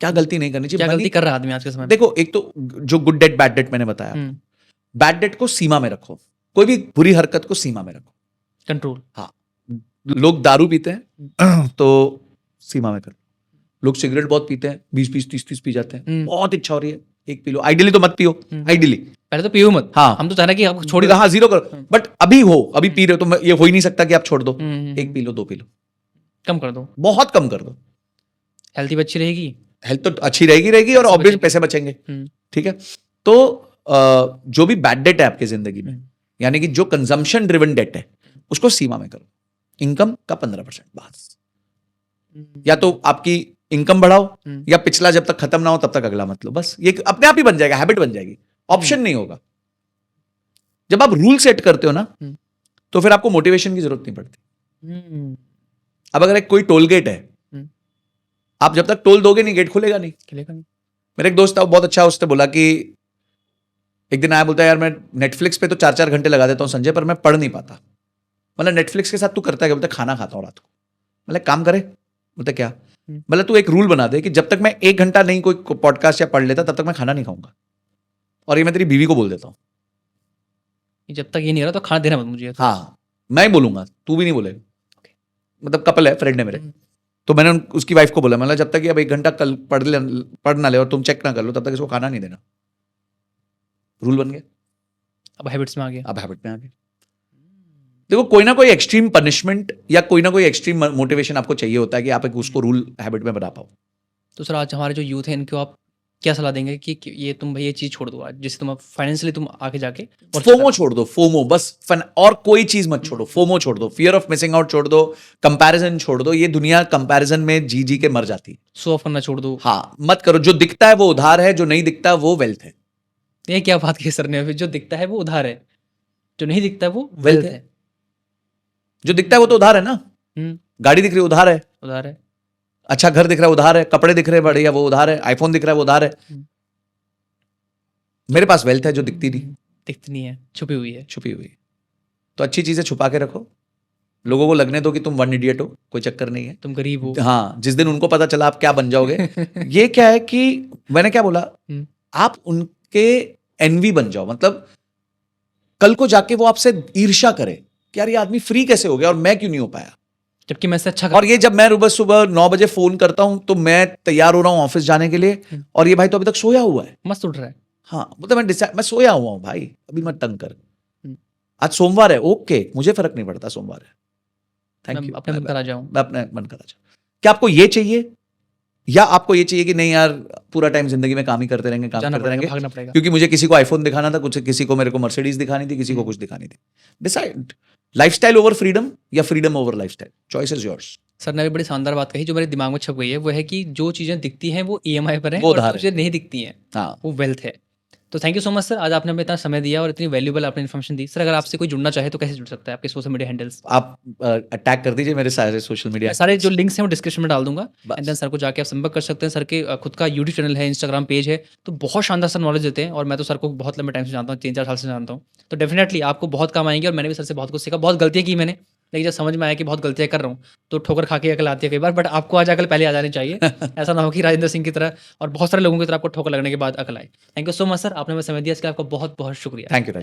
क्या गलती नहीं करनी चाहिए? क्या गलती कर रहा है आदमी आज के समय में? देखो, एक तो जो गुड डेट बैड डेट मैंने बताया, बैड डेट को सीमा में रखो, कोई भी बुरी हरकत को सीमा में रखो, कंट्रोल। हाँ, लोग दारू पीते हैं तो सीमा में करो, लोग सिगरेट बहुत पीते हैं, 20-20, 30-30 पी जाते हैं, बहुत इच्छा हो रही है, एक पी लो, आइडियली तो मत पियो, आइडियली पहले तो पियो मत। हाँ, हम तो चाह रहे हैं कि आप छोड़ दो। हाँ, जीरो करो, बट अभी हो, अभी पी रहे हो तो ये हो ही नहीं सकता कि आप छोड़ दो, एक पी लो, 2 पी लो, कम कर दो, बहुत कम कर दो, हेल्थी भी अच्छी रहेगी, हेल्थ तो अच्छी रहेगी और ऑब्वियस पैसे बचेंगे। ठीक है, तो जो भी बैड डेट है आपकी जिंदगी में, यानी कि जो कंजम्पशन ड्रिवन डेट है, उसको सीमा में करो, इनकम का 15% बस। या तो आपकी इनकम बढ़ाओ, या पिछला जब तक खत्म ना हो तब तक अगला मत लो, बस ये अपने आप ही बन जाएगा, हैबिट बन जाएगी, ऑप्शन नहीं होगा। जब आप रूल सेट करते हो ना, तो फिर आपको मोटिवेशन की जरूरत नहीं पड़ती। अब अगर एक कोई टोल गेट है, आप जब तक टोल दोगे नहीं, गेट खुलेगा नहीं। मेरा एक दोस्त था, बहुत अच्छा, उसने बोला कि एक दिन आया, बोलता है यार मैं नेटफ्लिक्स पे तो 4-4 घंटे लगा देता हूं संजय, पर मैं पढ़ नहीं पाता। मतलब नेटफ्लिक्स के साथ तू करता है क्या? बोलता खाना खाता हूं रात को। मतलब काम करे? बोलता क्या? मतलब तू एक रूल बना दे कि जब तक मैं 1 घंटा नहीं कोई पॉडकास्ट या पढ़ लेता, तब तक मैं खाना नहीं खाऊंगा। और ये मैं तेरी बीवी को बोल देता हूं, जब तक ये नहीं हो रहा तो खाना देना मत मुझे। हाँ, मैं बोलूंगा, तू भी नहीं बोलेगा। मतलब कपल है, फ्रेंड है मेरे, तो मैंने उसकी वाइफ को बोला, मतलब जब तक ये अब 1 घंटा कल पढ़ ना ले और तुम चेक ना कर लो, तब तक इसको खाना नहीं देना। रूल बन गया, अब हैबिट्स में आ गया, अब हैबिट में आ गया। देखो, कोई ना कोई एक्सट्रीम पनिशमेंट या कोई ना कोई एक्सट्रीम मोटिवेशन आपको चाहिए होता है कि आप एक उसको रूल हैबिट में बना पाओ। तो सर आज हमारे जो यूथ है इनको आप क्या सलाह देंगे कि ये तुम भाई ये चीज छोड़ दो आज, जिससे तुम फाइनेंशियली तुम आगे जाके फोमो छोड़ दो, फोमो बस, और कोई चीज मत छोड़ो, फोमो छोड़ दो, फियर ऑफ मिसिंग आउट छोड़ दो, कंपैरिजन छोड़ दो। ये दुनिया कंपैरिजन में जी जी के मर जाती है। शो ऑफ करना छोड़ दो, हाँ, मत करो। जो दिखता है वो उधार है, जो नहीं दिखता वो वेल्थ है। ये क्या बात की सर ने? जो दिखता है वो उधार है, जो नहीं दिखता है वो वेल्थ है। जो दिखता है वो तो उधार है ना, गाड़ी दिख रही है उधार है, उधार है। अच्छा घर दिख रहा है उधार है, कपड़े दिख रहे हैं बढ़िया वो उधार है, आईफोन दिख रहा है वो उधार है। मेरे पास वेल्थ है जो दिखती नहीं है, छुपी हुई है, छुपी हुई है। तो अच्छी चीजें छुपा के रखो, लोगों को लगने दो कि तुम 1 इडियट हो, कोई चक्कर नहीं है, तुम गरीब हो। हाँ, जिस दिन उनको पता चला आप क्या बन जाओगे ये क्या है कि मैंने क्या बोला, आप उनके एनवी बन जाओ, मतलब कल को जाके वो आपसे ईर्ष्या करे कि यार ये आदमी फ्री कैसे हो गया और मैं क्यों नहीं हो पाया। जबकि मैं इससे अच्छा और ये जब मैं रोज सुबह 9 बजे फोन करता हूं तो मैं तैयार हो रहा हूं ऑफिस जाने के लिए और ये भाई तो अभी तक सोया हुआ है। मस्त उठ रहा है। हाँ मतलब मैं सोया हुआ हूँ भाई, अभी मत तंग कर। हम्म। आज सोमवार है, ओके मुझे फर्क नहीं पड़ता, सोमवार है, थैंक मैं यू, अपने मन कर आ जाऊं। मैं अपने मन कर आ जाऊं। क्या आपको ये चाहिए या आपको ये चाहिए कि नहीं यार पूरा टाइम जिंदगी में काम ही करते रहेंगे, काम जाना करते पड़ेगा, रहेंगे, भागना पड़ेगा। क्योंकि मुझे किसी को आईफोन दिखाना था, कुछ किसी को मेरे को मर्सिडीज दिखानी थी, किसी को कुछ दिखानी थी। डिसाइड, लाइफस्टाइल ओवर फ्रीडम या freedom over lifestyle, choice is yours. Sir ने भी बड़ी शानदार बात कही जो मेरे दिमाग में छप गई है, वो है कि जो चीज़ें दिखती हैं वो ईएमआई पर हैं वो और उधार जो है। चीज़ें नहीं दिखती हैं हाँ, वो वेल्थ है। तो thank you so much sir, आज आपने हमें इतना समय दिया और इतनी वैल्यूबल आपने इन्फॉर्मेशन दी। सर अगर आपसे कोई जुड़ना चाहे तो कैसे जुड़ सकता है, आपके सोशल मीडिया हैंडल्स? आप अटैक कर दीजिए मेरे सारे सोशल मीडिया। मैं सारे जो लिंक्स हैं वो डिस्क्रिप्शन में डाल दूंगा बस। एंड देन सर को जाके आप संपर्क कर सकते हैं। सर के खुद का यूट्यूब चैनल है, इंस्टाग्राम पेज है, तो बहुत शानदार सर नॉलेज देते हैं और मैं तो सर को बहुत लंबे टाइम से जानता हूँ, 3-4 साल से जानता हूँ। तो डेफिनेटली आपको बहुत काम आएंगे और मैंने भी सर से बहुत कुछ सीखा। बहुत गलतियाँ की मैंने, लेकिन जब समझ में आया कि बहुत गलतियाँ कर रहा हूँ तो ठोकर खा के अकल आती है कई बार, बट आपको आज अकल पहले आ जानी चाहिए। ऐसा ना हो कि राजेंद्र सिंह की तरह और बहुत सारे लोगों की तरह आपको ठोकर लगने के बाद अकल आए। Thank you so much sir, आपने हमें समय दिया, इसके लिए आपका बहुत बहुत शुक्रिया। Thank you Rajendra.